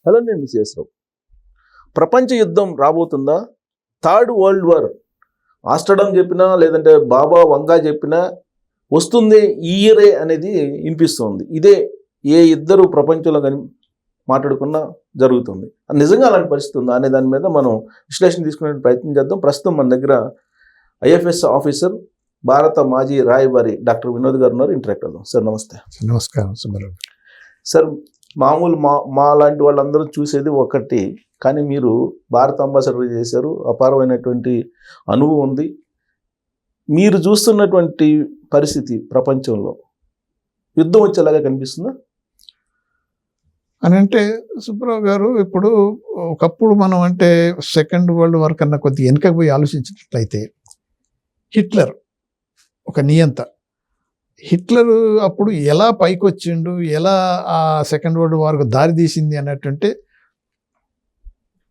Hello, నేను విశ్వేశ్వరరావు. ప్రపంచ యుద్ధం రాబోతుందా? థర్డ్ వరల్డ్ వార్ ఆస్టర్డమ్ చెప్పినా లేదంటే బాబా వంగా చెప్పినా వస్తుంది ఈ ఇయరే అనేది వినిపిస్తుంది. ఇదే ఏ ఇద్దరు ప్రపంచంలో కానీ మాట్లాడుకున్నా జరుగుతుంది. నిజంగా అలాంటి పరిస్థితి ఉందా అనే దాని మీద మనం విశ్లేషణ తీసుకునే ప్రయత్నం చేద్దాం. ప్రస్తుతం మన దగ్గర ఐఎఫ్ఎస్ ఆఫీసర్, భారత మాజీ రాయబారి డాక్టర్ వినోద్ గారు ఉన్నారు. ఇంటరాక్ట్ అవుదాం. సార్ నమస్తే. నమస్కారం సుబ్బారావు. సార్, మామూలు మా లాంటి వాళ్ళందరూ చూసేది ఒకటి, కానీ మీరు భారత అంబాసిడర్ చేశారు, అపారమైనటువంటి అనుభవం ఉంది. మీరు చూస్తున్నటువంటి పరిస్థితి ప్రపంచంలో యుద్ధం వచ్చేలాగా కనిపిస్తుందా అని అంటే సుబ్బారావు గారు, ఇప్పుడు ఒకప్పుడు మనం అంటే సెకండ్ వరల్డ్ వార్ కన్నా కొద్ది వెనుకకు పోయి ఆలోచించినట్లయితే హిట్లర్ ఒక నియంత. హిట్లర్ అప్పుడు ఎలా పైకి వచ్చిండు, ఎలా ఆ సెకండ్ వరల్డ్ వార్కు దారి తీసింది అన్నట్టుంటే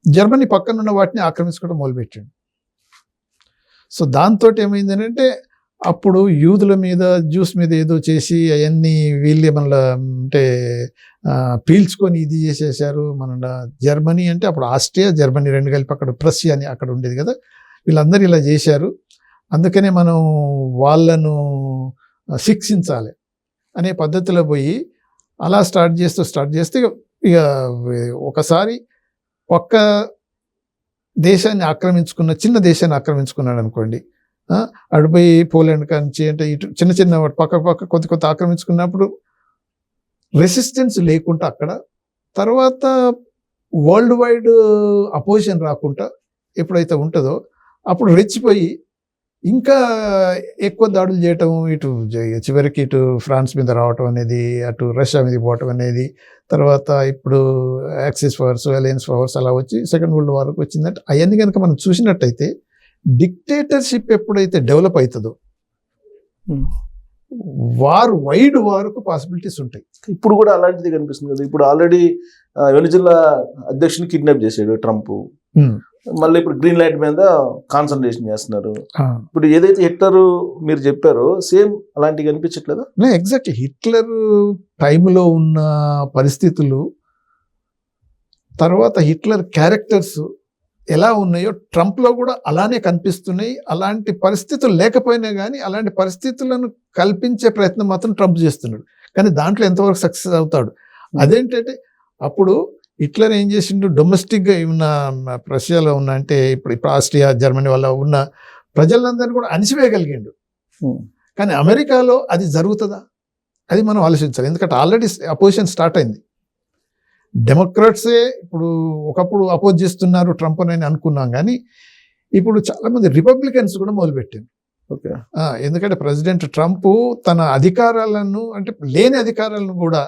జర్మనీ పక్కన ఉన్న వాటిని ఆక్రమించుకోవడం మొదలుపెట్టిండు. సో దాంతో ఏమైంది అంటే అప్పుడు యూదుల మీద, జ్యూస్ మీద ఏదో చేసి అవన్నీ వీళ్ళే మన అంటే పీల్చుకొని ఇది చేసేసారు. మన జర్మనీ అంటే అప్పుడు ఆస్ట్రియా, జర్మనీ రెండు కలిపి అక్కడ ప్రస్సియా అని అక్కడ ఉండేది కదా, వీళ్ళందరూ ఇలా చేశారు. అందుకనే మనం వాళ్ళను శిక్షించాలి అనే పద్ధతిలో పోయి అలా స్టార్ట్ చేస్తే ఇక ఒకసారి పక్క దేశాన్ని ఆక్రమించుకున్న, చిన్న దేశాన్ని ఆక్రమించుకున్నాడు అనుకోండి, అడిపోయి పోలాండ్ కాంచి అంటే ఇటు చిన్న చిన్న పక్క కొత్త ఆక్రమించుకున్నప్పుడు రెసిస్టెన్స్ లేకుండా అక్కడ తర్వాత వరల్డ్ వైడ్ అపోజిషన్ రాకుండా ఎప్పుడైతే ఉంటుందో అప్పుడు రెచ్చిపోయి ఇంకా ఎక్కువ దాడులు చేయటం, ఇటు చివరికి ఇటు ఫ్రాన్స్ మీద రావటం అనేది, అటు రష్యా మీద పోవటం అనేది, తర్వాత ఇప్పుడు యాక్సిస్ పవర్స్, అలయన్స్ పవర్స్ అలా వచ్చి సెకండ్ వరల్డ్ వార్కి వచ్చిందంటే అవన్నీ కనుక మనం చూసినట్టయితే డిక్టేటర్షిప్ ఎప్పుడైతే డెవలప్ అవుతుందో వైడ్ వార్కు పాసిబిలిటీస్ ఉంటాయి. ఇప్పుడు కూడా అలాంటిది కనిపిస్తుంది కదా. ఇప్పుడు ఆల్రెడీ వెనిజులా అధ్యక్షుని కిడ్నాప్ చేశాడు ట్రంప్. మళ్ళీ ఇప్పుడు గ్రీన్ లైట్ మీద కాన్సన్ట్రేషన్ చేస్తున్నారు. ఇప్పుడు ఏదైతే హిట్లర్ మీరు చెప్పారో సేమ్ అలాంటివి కనిపించట్లేదా? ఎగ్జాక్ట్ హిట్లర్ టైంలో ఉన్న పరిస్థితులు, తర్వాత హిట్లర్ క్యారెక్టర్స్ ఎలా ఉన్నాయో ట్రంప్లో కూడా అలానే కనిపిస్తున్నాయి. అలాంటి పరిస్థితులు లేకపోయినా కానీ అలాంటి పరిస్థితులను కల్పించే ప్రయత్నం మాత్రం ట్రంప్ చేస్తున్నాడు. కానీ దాంట్లో ఎంతవరకు సక్సెస్ అవుతాడు? అదేంటంటే అప్పుడు హిట్లర్ ఏం చేసిండు, డొమెస్టిక్గా ఉన్న రష్యాలో ఉన్న అంటే ఇప్పుడు ఆస్ట్రియా, జర్మనీ వల్ల ఉన్న ప్రజలందరినీ కూడా అణిచివేయగలిగిండు. కానీ అమెరికాలో అది జరుగుతుందా? అది మనం ఆలోచించాలి. ఎందుకంటే ఆల్రెడీ అపోజిషన్ స్టార్ట్ అయింది. డెమోక్రాట్సే ఇప్పుడు ఒకప్పుడు అపోజ్ చేస్తున్నారు ట్రంప్ అని అనుకున్నాం, కానీ ఇప్పుడు చాలామంది రిపబ్లికన్స్ కూడా మొదలుపెట్టారు. ఓకే, ఎందుకంటే ప్రెసిడెంట్ ట్రంప్ తన అధికారాలను అంటే లేని అధికారాలను కూడా,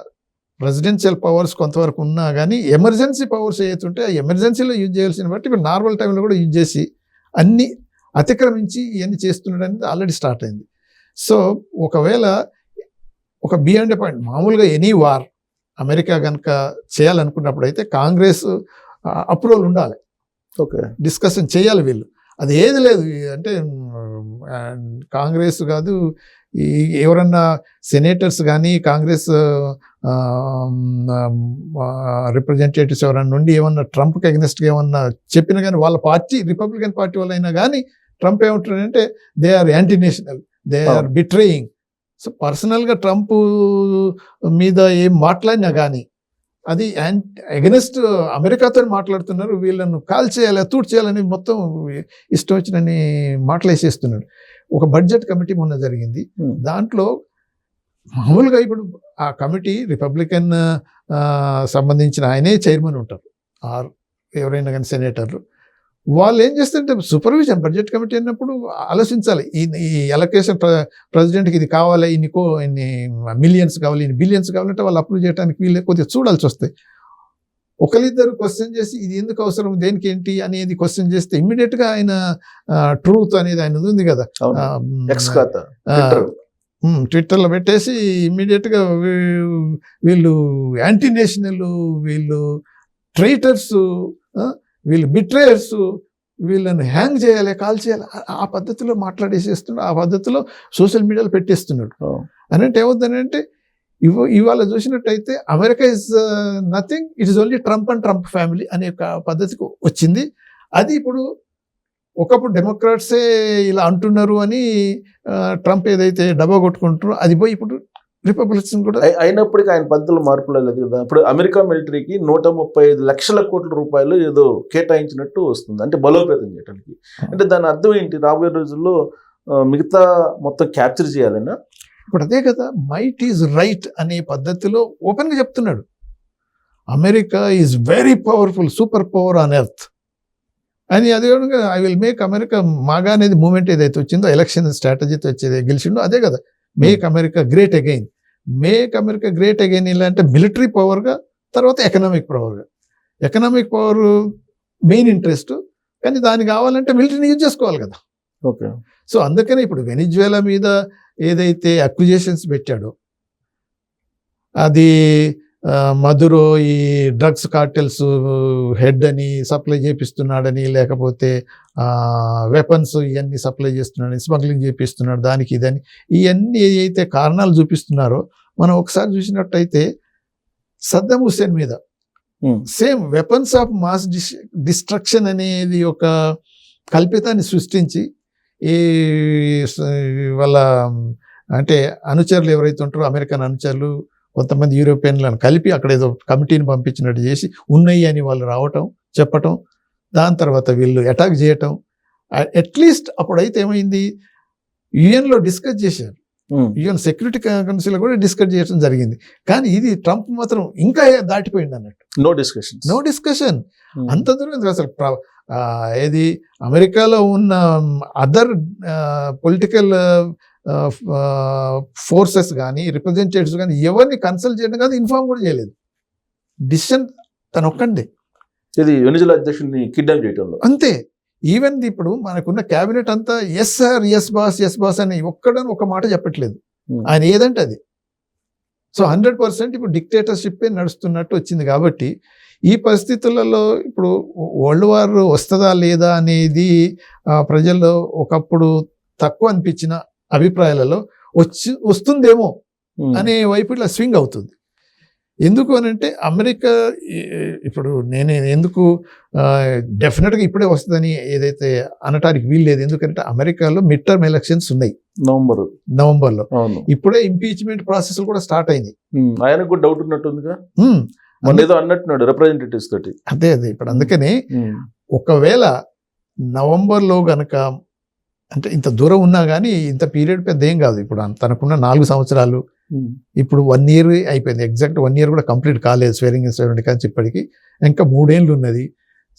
ప్రెసిడెన్షియల్ పవర్స్ కొంతవరకు ఉన్నా కానీ ఎమర్జెన్సీ పవర్స్ ఏదైతుంటే ఆ ఎమర్జెన్సీలో యూజ్ చేయాల్సిన బట్టి ఇప్పుడు నార్మల్ టైంలో కూడా యూజ్ చేసి అన్ని అతిక్రమించి ఇవన్నీ చేస్తున్నాడు అనేది ఆల్రెడీ స్టార్ట్ అయింది. సో ఒకవేళ ఒక బియాండ్ పాయింట్ మామూలుగా ఎనీ వార్ అమెరికా కనుక చేయాలనుకున్నప్పుడు అయితే కాంగ్రెస్ అప్రూవల్ ఉండాలి. ఓకే, డిస్కషన్ చేయాలి వీళ్ళు. అది ఏది లేదు అంటే కాంగ్రెస్ కాదు, ఎవరన్నా సెనేటర్స్ కానీ కాంగ్రెస్ రిప్రజెంటేటివ్స్ ఎవరన్నా నుండి ఏమన్నా ట్రంప్కి అగెనిస్ట్గా ఏమన్నా చెప్పినా కానీ వాళ్ళ పార్టీ, రిపబ్లికన్ పార్టీ వాళ్ళైనా కానీ ట్రంప్ ఏమంటారంటే they are anti national, they are betraying. So పర్సనల్గా ట్రంప్ మీద ఏం మాట్లాడినా కానీ అది అగెనిస్ట్ అమెరికాతో మాట్లాడుతున్నారు, వీళ్ళను కాల్ చేయాలి, తూట్ చేయాలని మొత్తం ఇష్టం వచ్చినని మాట్లాడేసేస్తున్నాడు. ఒక బడ్జెట్ కమిటీ మొన్న జరిగింది. దాంట్లో మామూలుగా ఇప్పుడు ఆ కమిటీ రిపబ్లికన్ సంబంధించిన ఆయనే చైర్మన్ ఉంటారు, ఆర్ ఎవరైనా కానీ సెనేటర్లు. వాళ్ళు ఏం చేస్తారంటే సూపర్విజన్ బడ్జెట్ కమిటీ అన్నప్పుడు ఆలోచించాలి, ఈ అలొకేషన్ ప్రెసిడెంట్కి ఇది కావాలి, ఇన్ని మిలియన్స్ కావాలి, ఇన్ని బిలియన్స్ కావాలంటే వాళ్ళు అప్రూవ్ చేయడానికి వీళ్ళు కొద్దిగా చూడాల్సి వస్తాయి. ఒకరిద్దరు క్వశ్చన్ చేసి ఇది ఎందుకు అవసరం, దేనికి ఏంటి అనేది క్వశ్చన్ చేస్తే ఇమ్మీడియట్గా ఆయన ట్రూత్ అనేది ఆయన ఉంది కదా ట్విట్టర్లో పెట్టేసి ఇమ్మీడియట్గా వీళ్ళు యాంటీ నేషనల్, వీళ్ళు ట్రైటర్స్, వీళ్ళు బిట్రేయర్స్, వీళ్ళని హ్యాంగ్ చేయాలి, కాల్ చేయాలి, ఆ పద్ధతిలో మాట్లాడేసేస్తున్నాడు. ఆ పద్ధతిలో సోషల్ మీడియాలో పెట్టేస్తున్నాడు. అని అంటే ఏమవుతుందంటే ఇవాళ చూసినట్టయితే America is nothing, it is only Trump and Trump family అనే ఒక పద్ధతికి వచ్చింది. అది ఇప్పుడు ఒకప్పుడు డెమోక్రాట్సే ఇలా అంటున్నారు అని ట్రంప్ ఏదైతే డబ్బా కొట్టుకుంటారో అది పోయి ఇప్పుడు రిపబ్లికన్స్ కూడా అయినప్పటికీ ఆయన పద్ధతులు మార్పులు లేదు కదా. ఇప్పుడు అమెరికా మిలిటరీకి 135 లక్షల కోట్ల రూపాయలు ఏదో కేటాయించినట్టు వస్తుంది, అంటే బలోపేతం చేయడానికి. అంటే దాని అర్థం ఏంటి? రాబోయే రోజుల్లో మిగతా మొత్తం క్యాప్చర్ చేయాలన్నా? ఇప్పుడు అదే కదా, మైట్ ఈజ్ రైట్ అనే పద్ధతిలో ఓపెన్గా చెప్తున్నాడు. America is very powerful, super power on earth అని. అదే విధంగా ఐ విల్ మేక్ అమెరికా, మాగా అనేది మూమెంట్ ఏదైతే వచ్చిందో ఎలక్షన్ స్ట్రాటజీతో వచ్చేది గెలిచిండో అదే కదా, make America great again. Make America great again ఇలా అంటే మిలిటరీ పవర్గా, తర్వాత ఎకనామిక్ పవర్గా. ఎకనామిక్ పవర్ మెయిన్ ఇంట్రెస్ట్, కానీ దానికి కావాలంటే మిలిటరీని యూజ్ చేసుకోవాలి కదా. ఓకే. సో అందుకనే ఇప్పుడు వెనిజువేలా మీద ఏదైతే అక్యుజేషన్స్ పెట్టాడో అది మధురో ఈ డ్రగ్స్ కార్టెల్స్ హెడ్ అని సప్లై చేపిస్తున్నాడని, లేకపోతే వెపన్స్ ఇవన్నీ సప్లై చేస్తున్నాడని, స్మగ్లింగ్ చేపిస్తున్నాడు, దానికి ఇదని ఇవన్నీ ఏదైతే కారణాలు చూపిస్తున్నారో మనం ఒకసారి చూసినట్టయితే సద్దాం హుస్సేన్ మీద same weapons of mass destruction అనేది ఒక కల్పితాన్ని సృష్టించి ఈ వాళ్ళ అంటే అనుచరులు ఎవరైతే ఉంటారో అమెరికన్ అనుచరులు కొంతమంది యూరోపియన్లను కలిపి అక్కడ ఏదో కమిటీని పంపించినట్టు చేసి ఉన్నాయి అని వాళ్ళు రావటం చెప్పటం, దాని తర్వాత వీళ్ళు అటాక్ చేయటం. అట్లీస్ట్ అప్పుడైతే ఏమైంది, యుఎన్లో డిస్కస్ చేశారు, యుఎన్ సెక్యూరిటీ కౌన్సిల్లో కూడా డిస్కస్ చేయడం జరిగింది. కానీ ఇది ట్రంప్ మాత్రం ఇంకా దాటిపోయింది అన్నట్టు. No discussion. అంత దూరం అసలు ఏది అమెరికాలో ఉన్న అదర్ పొలిటికల్ ఫోర్సెస్ కానీ రిప్రజెంటేటివ్స్ కానీ ఎవరిని కన్సల్ట్ చేయడం కాదు, ఇన్ఫార్మ్ కూడా చేయలేదు. డిసిషన్ తను ఒక్కండి. ఇది వెనిజులా అధ్యక్షుడిని కిడ్నాప్ చేయడంలో అంతే. ఈవెన్ ఇప్పుడు మనకున్న క్యాబినెట్ అంతా ఎస్ సార్, ఎస్ బాస్ అని ఒక్కడని ఒక మాట చెప్పట్లేదు. ఆయన ఏదంటే అది. సో 100% ఇప్పుడు డిక్టేటర్షిప్పే నడుస్తున్నట్టు వచ్చింది. కాబట్టి ఈ పరిస్థితులలో ఇప్పుడు వరల్డ్ వార్ వస్తుందా లేదా అనేది ప్రజల్లో ఒకప్పుడు తక్కువ అనిపించిన అభిప్రాయాలలో వస్తుందేమో అనే వైపు ఇట్లా స్వింగ్ అవుతుంది. ఎందుకు అని అంటే అమెరికా ఇప్పుడు నేను ఎందుకు డెఫినెట్గా ఇప్పుడే వస్తుందని ఏదైతే అనటానికి వీల్లేదు. ఎందుకంటే అమెరికాలో మిడ్ టర్మ్ ఎలక్షన్స్ ఉన్నాయి నవంబర్లో. ఇప్పుడే ఇంపీచ్మెంట్ ప్రాసెస్ కూడా స్టార్ట్ అయింది. ఆయనకు కూడా డౌట్ ఉన్నట్టుందిగా, ఏదో అన్నట్టున్నాడు రిప్రజెంటేటివ్స్ తోటి. అదే ఇప్పుడు అందుకని ఒకవేళ నవంబర్లో గనక అంటే ఇంత దూరం ఉన్నా కానీ ఇంత పీరియడ్ పెద్ద ఏం కాదు. ఇప్పుడు తనకున్న 4 సంవత్సరాలు, ఇప్పుడు 1 year అయిపోయింది. ఎగ్జాక్ట్ 1 year కూడా కంప్లీట్ కాలేదు స్వేరింగ్ కానీ ఇప్పటికి ఇంకా 3 ఏళ్ళు ఉన్నది.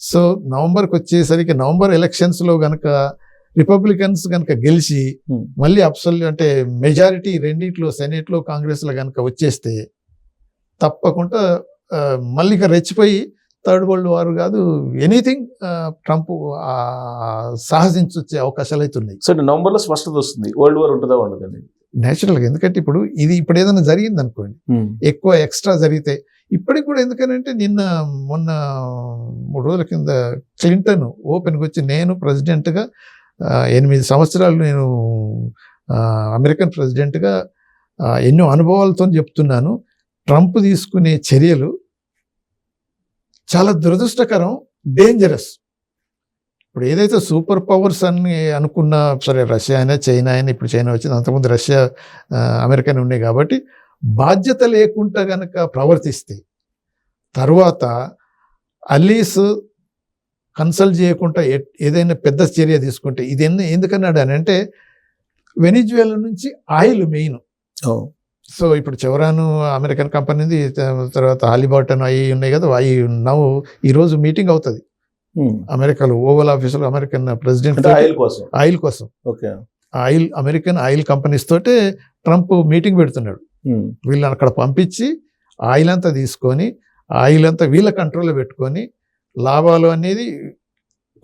సో నవంబర్కి వచ్చేసరికి నవంబర్ ఎలక్షన్స్లో గనక రిపబ్లికన్స్ కనుక గెలిచి మళ్ళీ అంటే మెజారిటీ రెండిట్లో సెనేట్లో కాంగ్రెస్లో కనుక వచ్చేస్తే తప్పకుండా మళ్ళీ ఇక రెచ్చిపోయి థర్డ్ వరల్డ్ వార్ కాదు ఎనీథింగ్ ట్రంప్ సాహసించే అవకాశాలు అయితే ఉన్నాయి. సో నవంబర్లో స్పష్టత వస్తుంది, వరల్డ్ వార్ ఉంటుందా ఉండదని నేచురల్గా. ఎందుకంటే ఇప్పుడు ఏదైనా జరిగింది అనుకోండి, ఎక్కువ ఎక్స్ట్రా జరిగితే ఇప్పటికి కూడా. ఎందుకనంటే మొన్న 3 రోజుల కింద క్లింటన్ ఓపెన్గా వచ్చి నేను ప్రెసిడెంట్గా 8 సంవత్సరాలు నేను అమెరికన్ ప్రెసిడెంట్గా ఎన్నో అనుభవాలతో చెప్తున్నాను, ట్రంప్ తీసుకునే చర్యలు చాలా దురదృష్టకరం, డేంజరస్. ఇప్పుడు ఏదైతే సూపర్ పవర్స్ అని అనుకున్న, సరే రష్యా అయినా చైనా అయినా, ఇప్పుడు చైనా వచ్చింది, అంతకుముందు రష్యా అమెరికా ఉన్నాయి కాబట్టి బాధ్యత లేకుండా కనుక ప్రవర్తిస్తే, తర్వాత అలీస్ కన్సల్ట్ చేయకుండా ఏదైనా పెద్ద చర్య తీసుకుంటే, ఇది ఎందుకన్నాడు అని అంటే వెనిజువేలా నుంచి ఆయిల్ మెయిన్. సో ఇప్పుడు చెవరాను అమెరికన్ కంపెనీది, తర్వాత హాలిబార్టన్ అవి ఉన్నాయి కదా, అవి ఈరోజు మీటింగ్ అవుతుంది అమెరికాలో ఓవల్ ఆఫీసులో. అమెరికన్ ప్రెసిడెంట్ ఆయిల్ కోసం అమెరికన్ ఆయిల్ కంపెనీస్ తోటే ట్రంప్ మీటింగ్ పెడుతున్నాడు. వీళ్ళని అక్కడ పంపించి ఆయిల్ అంతా తీసుకొని, ఆయిల్ అంతా వీళ్ళ కంట్రోల్లో పెట్టుకొని, లాభాలు అనేది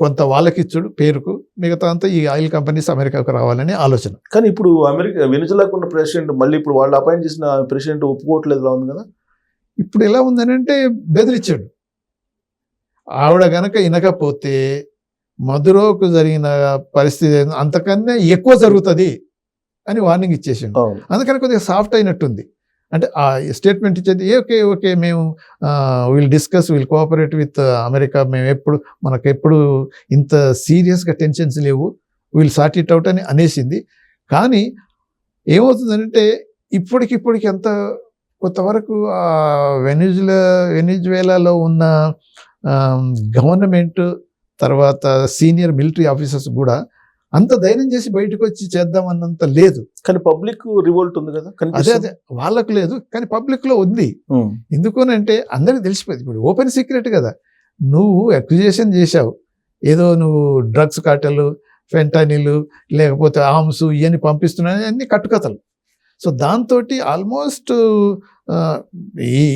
కొంత వాళ్ళకిచ్చుడు పేరుకు, మిగతా అంతా ఈ ఆయిల్ కంపెనీస్ అమెరికాకు రావాలని ఆలోచన. కానీ ఇప్పుడు వెనిజులాకు ఉన్న ప్రెసిడెంట్ మళ్ళీ ఇప్పుడు వాళ్ళు అపాయింట్ చేసిన ప్రెసిడెంట్ ఒప్పుకోవట్లేదు ఉంది కదా. ఇప్పుడు ఎలా ఉందని అంటే బెదిరించాడు, ఆవిడ గనక వినకపోతే మధురోకు జరిగిన పరిస్థితి అంతకన్నా ఎక్కువ జరుగుతుంది అని వార్నింగ్ ఇచ్చేసిండు. అందుకని కొద్దిగా సాఫ్ట్ అయినట్టుంది. అంటే ఆ స్టేట్మెంట్ ఇచ్చేది ఓకే ఓకే మేము విల్ కోఆపరేట్ విత్ అమెరికా, మేము మనకెప్పుడు ఇంత సీరియస్గా టెన్షన్స్ లేవు, విల్ సార్ట్ ఇట్ అవుట్ అని అనేసింది. కానీ ఏమవుతుందంటే ఇప్పటికిప్పటికి అంత కొంతవరకు వెనిజువేలాలో ఉన్న గవర్నమెంట్ తర్వాత సీనియర్ మిలిటరీ ఆఫీసర్స్ కూడా అంత ధైర్యం చేసి బయటకు వచ్చి చేద్దామన్నంత లేదు. కానీ పబ్లిక్ రివోల్ట్ ఉంది కదా, అదే వాళ్ళకు లేదు కానీ పబ్లిక్ లో ఉంది. ఎందుకనంటే అందరికి తెలిసిపోయింది, ఇప్పుడు ఓపెన్ సీక్రెట్ కదా. నువ్వు అక్యుజేషన్ చేశావు, ఏదో నువ్వు డ్రగ్స్ కార్టెలు, ఫెంటానిల్ లేకపోతే ఆర్మ్స్ ఇవన్నీ పంపిస్తున్నాయి, అన్ని కట్టుకథలు. సో దాంతో ఆల్మోస్ట్ ఈ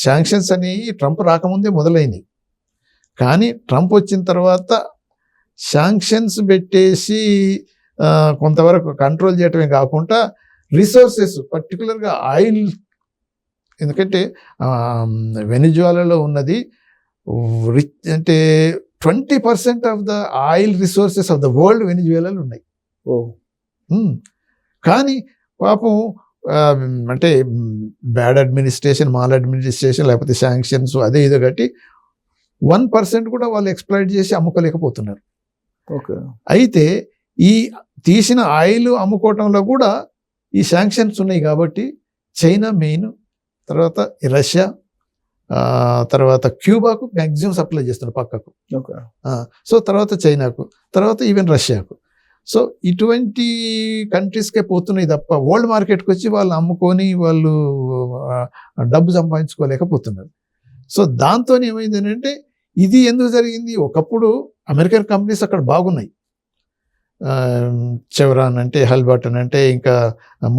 శాంక్షన్స్ అనేవి ట్రంప్ రాకముందే మొదలైనవి. కానీ ట్రంప్ వచ్చిన తర్వాత శాంక్షన్స్ పెట్టేసి కొంతవరకు కంట్రోల్ చేయటమే కాకుండా రిసోర్సెస్ పర్టికులర్గా ఆయిల్, ఎందుకంటే వెనిజువేలాలో ఉన్నది అంటే 20% of the oil resources of the world వెనిజువేలాలో ఉన్నాయి. కానీ పాపం అంటే బ్యాడ్ అడ్మినిస్ట్రేషన్, మాల్ అడ్మినిస్ట్రేషన్ లేకపోతే శాంక్షన్స్ అదే ఇదో కట్టి 1% కూడా వాళ్ళు ఎక్స్ప్లాయిట్ చేసి అమ్ముకోలేకపోతున్నారు. అయితే ఈ తీసిన ఆయిల్ అమ్ముకోవటంలో కూడా ఈ శాంక్షన్స్ ఉన్నాయి కాబట్టి చైనా మెయిన్, తర్వాత రష్యా, తర్వాత క్యూబాకు మ్యాక్సిమం సప్లై చేస్తున్నారు పక్కకు. సో తర్వాత చైనాకు, తర్వాత ఈవెన్ రష్యాకు. సో ఇటువంటి కంట్రీస్కే పోతున్నాయి తప్ప వరల్డ్ మార్కెట్కి వచ్చి వాళ్ళు అమ్ముకొని వాళ్ళు డబ్బు సంపాదించుకోలేకపోతున్నారు. సో దాంతో ఏమైంది అంటే ఇది ఎందుకు జరిగింది, ఒకప్పుడు అమెరికన్ కంపెనీస్ అక్కడ బాగున్నాయి, చెవరాన్ అంటే, హల్బర్టన్ అంటే, ఇంకా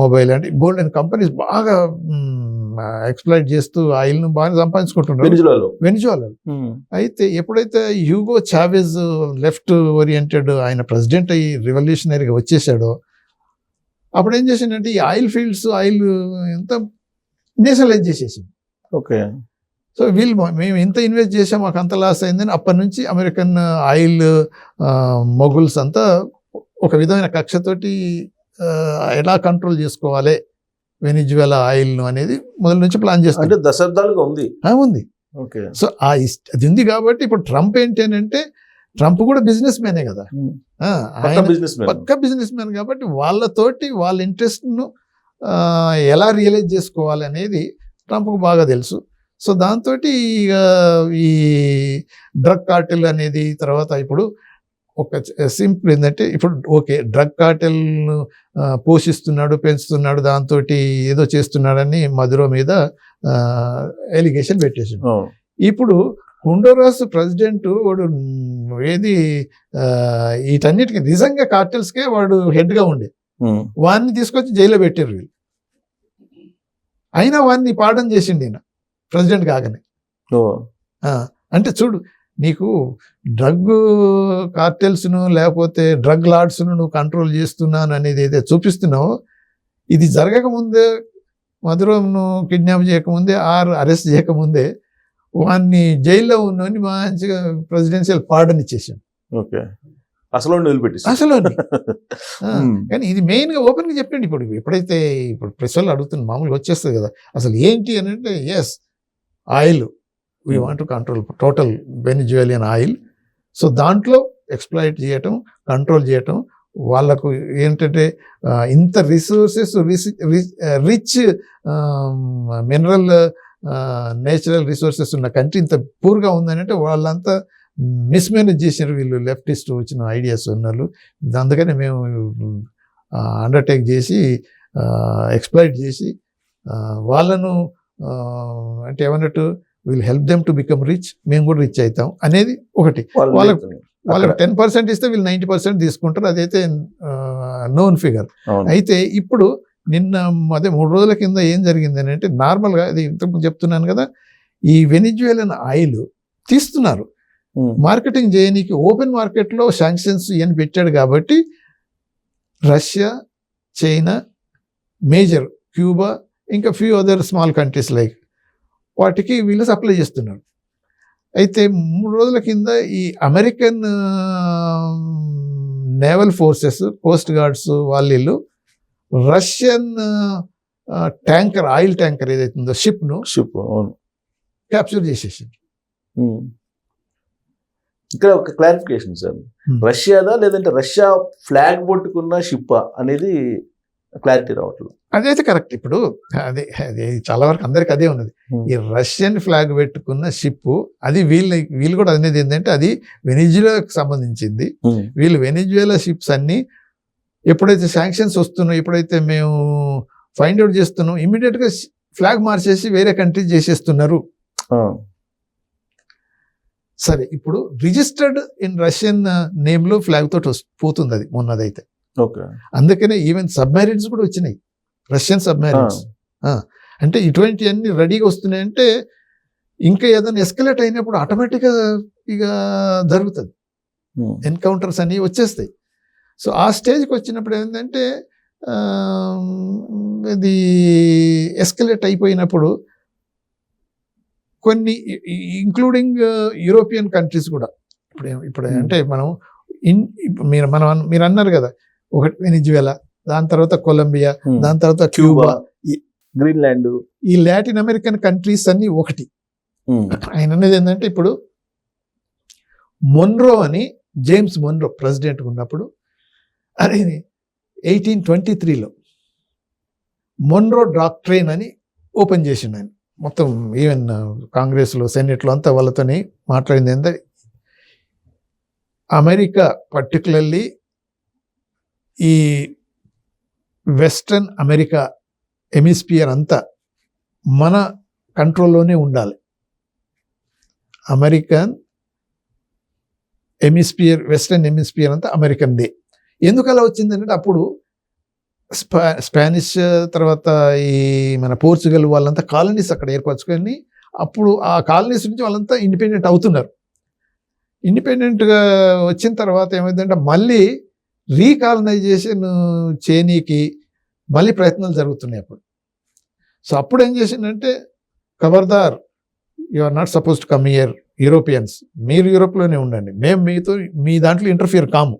మొబైల్ అంటే, గోల్డెన్ కంపెనీస్ బాగా ఎక్స్ప్లాయిట్ చేస్తూ ఆయిల్ను బాగా సంపాదించుకుంటున్నారు వెనిజువేలాలో. అయితే ఎప్పుడైతే హ్యూగో చావెజ్ లెఫ్ట్ ఓరియంటెడ్ ఆయన ప్రెసిడెంట్ అయ్యి రివల్యూషనరీగా వచ్చేసాడో అప్పుడు ఏం చేసిందంటే ఈ ఆయిల్ ఫీల్డ్స్ ఆయిల్ ఎంత నేషనలైజ్ చేసేసింది. ఓకే. సో మేము ఇంత ఇన్వెస్ట్ చేసాం, మాకు అంత లాస్ అయిందని అప్పటి నుంచి అమెరికన్ ఆయిల్ మొగుల్స్ అంతా ఒక విధమైన కక్షతోటి ఎలా కంట్రోల్ చేసుకోవాలి వెనిజువేలా ఆయిల్ను అనేది మొదటి నుంచి ప్లాన్ చేస్తారు. అంటే దశాబ్దాలుగా ఉంది. ఓకే. సో అది ఉంది కాబట్టి ఇప్పుడు ట్రంప్ ఏంటి అని అంటే ట్రంప్ కూడా బిజినెస్ మ్యానే కదా, పక్కా బిజినెస్ మ్యాన్ కాబట్టి వాళ్ళతోటి వాళ్ళ ఇంట్రెస్ట్ను ఎలా రియలైజ్ చేసుకోవాలి అనేది ట్రంప్కు బాగా తెలుసు. సో దాంతో ఇక ఈ డ్రగ్ కార్టెల్ అనేది తర్వాత ఇప్పుడు ఒక సింపుల్ ఏంటంటే ఇప్పుడు ఓకే డ్రగ్ కార్టెల్ను పోషిస్తున్నాడు, పెంచుతున్నాడు, దాంతో ఏదో చేస్తున్నాడని మధురో మీద ఎలిగేషన్ పెట్టేసాడు. ఇప్పుడు హోండురాస్ ప్రెసిడెంట్ వాడు ఏది వీటన్నిటికీ నిజంగా కార్టెల్స్కే వాడు హెడ్గా ఉండే వాడిని తీసుకొచ్చి జైల్లో పెట్టారు వీళ్ళు. అయినా వాడిని పాఠం చేసిండు ఈయన ప్రెసిడెంట్ కాగానే. అంటే చూడు, నీకు డ్రగ్ కార్టెల్స్ను లేకపోతే డ్రగ్ లార్డ్స్ను నువ్వు కంట్రోల్ చేస్తున్నాను అనేది ఏదైతే చూపిస్తున్నావో ఇది జరగకముందే, మధురంను కిడ్నాప్ చేయకముందే అరెస్ట్ చేయకముందే వాడిని జైల్లో ఉన్నోని మంచిగా ప్రెసిడెన్షియల్ పార్డన్ ఇచ్చేసాను. ఓకే. అసలు కానీ ఇది మెయిన్గా ఓపెన్గా చెప్పండి. ఎప్పుడైతే ఇప్పుడు ప్రెస్ వాళ్ళు అడుగుతున్న మామూలుగా వచ్చేస్తుంది కదా అసలు ఏంటి అని అంటే, yes oil we want to control total Venezuelan oil. So దాంట్లో ఎక్స్ప్లాయిట్ చేయటం, కంట్రోల్ చేయటం, వాళ్ళకు ఏంటంటే ఇంత resources rich mineral natural resources ఉన్న కంట్రీ ఇంత పూర్గా ఉందని అంటే వాళ్ళంతా మిస్మేనేజ్ చేశారు వీళ్ళు, లెఫ్టిస్ట్ వచ్చిన ఐడియాస్ ఉన్నారు. అందుకని మేము అండర్టేక్ చేసి ఎక్స్ప్లాయిట్ చేసి వాళ్ళను అంటే ఏమన్నట్టు will help them to become rich, మేము కూడా రిచ్ అవుతాం అనేది ఒకటి. వాళ్ళకి 10% ఇస్తే వీళ్ళు 90% తీసుకుంటారు, అదైతే నోన్ ఫిగర్. అయితే ఇప్పుడు నిన్న అదే 3 రోజుల కింద ఏం జరిగింది అని అంటే నార్మల్గా అది ఇంతకుముందు చెప్తున్నాను కదా, ఈ వెనిజువేలన్ ఆయిల్ తీస్తున్నారు మార్కెటింగ్ చేయడానికి. ఓపెన్ మార్కెట్లో శాంక్షన్స్ ఇవన్నీ పెట్టాడు కాబట్టి రష్యా, చైనా, మేజర్ క్యూబా, ఇంకా few other small countries like వాటికి వీళ్ళు సప్లై చేస్తున్నారు. అయితే 3 రోజుల కింద ఈ American naval forces, Coast guards వాళ్ళు రష్యన్ ట్యాంకర్, ఆయిల్ ట్యాంకర్ ఏదైతే ఉందో షిప్ను షిప్. అవును. క్యాప్చర్ చేసేసింది. ఇక్కడ ఒక క్లారిఫికేషన్ సార్, రష్యాదా లేదంటే రష్యా ఫ్లాగ్ పట్టుకున్న షిప్ అనేది క్లారిటీ రావట్లేదు. అదైతే కరెక్ట్. ఇప్పుడు అదే చాలా వరకు అందరికి అదే ఉన్నది. ఈ రష్యన్ ఫ్లాగ్ పెట్టుకున్న షిప్ అది వీళ్ళు కూడా అనేది ఏంటంటే అది వెనిజులాకు సంబంధించింది. వీళ్ళు వెనిజులా షిప్స్ అన్ని ఎప్పుడైతే శాంక్షన్స్ వస్తున్నాయో, ఎప్పుడైతే మేము ఫైండ్ అవుట్ చేస్తున్నాం, ఇమీడియట్ గా ఫ్లాగ్ మార్చేసి వేరే కంట్రీ చేసేస్తున్నారు. సరే, ఇప్పుడు రిజిస్టర్డ్ ఇన్ రష్యన్ నేమ్ లో ఫ్లాగ్ తోటి పోతుంది అది మొన్నదైతే. అందుకనే ఈవెన్ సబ్మెరీన్స్ కూడా వచ్చినాయి, రష్యన్ సబ్మెరీన్స్. అంటే ఇటువంటి అన్ని రెడీగా వస్తున్నాయంటే ఇంకా ఏదైనా ఎస్కలేట్ అయినప్పుడు ఆటోమేటిక్గా ఇక జరుగుతుంది, ఎన్కౌంటర్స్ అన్ని వచ్చేస్తాయి. సో ఆ స్టేజ్కి వచ్చినప్పుడు ఏంటంటే ఇది ఎస్కలేట్ అయిపోయినప్పుడు కొన్ని ఇంక్లూడింగ్ యూరోపియన్ కంట్రీస్ కూడా ఇప్పుడు అంటే మీరు అన్నారు కదా, ఒకటి వెనిజువేలా, దాని తర్వాత కొలంబియా, దాని తర్వాత క్యూబా, గ్రీన్లాండ్, ఈ లాటిన్ అమెరికన్ కంట్రీస్ అన్ని ఒకటి. ఆయన అనేది ఏంటంటే ఇప్పుడు మొన్రో అని, జేమ్స్ మొన్రో ప్రెసిడెంట్ ఉన్నప్పుడు, అదే 1823లో మొన్రో డాక్ట్రైన్ అని ఓపెన్ చేసిండు ఆయన. మొత్తం ఈవెన్ కాంగ్రెస్లో, సెనెట్లో అంతా వాళ్ళతోని మాట్లాడింది ఏంటంటే అమెరికా పర్టికులర్లీ ఈ వెస్ట్రన్ అమెరికా హెమిస్పియర్ అంతా మన కంట్రోల్లోనే ఉండాలి. అమెరికన్ హెమిస్పియర్, వెస్ట్రన్ హెమిస్పియర్ అంతా అమెరికన్దే. ఎందుకు అలా వచ్చిందంటే అప్పుడు స్పానిష్ తర్వాత ఈ మన పోర్చుగల్ వాళ్ళంతా కాలనీస్ అక్కడ ఏర్పరచుకొని అప్పుడు ఆ కాలనీస్ నుంచి వాళ్ళంతా ఇండిపెండెంట్ అవుతున్నారు. ఇండిపెండెంట్గా వచ్చిన తర్వాత ఏమైందంటే మళ్ళీ రీకాలనైజేషన్ చేయనీకి మళ్ళీ ప్రయత్నాలు జరుగుతున్నాయి అప్పుడు. సో అప్పుడు ఏం చేసిందంటే, ఖబర్దార్, you are not suppose to come here Europeans, మీరు యూరోప్లోనే ఉండండి, మేము మీతో మీ దాంట్లో ఇంటర్ఫియర్ కాము,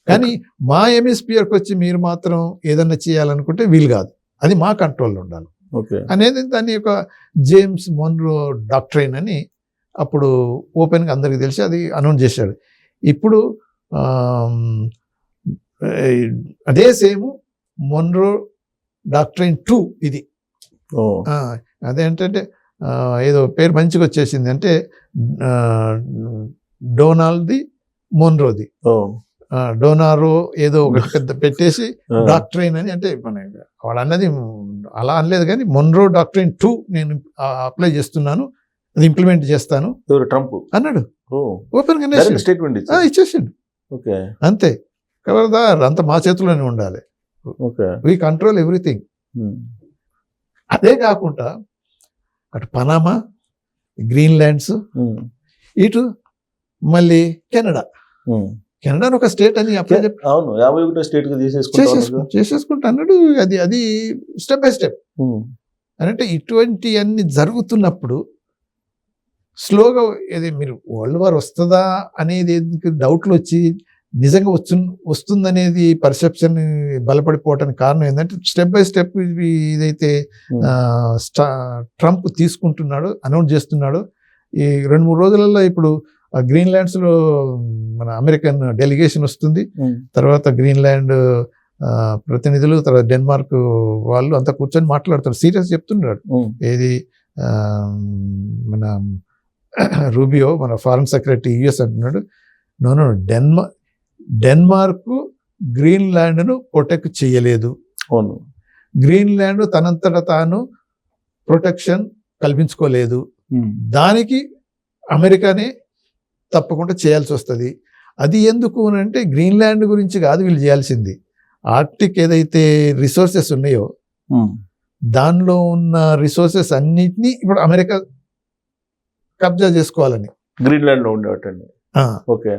కానీ మా హెమిస్పియర్కి వచ్చి మీరు మాత్రం ఏదన్నా చేయాలనుకుంటే వీలు కాదు, అది మా కంట్రోల్లో ఉండాలి అనేది దాని యొక్క జేమ్స్ మొన్రో డాక్ట్రైన్ అని అప్పుడు ఓపెన్గా అందరికీ తెలిసి అది అనౌన్స్ చేశాడు. ఇప్పుడు అదే సేమ్ మొన్రో డాక్ట్రైన్ 2 ఇది. అదేంటంటే ఏదో పేరు మంచిగా వచ్చేసింది, అంటే డొనాల్డ్ మొన్రోది, డోనారో ఏదో ఒకటి పెద్ద పెట్టేసి డాక్ట్రైన్ అని, అంటే మన వాడు అన్నది అలా అనలేదు కానీ మొన్రో డాక్ట్రైన్ 2 నేను అప్లై చేస్తున్నాను, అది ఇంప్లిమెంట్ చేస్తాను ట్రంప్ అన్నాడు. ఓపెన్ గా స్టేట్మెంట్ ఇచ్చేసిండు. అంతే, ఖబర్దార్, అంత మా చేతిలోనే ఉండాలి, వీ కంట్రోల్ ఎవ్రీథింగ్. అదే కాకుండా అటు పనామా, గ్రీన్లాండ్స్, ఇటు మళ్ళీ కెనడా ఒక స్టేట్ అని అప్పుడే చేసేసుకుంటా అన్నాడు. అది స్టెప్ బై స్టెప్ అంటే ఇటువంటి అన్ని జరుగుతున్నప్పుడు స్లోగా ఇది మీరు వరల్డ్ వార్ వస్తుందా అనేది డౌట్లు వచ్చి నిజంగా వస్తుందనేది పర్సెప్షన్ బలపడిపోవటానికి కారణం ఏంటంటే స్టెప్ బై స్టెప్ ఇదైతే ట్రంప్ తీసుకుంటున్నాడు, అనౌన్స్ చేస్తున్నాడు. ఈ 2-3 రోజులలో ఇప్పుడు గ్రీన్లాండ్స్లో మన అమెరికన్ డెలిగేషన్ వస్తుంది, తర్వాత గ్రీన్లాండ్ ప్రతినిధులు, తర్వాత డెన్మార్క్ వాళ్ళు అంతా కూర్చొని మాట్లాడుతారు, సీరియస్ చెప్తున్నాడు. ఏది మన రూబియో, మన ఫారెన్ సెక్రటరీ యుఎస్ అంటున్నాడు, నో డెన్మార్క్ గ్రీన్లాండ్ను ప్రొటెక్ట్ చేయలేదు, గ్రీన్లాండ్ తనంతట తాను ప్రొటెక్షన్ కల్పించుకోలేదు, దానికి అమెరికానే తప్పకుండా చేయాల్సి వస్తుంది. అది ఎందుకు అంటే గ్రీన్లాండ్ గురించి కాదు వీళ్ళు చేయాల్సింది, ఆర్క్టిక్ ఏదైతే రిసోర్సెస్ ఉన్నాయో దానిలో ఉన్న రిసోర్సెస్ అన్నిటినీ ఇప్పుడు అమెరికా కబ్జా చేసుకోవాలని గ్రీన్లాండ్ లో ఉండేటండి. ఓకే,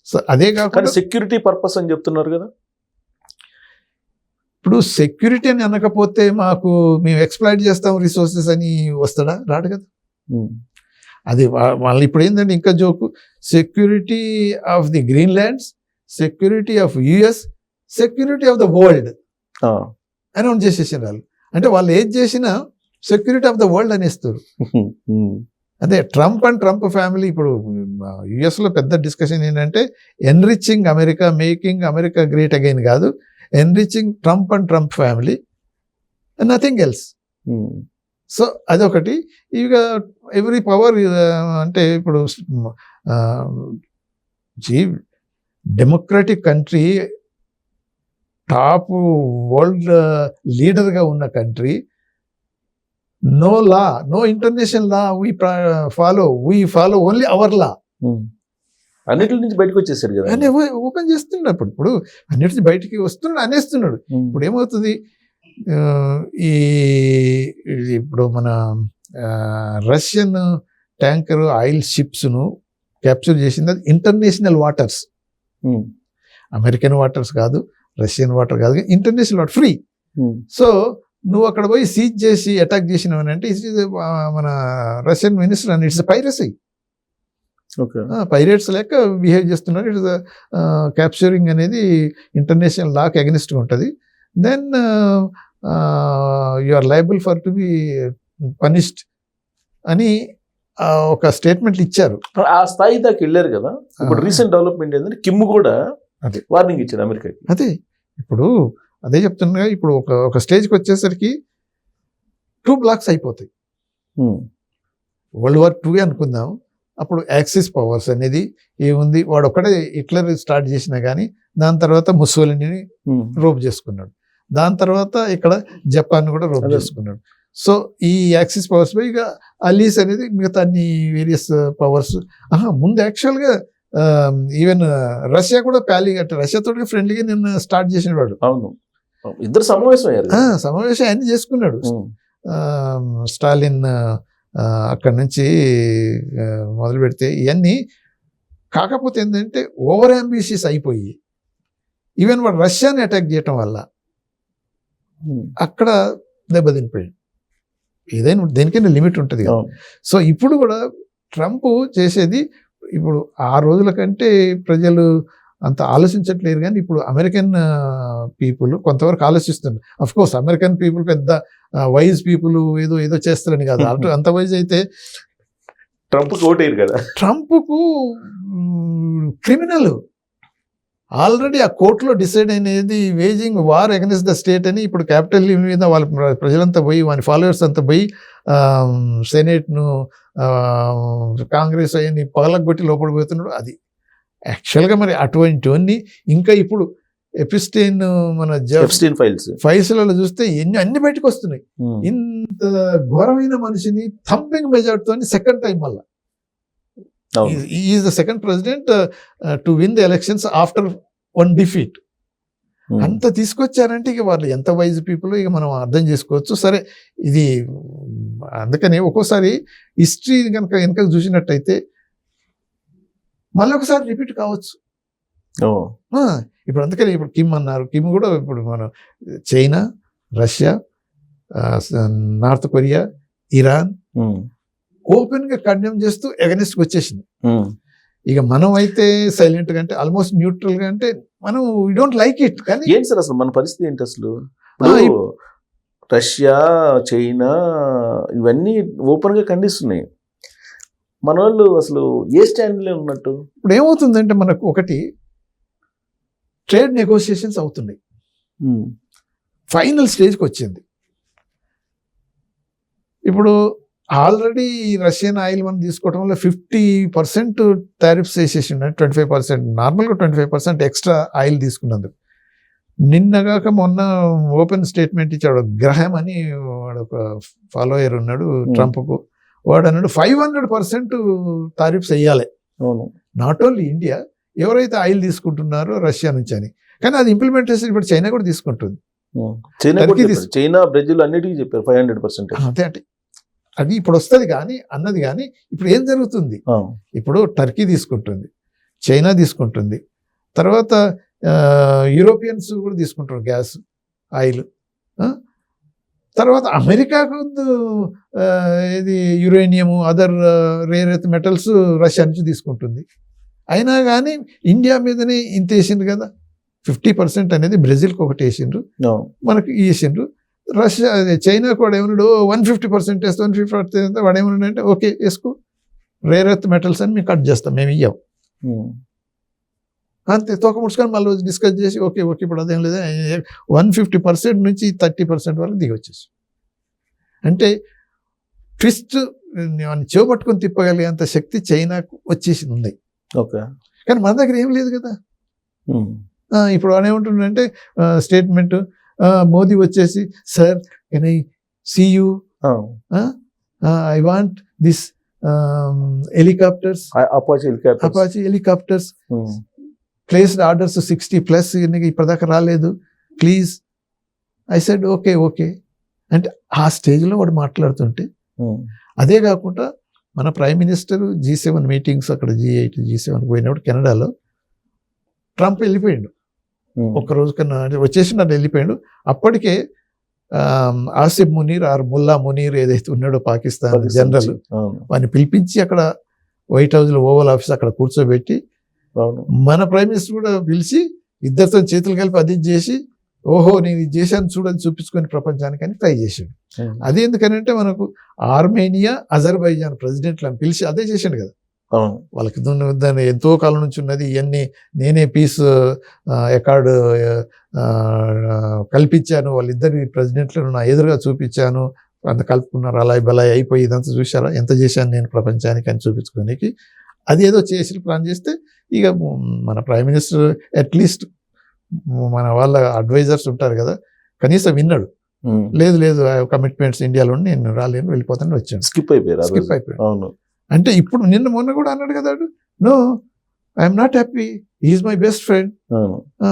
సో అదే కాకుండా సెక్యూరిటీ పర్పస్ అని చెప్తున్నారు కదా. ఇప్పుడు సెక్యూరిటీ అని అనకపోతే మాకు మేము ఎక్స్ప్లాయిట్ చేస్తాం రిసోర్సెస్ అని వస్తాడా? రాడు కదా. అది వాళ్ళు ఇప్పుడు ఏంటంటే ఇంకా joke, security of the Greenland's, security of US, security of the world announce చేసేసారు వాళ్ళు. అంటే వాళ్ళు ఏది చేసినా సెక్యూరిటీ ఆఫ్ ద వరల్డ్ అనేస్తారు. అదే ట్రంప్ అండ్ ట్రంప్ ఫ్యామిలీ ఇప్పుడు యుఎస్లో పెద్ద డిస్కషన్ ఏంటంటే enriching America, making America great again కాదు, enriching Trump and Trump family, nothing else. So అదొకటి. ఇక ఎవ్రీ పవర్ అంటే ఇప్పుడు డెమోక్రటిక్ కంట్రీ, టాప్ వరల్డ్ లీడర్గా ఉన్న country, no law, no international law we follow only our law అన్నిటి నుంచి బయటకు వచ్చేసారు కదా, అని ఓపెన్ చేస్తున్నాడు. ఇప్పుడు అన్నిటి బయటికి వస్తున్నాడు, అనేస్తున్నాడు. ఇప్పుడు ఏమవుతుంది, ఇప్పుడు మన రష్యన్ ట్యాంకర్ ఆయిల్ షిప్స్ను క్యాప్చర్ చేసింది అది ఇంటర్నేషనల్ వాటర్స్, అమెరికన్ వాటర్స్ కాదు, రష్యన్ వాటర్ కాదు, ఇంటర్నేషనల్ వాటర్ ఫ్రీ. సో నువ్వు అక్కడ పోయి సీజ్ చేసి అటాక్ చేసినవని అంటే మన రష్యన్ మినిస్టర్ అని ఇట్స్ పైరసీ, పైరేట్స్ లెక్క బిహేవ్ చేస్తున్నారు. ఇట్స్ క్యాప్చరింగ్ అనేది ఇంటర్నేషనల్ లాకి అగెనిస్ట్గా ఉంటుంది. Then you are liable for to be punished అని ఒక స్టేట్మెంట్లు ఇచ్చారు. ఆ స్థాయి దాకా వెళ్ళారు కదా. ఇప్పుడు రీసెంట్ డెవలప్మెంట్ ఏంటంటే కిమ్ కూడా అదే వార్నింగ్ ఇచ్చాడు అమెరికాకి. అదే ఇప్పుడు అదే చెప్తున్నా. ఇప్పుడు ఒక స్టేజ్కి వచ్చేసరికి 2 బ్లాక్స్ అయిపోతాయి. వరల్డ్ వార్ 2 అనుకుందాం. అప్పుడు యాక్సిస్ పవర్స్ అనేది ఏముంది, వాడు ఒక్కడే హిట్లర్ స్టార్ట్ చేసినా కానీ దాని తర్వాత ముస్సోలినీని రోప్ చేసుకున్నాడు, దాని తర్వాత ఇక్కడ జపాన్ కూడా రోప్ చేసుకున్నాడు. సో ఈ యాక్సిస్ పవర్స్ పై ఇక అలీస్ అనేది మిగతా అన్ని వేరియస్ పవర్స్. ముందు యాక్చువల్గా ఈవెన్ రష్యా కూడా రష్యాతో ఫ్రెండ్లీగా నిన్న స్టార్ట్ చేసిన వాడు. అవును, ఇద్దరు సమావేశం అయ్యారు, సమావేశం అన్ని చేసుకున్నాడు. స్టాలిన్ అక్కడి నుంచి మొదలు పెడితే ఇవన్నీ. కాకపోతే ఏంటంటే ఓవర్ అంబిషియస్ అయిపోయి ఈవెన్ వాడు రష్యాని అటాక్ చేయటం వల్ల అక్కడ దెబ్బతినిపోయాడు. ఏదైనా దేనికైనా లిమిట్ ఉంటుంది కదా. సో ఇప్పుడు కూడా ట్రంప్ చేసేది, ఇప్పుడు ఆ రోజుల కంటే ప్రజలు అంత ఆలోచించట్లేరు, కానీ ఇప్పుడు అమెరికన్ పీపుల్ కొంతవరకు ఆలోచిస్తున్నారు. అఫ్ కోర్స్ అమెరికన్ పీపుల్ పెద్ద వైజ్ పీపుల్ ఏదో చేస్తారని కాదు, అటు అంత వైజ్ అయితే ట్రంప్కి ఓటేరు కదా. ట్రంప్కు క్రిమినల్ ఆల్రెడీ ఆ కోర్టులో డిసైడ్ అనేది waging war against the state అని. ఇప్పుడు క్యాపిటల్ మీద వాళ్ళ ప్రజలంతా పోయి, వాని ఫాలోవర్స్ అంతా పోయి సెనేట్ను, కాంగ్రెస్ అవన్నీ పగలగొట్టి లోపడిపోతున్నాడు. అది యాక్చువల్గా మరి అటువంటివన్నీ ఇంకా ఇప్పుడు ఎపిస్టైన్ మన ఫైల్స్లలో చూస్తే అన్ని బయటకు వస్తున్నాయి. ఇంత ఘోరమైన మనిషిని థంపింగ్ మెజార్టీతో సెకండ్ టైం మళ్ళా is the second president to win the elections after 1 defeat. అంత తీసుకొచ్చారంటే ఇక వాళ్ళు ఎంత వైజ్ పీపుల్ ఇక మనం అర్థం చేసుకోవచ్చు. సరే, ఇది అందుకని ఒక్కోసారి హిస్టరీ కనుక వెనక చూసినట్టయితే మళ్ళీ ఒకసారి రిపీట్ కావచ్చు. ఇప్పుడు అందుకని ఇప్పుడు కిమ్ అన్నారు, కిమ్ కూడా ఇప్పుడు మనం China, Russia, north Korea, Iran open గా కండెమ్ చేస్తూ ఎగనిస్ట్ వచ్చేసింది. ఇక మనం అయితే సైలెంట్ గా, అంటే ఆల్మోస్ట్ న్యూట్రల్ గా, అంటే మనం వీ డోంట్ లైక్ ఇట్. కానీ ఏంటి సార్ అసలు మన పరిస్థితి ఏంటి అసలు? రష్యా, చైనా ఇవన్నీ ఓపెన్ గా ఖండిస్తున్నాయి. మన వాళ్ళు అసలు ఏ స్టాండ్లో ఉన్నట్టు? ఇప్పుడు ఏమవుతుందంటే మనకు ఒకటి ట్రేడ్ నెగోషియేషన్స్ అవుతున్నాయి, ఫైనల్ స్టేజ్కి వచ్చింది. ఇప్పుడు ఆల్రెడీ రష్యన్ ఆయిల్ మనం తీసుకోవడం వల్ల 50% టారిఫ్స్ వేసేసి ఉన్నాయి. 25%, నార్మల్గా 25% ఎక్స్ట్రా ఆయిల్ తీసుకున్నందుకు. నిన్నగాక మొన్న ఓపెన్ స్టేట్మెంట్ ఇచ్చాడు గ్రహం అని, వాడు ఒక ఫాలోయర్ ఉన్నాడు ట్రంప్కు. వాడు అన్నాడు 500% టారిఫ్స్ వేయాలి, నాట్ ఓన్లీ ఇండియా, ఎవరైతే ఆయిల్ తీసుకుంటున్నారో రష్యా నుంచి అని. కానీ అది ఇంప్లిమెంటేషన్ ఇప్పుడు చైనా కూడా తీసుకుంటుంది. చైనా, బ్రెజిల్ అన్నిటికీ చెప్పారు 500%. అదే అంటే అది ఇప్పుడు వస్తుంది కానీ అన్నది. కానీ ఇప్పుడు ఏం జరుగుతుంది, ఇప్పుడు టర్కీ తీసుకుంటుంది, చైనా తీసుకుంటుంది, తర్వాత యూరోపియన్స్ కూడా తీసుకుంటారు గ్యాస్, ఆయిల్. తర్వాత అమెరికాకు ఇది uranium, other rare earth metals Russia నుంచి తీసుకుంటుంది. అయినా కానీ ఇండియా మీదనే ఇంత వేసిండ్రు కదా. 50% అనేది బ్రెజిల్కి ఒకటి వేసిండ్రు, మనకి వేసిండ్రు. రష్యా చైనా కూడా ఏమన్నాడు 150% వేస్తే 150% వాడు ఏమన్నాడు అంటే ఓకే వేసుకో, రేర్ ఎర్త్ మెటల్స్ అని మేము కట్ చేస్తాం, మేము ఇయ్యాం అంతే. తోక ముడుచుకొని మళ్ళీ డిస్కస్ చేసి ఓకే ఓకే ఇప్పుడు అదేం లేదా 150% నుంచి 30% వరకు దిగి వచ్చేసి, అంటే ట్విస్ట్ చేపట్టుకొని తిప్పగలిగేంత శక్తి చైనాకు వచ్చేసి ఉంది. ఓకే, కానీ మన దగ్గర ఏం లేదు కదా. ఇప్పుడు ఆయన ఏమంటుండంటే స్టేట్మెంట్ మోదీ వచ్చేసి sir can I see you, I want this helicopters, Apache helicopters placed orders 60+ ఇప్పటిదాకా రాలేదు, please. I said okay okay అంటే ఆ స్టేజ్లో వాడు మాట్లాడుతుంటే, అదే కాకుండా మన ప్రైమ్ మినిస్టర్ G7 మీటింగ్స్ అక్కడ G8 G7 పోయినప్పుడు కెనడాలో ట్రంప్ వెళ్ళిపోయాడు ఒక్కరోజు కన్నా, అంటే వచ్చేసి నన్ను వెళ్ళిపోయాడు. అప్పటికే ఆసిఫ్ మునీర్ ఆర్ ముల్లా మునీర్ ఏదైతే ఉన్నాడో పాకిస్తాన్ జనరల్, వాడిని పిలిపించి అక్కడ వైట్ హౌస్లో ఓవల్ ఆఫీస్ అక్కడ కూర్చోబెట్టి మన ప్రైమ్ మినిస్టర్ కూడా పిలిచి ఇద్దరితో చేతులు కలిపి అది చేసి ఓహో నేను ఇది చేశాను చూడని చూపించుకొని ప్రపంచానికని ట్రై చేశాడు. అది ఎందుకనంటే మనకు ఆర్మేనియా అజర్బైజాన్ ప్రెసిడెంట్లను పిలిచి అదే చేశాడు కదా. వాళ్ళకి దాన్ని ఎంతో కాలం నుంచి ఉన్నది, ఇవన్నీ నేనే పీస్ అకార్డు కల్పించాను, వాళ్ళిద్దరి ప్రెసిడెంట్లను నా ఎదురుగా చూపించాను, అంత కలుపుకున్నారు, అలాయ్ బలాయ్ అయిపోయి ఇదంతా చూసారా ఎంత చేశాను నేను ప్రపంచానికి అని చూపించుకోనికి. అది ఏదో చేసి ప్లాన్ చేస్తే ఇక మన ప్రైమ్ మినిస్టర్ అట్లీస్ట్ మన వాళ్ళ అడ్వైజర్స్ ఉంటారు కదా, కనీసం విన్నాడు. లేదు లేదు కమిట్మెంట్స్ ఇండియాలో నేను రాలేను వెళ్ళిపోతాను వచ్చాను, స్కిప్ అయిపోయాడు. అంటే ఇప్పుడు నిన్న మొన్న కూడా అన్నాడు కదా, no I'm not happy, is my best friend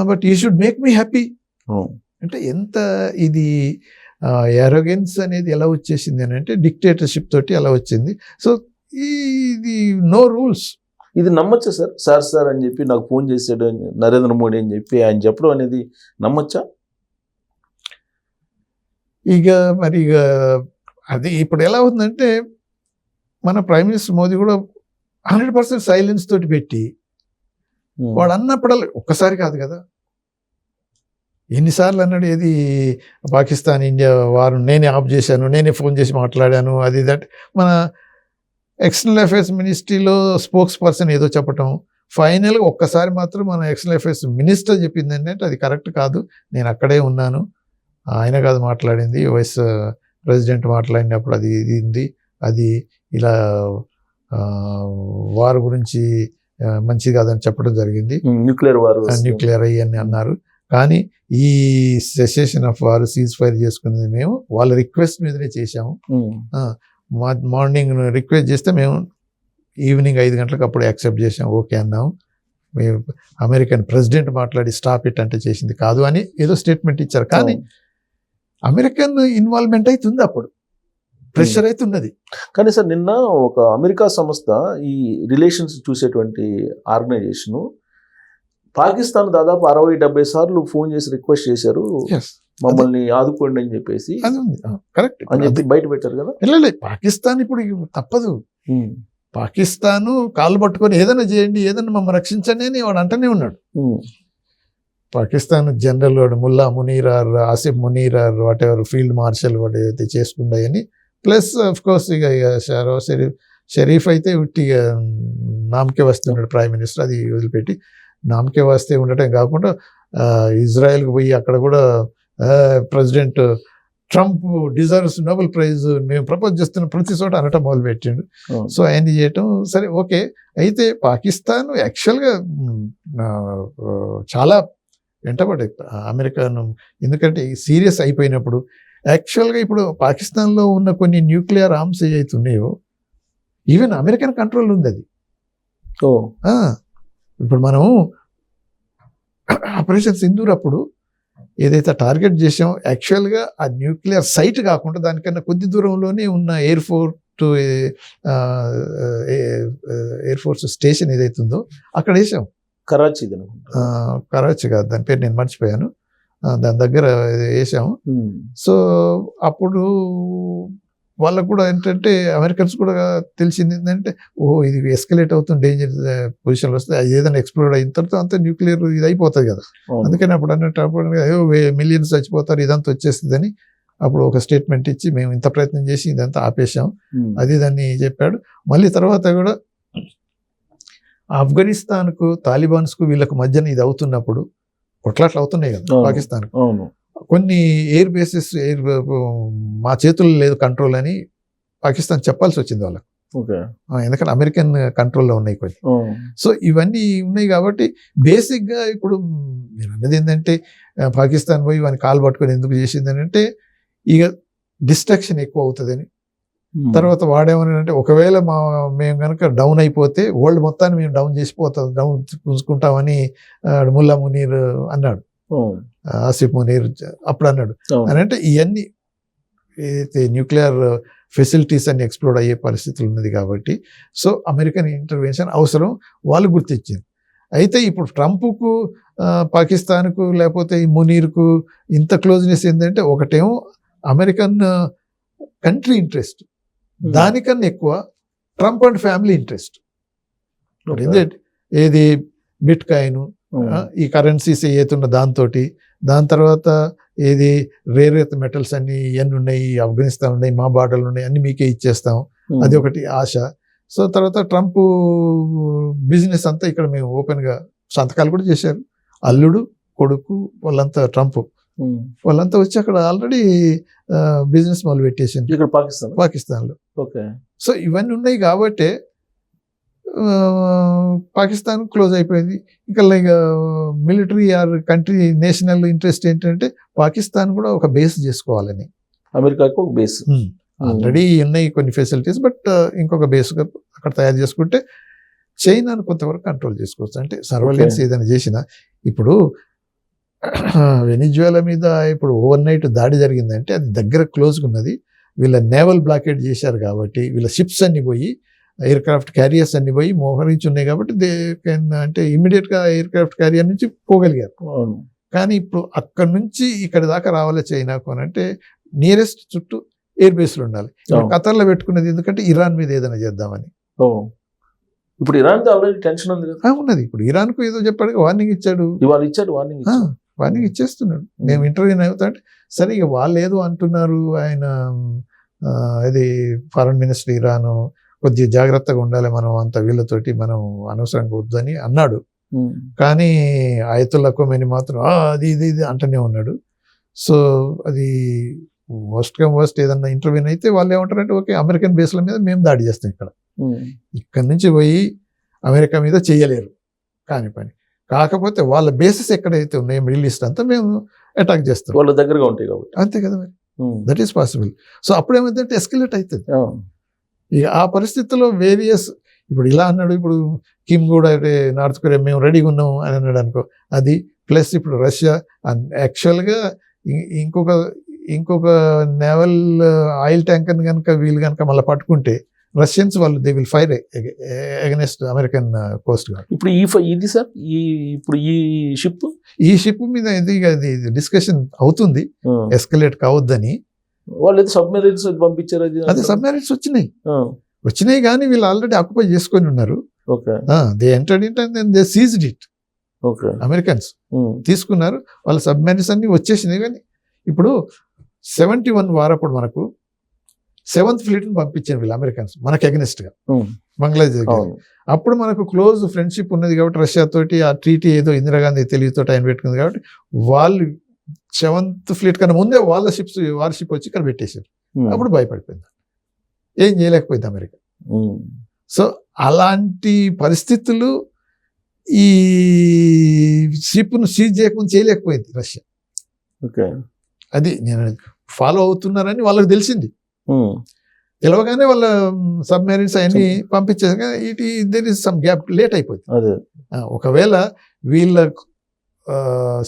but he should make me happy. అంటే ఎంత ఇది ఎరోగెన్స్ అనేది ఎలా వచ్చేసింది అని అంటే డిక్టేటర్షిప్ తోటి అలా వచ్చింది. సో ఇది నో రూల్స్. ఇది నమ్మచ్చా సార్? సార్ సార్ అని చెప్పి నాకు ఫోన్ చేసాడు నరేంద్ర మోడీ అని చెప్పి ఆయన చెప్పడం అనేది నమ్మచ్చా? ఇక మరి ఇక అది ఇప్పుడు ఎలా అవుతుందంటే మన ప్రైమ్ మినిస్టర్ మోదీ కూడా 100% సైలెన్స్ తోటి పెట్టి వాడు అన్నప్పుడల్లా ఒక్కసారి కాదు కదా, ఎన్నిసార్లు అన్నాడు ఏది పాకిస్తాన్ ఇండియా వారు నేనే ఆఫ్ చేశాను, నేనే ఫోన్ చేసి మాట్లాడాను, అది దట్. మన ఎక్స్టర్నల్ అఫైర్స్ మినిస్ట్రీలో స్పోక్స్ పర్సన్ ఏదో చెప్పటం, ఫైనల్గా ఒక్కసారి మాత్రం మన ఎక్స్టర్నల్ అఫైర్స్ మినిస్టర్ చెప్పింది ఏంటంటే అది కరెక్ట్ కాదు, నేను అక్కడే ఉన్నాను, ఆయన కాదు మాట్లాడింది, వైస్ ప్రెసిడెంట్ మాట్లాడినప్పుడు అది ఇది ఉంది, అది ఇలా వార్ గురించి మంచిది కాదని చెప్పడం జరిగింది, న్యూక్లియర్ అయ్యని అన్నారు. కానీ ఈ cessation of war cease fire చేసుకునేది మేము వాళ్ళ రిక్వెస్ట్ మీదనే చేశాము. మార్నింగ్ రిక్వెస్ట్ చేస్తే మేము ఈవినింగ్ 5 గంటలకు అప్పుడు యాక్సెప్ట్ చేసాం, ఓకే అన్నాము. మేము అమెరికన్ ప్రెసిడెంట్ మాట్లాడి స్టాప్ ఇట్ అంటే చేసింది కాదు అని ఏదో స్టేట్మెంట్ ఇచ్చారు. కానీ అమెరికన్ ఇన్వాల్వ్మెంట్ అవుతుంది, అప్పుడు ప్రెషర్ అవుతున్నది. కానీ సార్ నిన్న ఒక అమెరికా సంస్థ ఈ రిలేషన్స్ చూసేటువంటి ఆర్గనైజేషను పాకిస్తాన్ దాదాపు 60-70 సార్లు ఫోన్ చేసి రిక్వెస్ట్ చేశారు మమ్మల్ని ఆదుకోండి అని చెప్పేసి, కరెక్ట్ అని చెప్పి బయట పెట్టారు కదా. పాకిస్తాన్ ఇప్పుడు తప్పదు, పాకిస్తాన్ కాళ్ళు పట్టుకొని ఏదైనా చేయండి, ఏదైనా మమ్మల్ని రక్షించండి అని వాడు అంటనే ఉన్నాడు. పాకిస్తాన్ జనరల్ వాడు Mullah Munir or Asif Munir or whatever field marshal వాడు ఏదైతే చేసుకున్నాయని, ప్లస్ ఆఫ్ కోర్స్ ఇక షరీఫ్ అయితే ఉట్టిగా నామకే వస్తున్నాడు ప్రైమ్ మినిస్టర్, అది వదిలిపెట్టి నామకే వస్తే ఉండటం కాకుండా ఇజ్రాయెల్కి పోయి అక్కడ కూడా president Trump deserves Nobel praise మేము ప్రపోజ్ చేస్తున్న ప్రతి చోట అనటం మొదలుపెట్టిండు. సో ఆయన చేయటం సరే ఓకే. అయితే పాకిస్తాన్ యాక్చువల్గా చాలా వెంటబడే అమెరికాను, ఎందుకంటే సీరియస్ అయిపోయినప్పుడు యాక్చువల్గా ఇప్పుడు పాకిస్తాన్లో ఉన్న కొన్ని న్యూక్లియర్ ఆర్మ్స్ ఏవైతే ఉన్నాయో ఈవెన్ అమెరికన్ కంట్రోల్ ఉంది అది. ఇప్పుడు మనం ఆపరేషన్ సింధూర్ అప్పుడు ఏదైతే టార్గెట్ చేసామో యాక్చువల్గా ఆ న్యూక్లియర్ సైట్ కాకుండా దానికన్నా కొద్ది దూరంలోనే ఉన్న ఎయిర్ ఫోర్స్ స్టేషన్ ఏదైతే ఉందో అక్కడ వేసాం. కరాచీ కాదు, దాని పేరు నేను మర్చిపోయాను, దాని దగ్గర వేసాము. సో అప్పుడు వాళ్ళకు కూడా ఏంటంటే అమెరికన్స్ కూడా తెలిసింది ఏంటంటే ఓహో ఇది ఎస్కలేట్ అవుతుంది, డేంజర్ పొజిషన్లో వస్తే అది ఏదైనా ఎక్స్ప్లోర్ అయిన తర్వాత అంతా న్యూక్లియర్ ఇది అయిపోతుంది కదా. అందుకని అప్పుడు అన్నట్టు అయ్యో మిలియన్స్ చచ్చిపోతారు ఇదంతా వచ్చేస్తుందని అప్పుడు ఒక స్టేట్మెంట్ ఇచ్చి మేము ఇంత ప్రయత్నం చేసి ఇదంతా ఆపేశాం అది దాన్ని చెప్పాడు. మళ్ళీ తర్వాత కూడా ఆఫ్ఘనిస్తాన్కు తాలిబాన్స్కు వీళ్ళకు మధ్యన ఇది అవుతున్నప్పుడు కొట్లాట్లు అవుతున్నాయి కదా అవును. పాకిస్తాన్ అవును. కొన్ని ఎయిర్ బేసెస్ మా చేతుల్లో లేదు కంట్రోల్ అని పాకిస్తాన్ చెప్పాల్సి వచ్చింది వాళ్ళకి. ఓకే. ఎందుకంటే అమెరికన్ కంట్రోల్లో ఉన్నాయి కొన్ని. సో ఇవన్నీ ఉన్నాయి కాబట్టి బేసిక్గా ఇప్పుడు మీరు అన్నది ఏంటంటే పాకిస్తాన్ పోయి వాని కాలు పట్టుకొని ఎందుకు చేసిందని అంటే ఇక డిస్ట్రాక్షన్ ఎక్కువ అవుతుందని. తర్వాత వాడేమన్నాడంటే ఒకవేళ మేము కనుక డౌన్ అయిపోతే వరల్డ్ మొత్తాన్ని మేము డౌన్ చేసిపోతాం, డౌన్ చూసుకుంటామని ముల్లా మునీర్ అన్నాడు, ఆసిఫ్ మునీర్ అప్పుడు అన్నాడు. అని అంటే ఇవన్నీ ఏదైతే న్యూక్లియర్ ఫెసిలిటీస్ అన్ని ఎక్స్ప్లోర్ అయ్యే పరిస్థితులు ఉన్నది కాబట్టి సో అమెరికన్ ఇంటర్వెన్షన్ అవసరం వాళ్ళు గుర్తించింది. అయితే ఇప్పుడు ట్రంప్కు పాకిస్తాన్కు లేకపోతే ఈ మునీర్కు ఇంత క్లోజ్నెస్ ఏంటంటే ఒకటేమో అమెరికన్ కంట్రీ ఇంట్రెస్ట్, దానికన్నా ఎక్కువ ట్రంప్ అండ్ ఫ్యామిలీ ఇంట్రెస్ట్. ఏది బిట్ కాయిన్ ఈ కరెన్సీస్ ఏతున్న దాని తర్వాత ఏది రేర్ ఎర్త్ మెటల్స్ అన్ని ఇవన్నీ ఉన్నాయి, ఆఫ్ఘనిస్తాన్ ఉన్నాయి, మా బార్డర్లు ఉన్నాయి, అన్ని మీకే ఇచ్చేస్తాం, అది ఒకటి ఆశ. సో తర్వాత ట్రంప్ బిజినెస్ అంతా ఇక్కడ మేము ఓపెన్గా సంతకాలు కూడా చేశారు. అల్లుడు కొడుకు వాళ్ళంతా ట్రంప్ వాళ్ళంతా వచ్చి అక్కడ ఆల్రెడీ బిజినెస్ మొదలు పెట్టేసింది ఇక్కడ పాకిస్తాన్లో. ఓకే. సో ఇవన్నీ ఉన్నాయి కాబట్టి పాకిస్తాన్ క్లోజ్ అయిపోయింది. ఇంకా like military are country national interest ఏంటంటే పాకిస్తాన్ కూడా ఒక బేస్ చేసుకోవాలని, అమెరికాకు ఒక బేస్ ఆల్రెడీ ఉన్నాయి కొన్ని ఫెసిలిటీస్, బట్ ఇంకొక బేస్గా అక్కడ తయారు చేసుకుంటే చైనాను కొంతవరకు కంట్రోల్ చేసుకోవచ్చు. అంటే సర్వైలెన్స్ ఏదైనా చేసినా ఇప్పుడు వెనిజువేలా మీద ఇప్పుడు ఓవర్ నైట్ దాడి జరిగిందంటే అది దగ్గర క్లోజ్గా ఉన్నది. వీళ్ళ నేవల్ బ్లాకేడ్ చేశారు కాబట్టి వీళ్ళ షిప్స్ అన్ని పోయి ఎయిర్ క్రాఫ్ట్ క్యారియర్స్ అన్ని పోయి మోహరించి ఉన్నాయి కాబట్టి అంటే ఇమ్మీడియట్గా ఎయిర్ క్రాఫ్ట్ క్యారియర్ నుంచి పోగలిగారు. కానీ ఇప్పుడు అక్కడ నుంచి ఇక్కడ దాకా రావాలి చైనాకు అని అంటే నియరెస్ట్ చుట్టూ ఎయిర్ బేస్లు ఉండాలి. ఖతర్లో పెట్టుకున్నది ఎందుకంటే ఇరాన్ మీద ఏదైనా చేద్దామని. ఇప్పుడు ఇరాన్ ఆల్రెడీ టెన్షన్ ఉంది కదా ఉన్నది. ఇప్పుడు ఇరాన్కు ఏదో చెప్పాడు, వార్నింగ్ ఇచ్చాడు, వార్నింగ్ ఇచ్చేస్తున్నాడు. మేము ఇంటర్వ్యూ అవుతా అంటే సరే ఇక వాళ్ళు ఏదో అంటున్నారు, ఆయన అది ఫారెన్ మినిస్టర్ ఇరాను కొద్దిగా జాగ్రత్తగా ఉండాలి మనం అంత వీళ్ళతోటి మనం అనవసరంగా వద్దు అని అన్నాడు. కానీ ఆయతుల్లా ఖొమైనీ మాత్రం అది ఇది ఇది అంటూనే ఉన్నాడు. సో అది వర్స్ట్ ఏదన్నా ఇంటర్వ్యూ అయితే వాళ్ళు ఏమంటారంటే ఓకే అమెరికన్ బేస్ల మీద మేము దాడి చేస్తాం, ఇక్కడ నుంచి పోయి అమెరికా మీద చేయలేరు కాని పని. కాకపోతే వాళ్ళ బేసెస్ ఎక్కడైతే ఉన్నాయో మిడిల్ ఈస్ట్ అంతా మేము అటాక్ చేస్తాం, వాళ్ళ దగ్గరగా ఉంటాయి కాబట్టి. అంతే కదా మరి, దట్ ఈస్ పాసిబుల్. సో అప్పుడు ఏమైందంటే ఎస్కలేట్ అవుతుంది. ఇక ఆ పరిస్థితుల్లో వేరియస్ ఇప్పుడు ఇలా అన్నాడు, ఇప్పుడు కిమ్ కూడా నార్త్ కొరియా మేము రెడీగా ఉన్నాం అని అన్నాడు అనుకో, అది ప్లస్ ఇప్పుడు రష్యా యాక్చువల్గా ఇంకొక నేవల్ ఆయిల్ ట్యాంకర్ కనుక వీళ్ళు కనుక మళ్ళీ పట్టుకుంటే రష్యన్స్ వాళ్ళు they will fire against American coast guard. ఇప్పుడు ఇది సార్ ఇప్పుడు ఈ షిప్ మీద ఇది డిస్కషన్ అవుతుంది, ఎస్కలేట్ కావద్దని. వాళ్ళు సబ్మెరైన్స్ పంపించారు, అదే సబ్మెరైన్స్ వచ్చినాయి కానీ వీళ్ళు ఆల్రెడీ ఆక్యుపై చేసుకొని ఉన్నారు. They entered it and they seized it. Americans తీసుకున్నారు, వాళ్ళ సబ్మెరైన్స్ అన్ని వచ్చేసినాయి. కానీ ఇప్పుడు 71 వారప్పుడు మనకు 7th ఫ్లీట్ పంపించారు వీళ్ళు అమెరికన్స్ మనకు అగెనిస్ట్ గా బంగ్లాదేశ్. అప్పుడు మనకు క్లోజ్ ఫ్రెండ్షిప్ ఉన్నది కాబట్టి రష్యా తోటి ఆ ట్రీటీ ఏదో ఇందిరాగాంధీ తెలివితో ఆయన పెట్టుకుంది కాబట్టి వాళ్ళు 7th ఫ్లీట్ కన్నా ముందే వాళ్ళ వార్షిప్ వచ్చి ఇక్కడ పెట్టేశారు. అప్పుడు భయపడిపోయింది, ఏం చేయలేకపోయింది అమెరికా. సో అలాంటి పరిస్థితులు ఈ షిప్ను సీజ్ చేయకుండా చేయలేకపోయింది రష్యా. అది నేను ఫాలో అవుతున్నారని వాళ్ళకి తెలిసింది. తెలవగానే వాళ్ళ సబ్మెరీన్స్ అవన్నీ పంపించేది. There is some gap, late అయిపోయింది. ఒకవేళ వీళ్ళ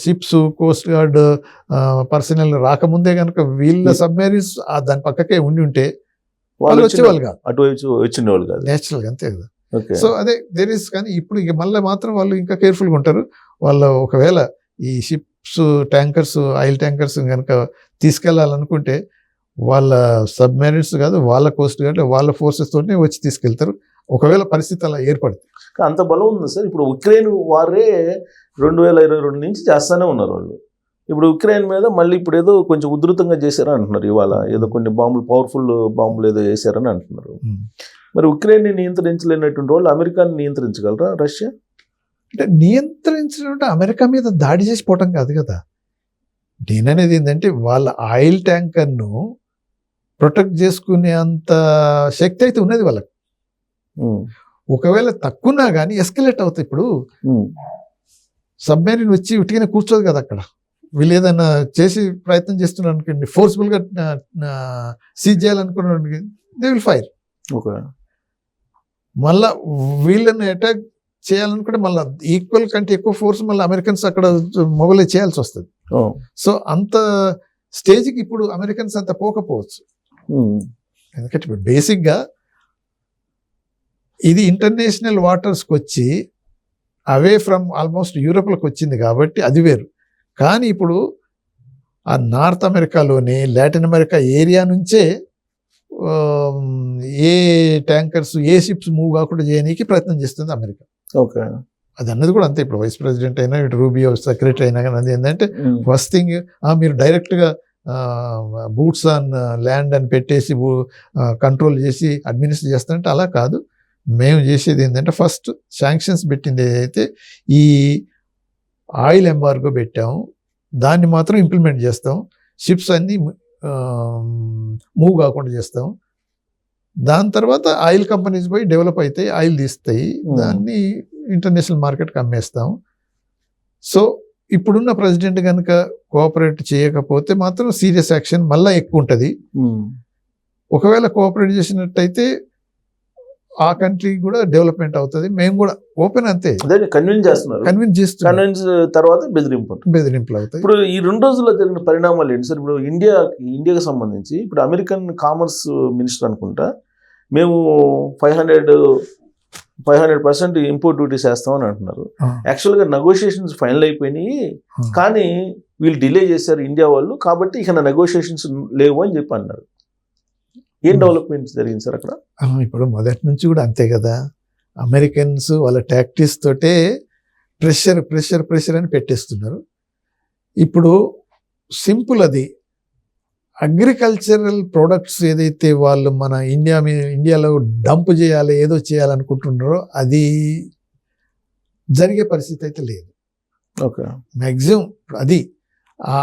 షిప్స్ కోస్ట్ గార్డ్ పర్సనల్ రాకముందే కనుక వీళ్ళ సబ్మెరీన్స్ దాని పక్కకే ఉండి ఉంటే వాళ్ళు వచ్చేవాళ్ళు కాదు, అటువైపు వచ్చినవాళ్ళు కాదు, నేచురల్గా అంతే కదా. సో అదే దేర్ ఇస్. కానీ ఇప్పుడు ఇక మళ్ళీ మాత్రం వాళ్ళు ఇంకా కేర్ఫుల్గా ఉంటారు. వాళ్ళు ఒకవేళ ఈ షిప్స్ ట్యాంకర్స్ ఆయిల్ ట్యాంకర్స్ కనుక తీసుకెళ్లాలనుకుంటే వాళ్ళ సబ్మెరీన్స్ కాదు, వాళ్ళ కోస్ట్ గార్డ్ వాళ్ళ ఫోర్సెస్ తోనే వచ్చి తీసుకెళ్తారు ఒకవేళ పరిస్థితి అలా ఏర్పడుతుంది. అంత బలం ఉంది సార్. ఇప్పుడు ఉక్రెయిన్ వారే 2022 నుంచి చేస్తానే ఉన్నారు వాళ్ళు. ఇప్పుడు ఉక్రెయిన్ మీద మళ్ళీ ఇప్పుడు ఏదో కొంచెం ఉధృతంగా చేశారని అంటున్నారు ఇవాళ, ఏదో కొన్ని బాంబులు, పవర్ఫుల్ బాంబులు ఏదో వేసారని అంటున్నారు. మరి ఉక్రెయిన్ని నియంత్రించలేనటువంటి వాళ్ళు అమెరికాని నియంత్రించగలరా రష్యా? అంటే నియంత్రించడం అంటే అమెరికా మీద దాడి చేసిపోవటం కాదు కదా. నేననేది ఏంటంటే వాళ్ళ ఆయిల్ ట్యాంకర్ను ప్రొటెక్ట్ చేసుకునే అంత శక్తి అయితే ఉన్నది వాళ్ళకి. ఒకవేళ తక్కువన్నా కానీ ఎస్కలేట్ అవుతాయి. ఇప్పుడు సబ్మెరీన్ వచ్చి ఉట్టిగానే కూర్చోదు కదా అక్కడ. వీళ్ళు ఏదైనా చేసి ప్రయత్నం చేస్తున్నారు అనుకోండి, ఫోర్స్ఫుల్గా సీజ్ చేయాలనుకున్నారు, దే విల్ ఫైర్. ఓకే, మళ్ళా వీళ్ళని అటాక్ చేయాలనుకుంటే మళ్ళీ ఈక్వల్ కంటే ఎక్కువ ఫోర్స్ మళ్ళీ అమెరికన్స్ అక్కడ మొబైలైజ్ చేయాల్సి వస్తుంది. సో అంత స్టేజ్కి ఇప్పుడు అమెరికన్స్ అంత పోకపోవచ్చు. ఎందుకంటే ఇప్పుడు బేసిక్గా ఇది ఇంటర్నేషనల్ వాటర్స్కి వచ్చి అవే ఫ్రమ్ ఆల్మోస్ట్ యూరోప్లోకి వచ్చింది కాబట్టి అది వేరు. కానీ ఇప్పుడు ఆ నార్త్ అమెరికాలోనే లాటిన్ అమెరికా ఏరియా నుంచే ఏ ట్యాంకర్స్, ఏ షిప్స్ మూవ్ కాకుండా చేయడానికి ప్రయత్నం చేస్తుంది అమెరికా. ఓకే, అది అన్నది కూడా అంతే. ఇప్పుడు వైస్ ప్రెసిడెంట్ అయినా, ఇటు రూబియో సెక్రటరీ అయినా కానీ అది ఏంటంటే ఫస్ట్ థింగ్ మీరు డైరెక్ట్గా బూట్స్ ఆన్ ల్యాండ్ అని పెట్టేసి కంట్రోల్ చేసి అడ్మినిస్టర్ చేస్తారంటే అలా కాదు. మేము చేసేది ఏంటంటే ఫస్ట్ శాంక్షన్స్ పెట్టింది ఏదైతే ఈ ఆయిల్ ఎంబార్గో పెట్టాము దాన్ని మాత్రం ఇంప్లిమెంట్ చేస్తాం. షిప్స్ అన్నీ మూవ్ కాకుండా చేస్తాం. దాని తర్వాత ఆయిల్ కంపెనీస్ పోయి డెవలప్ అవుతాయి, ఆయిల్ తీస్తాయి, దాన్ని ఇంటర్నేషనల్ మార్కెట్కి అమ్మేస్తాం. సో ఇప్పుడున్న ప్రెసిడెంట్ కనుక కోఆపరేట్ చేయకపోతే మాత్రం సీరియస్ యాక్షన్ మళ్ళీ ఎక్కువ ఉంటుంది. ఒకవేళ కోఆపరేట్ చేసినట్టయితే ఆ కంట్రీ కూడా డెవలప్మెంట్ అవుతుంది. మేము కూడా ఓపెన్ అంతే కన్విన్స్ చేస్తున్నారు. కన్విన్స్ తర్వాత బెదిరింపులు అవుతాయి. ఇప్పుడు ఈ 2 రోజుల్లో జరిగిన పరిణామాలు ఏంటి సార్? ఇప్పుడు ఇండియాకి సంబంధించి ఇప్పుడు అమెరికన్ కామర్స్ మినిస్టర్ అనుకుంటా మేము 500% ఇంపోర్ట్ డ్యూటీస్ వేస్తామని అంటున్నారు. యాక్చువల్గా నెగోషియేషన్స్ ఫైనల్ అయిపోయినాయి, కానీ వీళ్ళు డిలే చేశారు ఇండియా వాళ్ళు, కాబట్టి ఇక నెగోషియేషన్స్ లేవు అని చెప్పి అన్నారు. ఏం డెవలప్మెంట్స్ జరిగింది సార్ అక్కడ? ఇప్పుడు మొదటి నుంచి కూడా అంతే కదా. అమెరికన్స్ వాళ్ళ టాక్టిక్స్ తోటే ప్రెషర్ ప్రెషర్ ప్రెషర్ అని పెట్టేస్తున్నారు. ఇప్పుడు సింపుల్, అది అగ్రికల్చరల్ ప్రొడక్ట్స్ ఏదైతే వాళ్ళు మన ఇండియాలో డంప్ చేయాలి, ఏదో చేయాలనుకుంటున్నారో అది జరిగే పరిస్థితి అయితే లేదు. ఓకే, మ్యాక్సిమం అది ఆ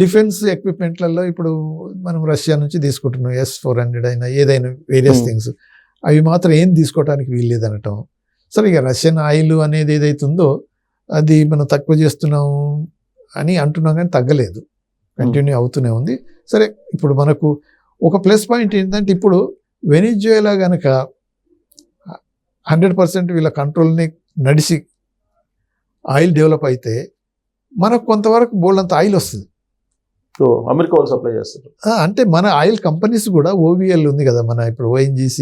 డిఫెన్స్ ఎక్విప్మెంట్లలో ఇప్పుడు మనం రష్యా నుంచి తీసుకుంటున్నాం, S-400 అయినా ఏదైనా వేరియస్ థింగ్స్, అవి మాత్రం ఏం తీసుకోవడానికి వీల్లేదు అనటం. సరే, ఇక రష్యన్ ఆయిల్ అనేది ఏదైతే ఉందో అది మనం తక్కువ చేస్తున్నాం అని అంటున్నాం, కానీ తగ్గలేదు, కంటిన్యూ అవుతూనే ఉంది. సరే, ఇప్పుడు మనకు ఒక ప్లస్ పాయింట్ ఏంటంటే ఇప్పుడు వెనిజువేలా కనుక 100% వీళ్ళ కంట్రోల్ని నడిచి ఆయిల్ డెవలప్ అయితే మనకు కొంతవరకు బోల్డంత ఆయిల్ వస్తుంది. అమెరికా వాళ్ళు సప్లై చేస్తారు. అంటే మన ఆయిల్ కంపెనీస్ కూడా OVL ఉంది కదా, మన ఇప్పుడు ONGC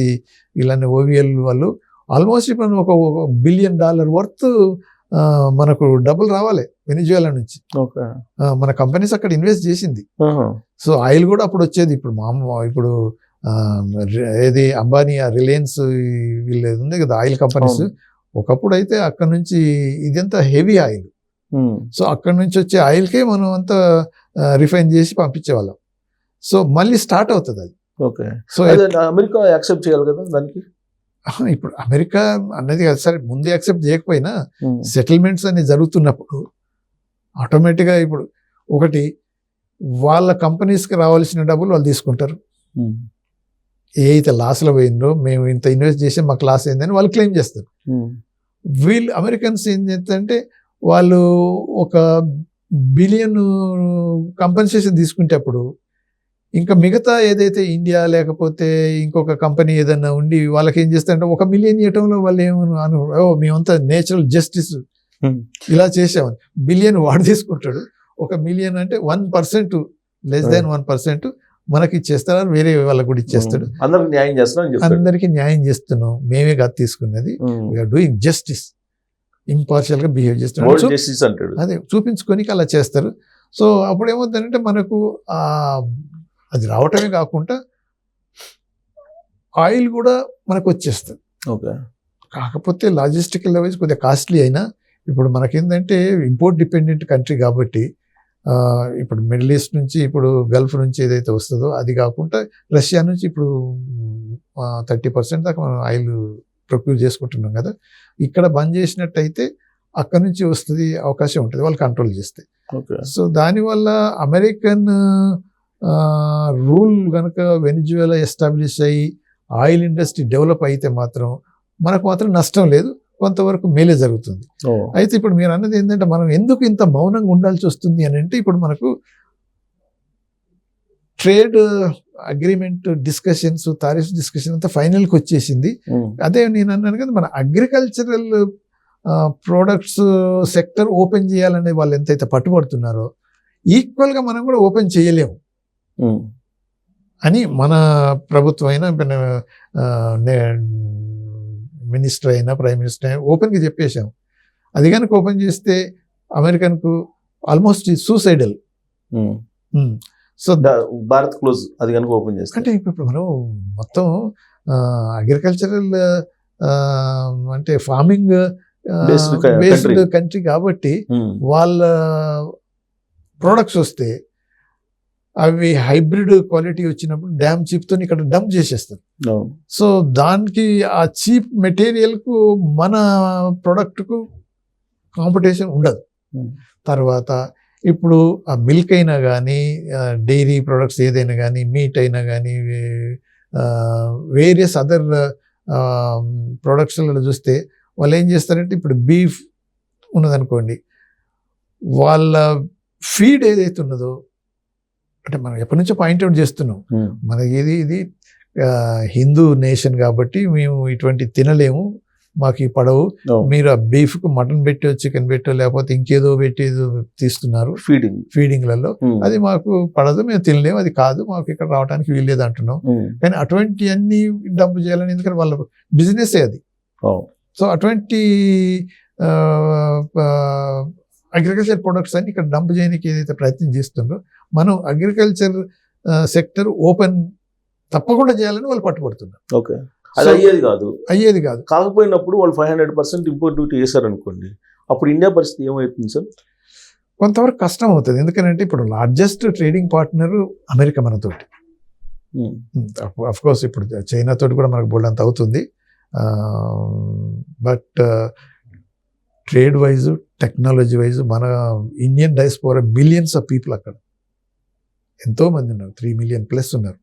ఇలాంటి OVL వాళ్ళు ఆల్మోస్ట్ ఇప్పుడు ఒక $1 బిలియన్ వర్త్ మనకు డబ్బులు రావాలి వెనిజువేలా నుంచి. మన కంపెనీస్ అక్కడ ఇన్వెస్ట్ చేసింది. సో ఆయిల్ కూడా అప్పుడు వచ్చేది. ఇప్పుడు ఏది అంబానీ, రిలయన్స్ వీళ్ళు ఉంది కదా ఆయిల్ కంపెనీస్, ఒకప్పుడు అయితే అక్కడ నుంచి ఇదంతా హెవీ ఆయిల్. సో అక్కడ నుంచి వచ్చే ఆయిల్కే మనం అంతా రిఫైన్ చేసి పంపించేవాళ్ళం. సో మళ్ళీ స్టార్ట్ అవుతుంది అది. ఓకే, సో అమెరికా యాక్సెప్ట్ చేయాలి కదా దానికి. ఇప్పుడు అమెరికా అన్నది కదా సరే, ముందే యాక్సెప్ట్ చేయకపోయినా సెటిల్మెంట్స్ అనేవి జరుగుతున్నప్పుడు ఆటోమేటిక్గా ఇప్పుడు ఒకటి వాళ్ళ కంపెనీస్కి రావాల్సిన డబ్బులు వాళ్ళు తీసుకుంటారు. ఏ అయితే లాస్లో పోయిందో, మేము ఇంత ఇన్వెస్ట్ చేసి మాకు లాస్ అయిందని వాళ్ళు క్లెయిమ్ చేస్తారు. వీళ్ళు అమెరికన్స్ ఏం చేస్తారంటే వాళ్ళు ఒక $1 బిలియన్ కంపెన్సేషన్ తీసుకుంటేప్పుడు ఇంకా మిగతా ఏదైతే ఇండియా లేకపోతే ఇంకొక కంపెనీ ఏదైనా ఉండి వాళ్ళకి ఏం చేస్తారంటే $1 మిలియన్ ఇవ్వటంలో వాళ్ళు మేమంతా నేచురల్ జస్టిస్ ఇలా చేసామని. $1 బిలియన్ వాడు తీసుకుంటాడు, $1 మిలియన్ అంటే 1%, లెస్ దాన్ 1% మనకి ఇచ్చేస్తారు, వేరే వాళ్ళకి కూడా ఇచ్చేస్తాడు. అందరికీ న్యాయం చేస్తున్నాం, మేమే కాదు తీసుకున్నది, వీఆర్ డూయింగ్ జస్టిస్, ఇంపార్షియల్ గా బిహేవ్ చేస్తున్నాడు, అదే చూపించుకొని అలా చేస్తారు. సో అప్పుడు ఏమవుతుందంటే మనకు అది రావటమే కాకుండా ఆయిల్ కూడా మనకు వచ్చేస్తుంది. కాకపోతే లాజిస్టికల్ వైజ్ కొద్దిగా కాస్ట్లీ అయినా, ఇప్పుడు మనకేంటంటే ఇంపోర్ట్ డిపెండెంట్ కంట్రీ కాబట్టి ఇప్పుడు మిడిల్ ఈస్ట్ నుంచి ఇప్పుడు గల్ఫ్ నుంచి ఏదైతే వస్తుందో అది కాకుండా రష్యా నుంచి ఇప్పుడు 30% దాకా మనం ఆయిల్ ప్రొక్యూర్ చేసుకుంటున్నాం కదా. ఇక్కడ బంద్ చేసినట్టయితే అక్కడ నుంచి వస్తుంది అవకాశం ఉంటుంది వాళ్ళు కంట్రోల్ చేస్తే. సో దానివల్ల అమెరికన్ రూల్ కనుక వెనిజువేలా ఎస్టాబ్లిష్ అయ్యి ఆయిల్ ఇండస్ట్రీ డెవలప్ అయితే మాత్రం మనకు మాత్రం నష్టం లేదు, కొంతవరకు మేలే జరుగుతుంది. అయితే ఇప్పుడు మీరు అన్నది ఏంటంటే మనం ఎందుకు ఇంత మౌనంగా ఉండాల్సి వస్తుంది అని అంటే ఇప్పుడు మనకు trade agreement discussions, tariff discussion అంతా ఫైనల్కి వచ్చేసింది. అదే నేను అన్నాను కదా, మన అగ్రికల్చరల్ ప్రోడక్ట్స్ సెక్టర్ ఓపెన్ చేయాలనే వాళ్ళు ఎంతైతే పట్టుబడుతున్నారో ఈక్వల్గా మనం కూడా ఓపెన్ చేయలేము అని మన ప్రభుత్వం అయినా మినిస్టర్ అయినా ప్రైమ్ మినిస్టర్ అయినా ఓపెన్గా చెప్పేశాం. అది కనుక ఓపెన్ చేస్తే అమెరికన్కు almost suicidal. So Bharat close అది కనుక ఓపెన్ చేస్తే అంటే ఇప్పుడు మనం మొత్తం అగ్రికల్చరల్ అంటే ఫార్మింగ్ బేస్డ్ కంట్రీ కాబట్టి వాళ్ళ ప్రోడక్ట్స్ వస్తే అవి హైబ్రిడ్ క్వాలిటీ వచ్చినప్పుడు డ్యామ్ చీప్తో ఇక్కడ డంప్ చేసేస్తారు. సో దానికి ఆ చీప్ మెటీరియల్కు మన ప్రోడక్ట్కు కాంపిటీషన్ ఉండదు. తర్వాత ఇప్పుడు ఆ మిల్క్ అయినా కానీ డైరీ ప్రొడక్ట్స్ ఏదైనా కానీ మీట్ అయినా కానీ వేరియస్ అదర్ ప్రొడక్ట్స్లలో చూస్తే వాళ్ళు ఏం చేస్తారంటే ఇప్పుడు బీఫ్ ఉన్నదనుకోండి, వాళ్ళ ఫీడ్ ఏదైతే ఉన్నదో అంటే మనం ఎప్పటి నుంచో పాయింట్అవుట్ చేస్తున్నాం, మనకి ఇది హిందూ నేషన్ కాబట్టి మేము ఇటువంటి తినలేము, మాకు ఈ పడవు, మీరు ఆ బీఫ్కు మటన్ పెట్టో చికెన్ పెట్టో లేకపోతే ఇంకేదో పెట్టి తీస్తున్నారు ఫీడింగ్లలో, అది మాకు పడదు, మేము తినలేము, అది కాదు, మాకు ఇక్కడ రావడానికి వీల్లేదు అంటున్నాం. కానీ అటువంటి అన్ని డంప్ చేయాలని, ఎందుకంటే వాళ్ళ బిజినెస్ అది. సో అటువంటి అగ్రికల్చర్ ప్రొడక్ట్స్ అన్ని ఇక్కడ డంప్ చేయడానికి ఏదైతే ప్రయత్నం చేస్తుందో మనం అగ్రికల్చర్ సెక్టర్ ఓపెన్ తప్పకుండా చేయాలని వాళ్ళు పట్టుబడుతున్నారు. ఓకే, అది అయ్యేది కాదు. కాకపోయినప్పుడు వాళ్ళు 500% ఇంపోర్ట్ డ్యూటీ వేశారు అనుకోండి, అప్పుడు ఇండియా పరిస్థితి ఏమవుతుంది సార్? కొంతవరకు కష్టం అవుతుంది. ఎందుకంటే ఇప్పుడు లార్జెస్ట్ ట్రేడింగ్ పార్ట్నర్ అమెరికా మనతోటి. అఫ్ కోర్స్ ఇప్పుడు చైనా తోటి కూడా మనకు బోల్డ్ అంత అవుతుంది. But trade wise, technology wise మన Indian diaspora millions of people అక్కడ ఎంతోమంది ఉన్నారు, 3 million ప్లస్ ఉన్నారు.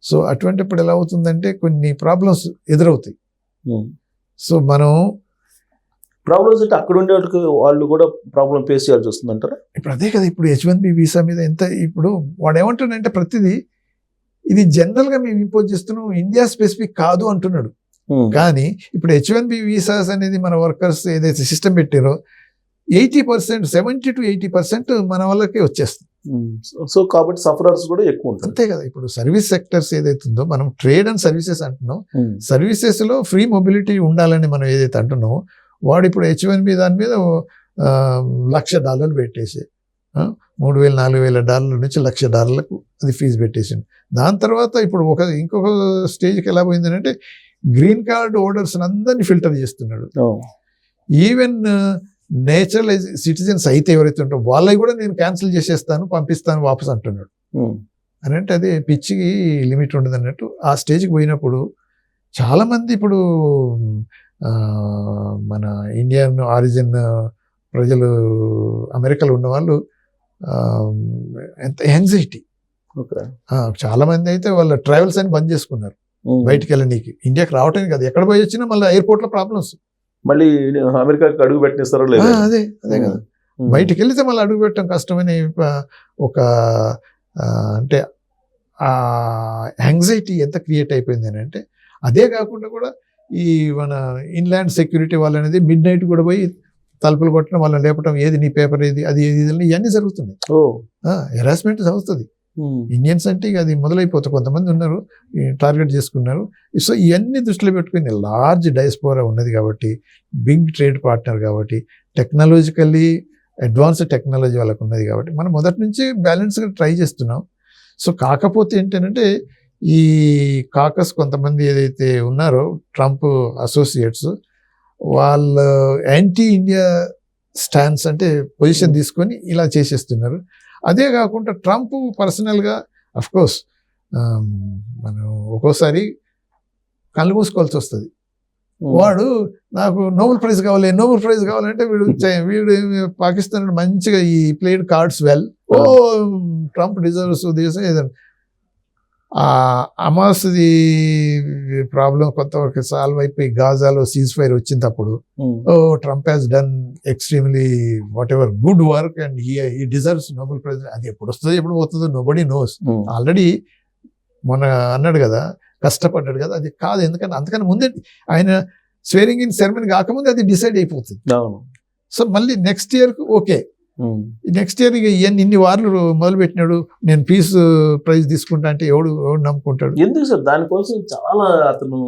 సో అటువంటిప్పుడు ఎలా అవుతుందంటే కొన్ని ప్రాబ్లమ్స్ ఎదురవుతాయి. సో మనం ప్రాబ్లమ్స్ అంటే అక్కడ ఉండే వాళ్ళు కూడా ప్రాబ్లం ఫేస్ చేయాల్సి వస్తుంది అంటారా? ఇప్పుడు అదే కదా, ఇప్పుడు H1B వీసా మీద ఎంత, ఇప్పుడు వాడు ఏమంటున్నాడంటే ప్రతిదీ ఇది జనరల్గా మేము ఇంపోజ్ చేస్తున్నాం, ఇండియా స్పెసిఫిక్ కాదు అంటున్నాడు. కానీ ఇప్పుడు H1B వీసాస్ అనేది మన వర్కర్స్ ఏదైతే సిస్టమ్ పెట్టారో 80%, 70 to 80% మన వాళ్ళకే వచ్చేస్తుంది. సో కాబట్టి సఫరర్స్ కూడా ఎక్కువ ఉంటుంది. అంతే కదా, ఇప్పుడు సర్వీస్ సెక్టర్స్ ఏదైతుందో మనం ట్రేడ్ అండ్ సర్వీసెస్ అంటున్నాం, సర్వీసెస్ లో ఫ్రీ మొబిలిటీ ఉండాలని మనం ఏదైతే అంటున్నామో వాడు ఇప్పుడు H1B దాని మీద $1,00,000 పెట్టేసి $3,000-4,000 నుంచి $1,00,000 అది ఫీజు పెట్టేసింది. దాని తర్వాత ఇప్పుడు ఇంకొక స్టేజ్కి ఎలా పోయిందంటే గ్రీన్ కార్డ్ హోల్డర్స్ అందరినీ ఫిల్టర్ చేస్తున్నాడు. ఈవెన్ నేచురల్ సిటిజన్స్ అయితే ఎవరైతే ఉంటారో వాళ్ళకి కూడా నేను క్యాన్సిల్ చేసేస్తాను, పంపిస్తాను వాపస్ అంటున్నాడు. అని అంటే అదే పిచ్చికి లిమిట్ ఉండదు అన్నట్టు ఆ స్టేజ్కి పోయినప్పుడు చాలామంది ఇప్పుడు మన ఇండియన్ ఆరిజిన్ ప్రజలు అమెరికాలో ఉన్న వాళ్ళు ఎంత యాంగ్జైటీ, చాలామంది అయితే వాళ్ళ ట్రావెల్స్ అని బంద్ చేసుకున్నారు బయటికి వెళ్ళనీకి. ఇండియాకి రావటానికి కాదు, ఎక్కడ పోయి వచ్చినా మళ్ళీ ఎయిర్పోర్ట్లో ప్రాబ్లమ్స్, మళ్ళీ అమెరికాకి అడుగు పెట్టిస్తారో లేదు. అదే కదా, బయటికి వెళ్తే మళ్ళీ అడుగు పెట్టడం కష్టమని ఒక అంటే ఆ యాంగ్జైటీ ఎంత క్రియేట్ అయిపోయింది అని అంటే. అదే కాకుండా కూడా ఈ మన ఇన్లాండ్ సెక్యూరిటీ వాళ్ళు అనేది మిడ్ నైట్ కూడా పోయి తలుపులు కొట్టడం, వాళ్ళని లేపటం, ఏది నీ పేపర్ ఏది, అది ఏది, ఇవన్నీ జరుగుతున్నాయి. హెరాస్మెంట్ అవుతుంది. ఇండియన్స్ అంటే ఇక అది మొదలైపోతుంది. కొంతమంది ఉన్నారు టార్గెట్ చేసుకున్నారు. సో ఇవన్నీ దృష్టిలో పెట్టుకుని లార్జ్ డయాస్పోరా ఉన్నది కాబట్టి, బిగ్ ట్రేడ్ పార్ట్నర్ కాబట్టి, టెక్నాలజికల్లీ అడ్వాన్స్డ్ టెక్నాలజీ వాళ్ళకు ఉన్నది కాబట్టి మనం మొదటి నుంచి బ్యాలెన్స్గా ట్రై చేస్తున్నాం. సో కాకపోతే ఏంటంటే ఈ కాకస్ కొంతమంది ఏదైతే ఉన్నారో ట్రంప్ అసోసియేట్స్ వాళ్ళు యాంటీ ఇండియా స్టాండ్స్ అంటే పొజిషన్ తీసుకొని ఇలా చేసేస్తున్నారు. అదే కాకుండా ట్రంప్ పర్సనల్గా అఫ్కోర్స్ మనం ఒక్కోసారి కళ్ళు మూసుకోవాల్సి వస్తుంది. వాడు నాకు నోబెల్ ప్రైజ్ కావాలంటే వీడు పాకిస్తాన్ మంచిగా he played cards well, oh Trump deserves this ఏదండి. ఆ అమాస్ది ప్రాబ్లం కొంతవరకు సాల్వ్ అయిపోయి గాజాలో సీజ్ ఫైర్ వచ్చినప్పుడు ఓ Trump has done extremely whatever good work and he deserves Nobel prize. అది ఎప్పుడు వస్తుందో ఎప్పుడు పోతుందో నోబడీ నోస్. ఆల్రెడీ మొన్న అన్నాడు కదా, కష్టపడ్డాడు కదా, అది కాదు. ఎందుకంటే అంతకన్నా ముందే ఆయన స్వేరింగ్ ఇన్ సెరమనీ కాకముందే అది డిసైడ్ అయిపోతుంది. సో మళ్ళీ నెక్స్ట్ ఇయర్కు ఓకే, నెక్స్ట్ ఇయర్ ఇక ఇన్ని వార్లు మొదలు పెట్టినాడు, నేను పీస్ ప్రైజ్ తీసుకుంటా అంటే ఎవడు నమ్ముకుంటాడు? ఎందుకు సార్ దానికోసం చాలా అతను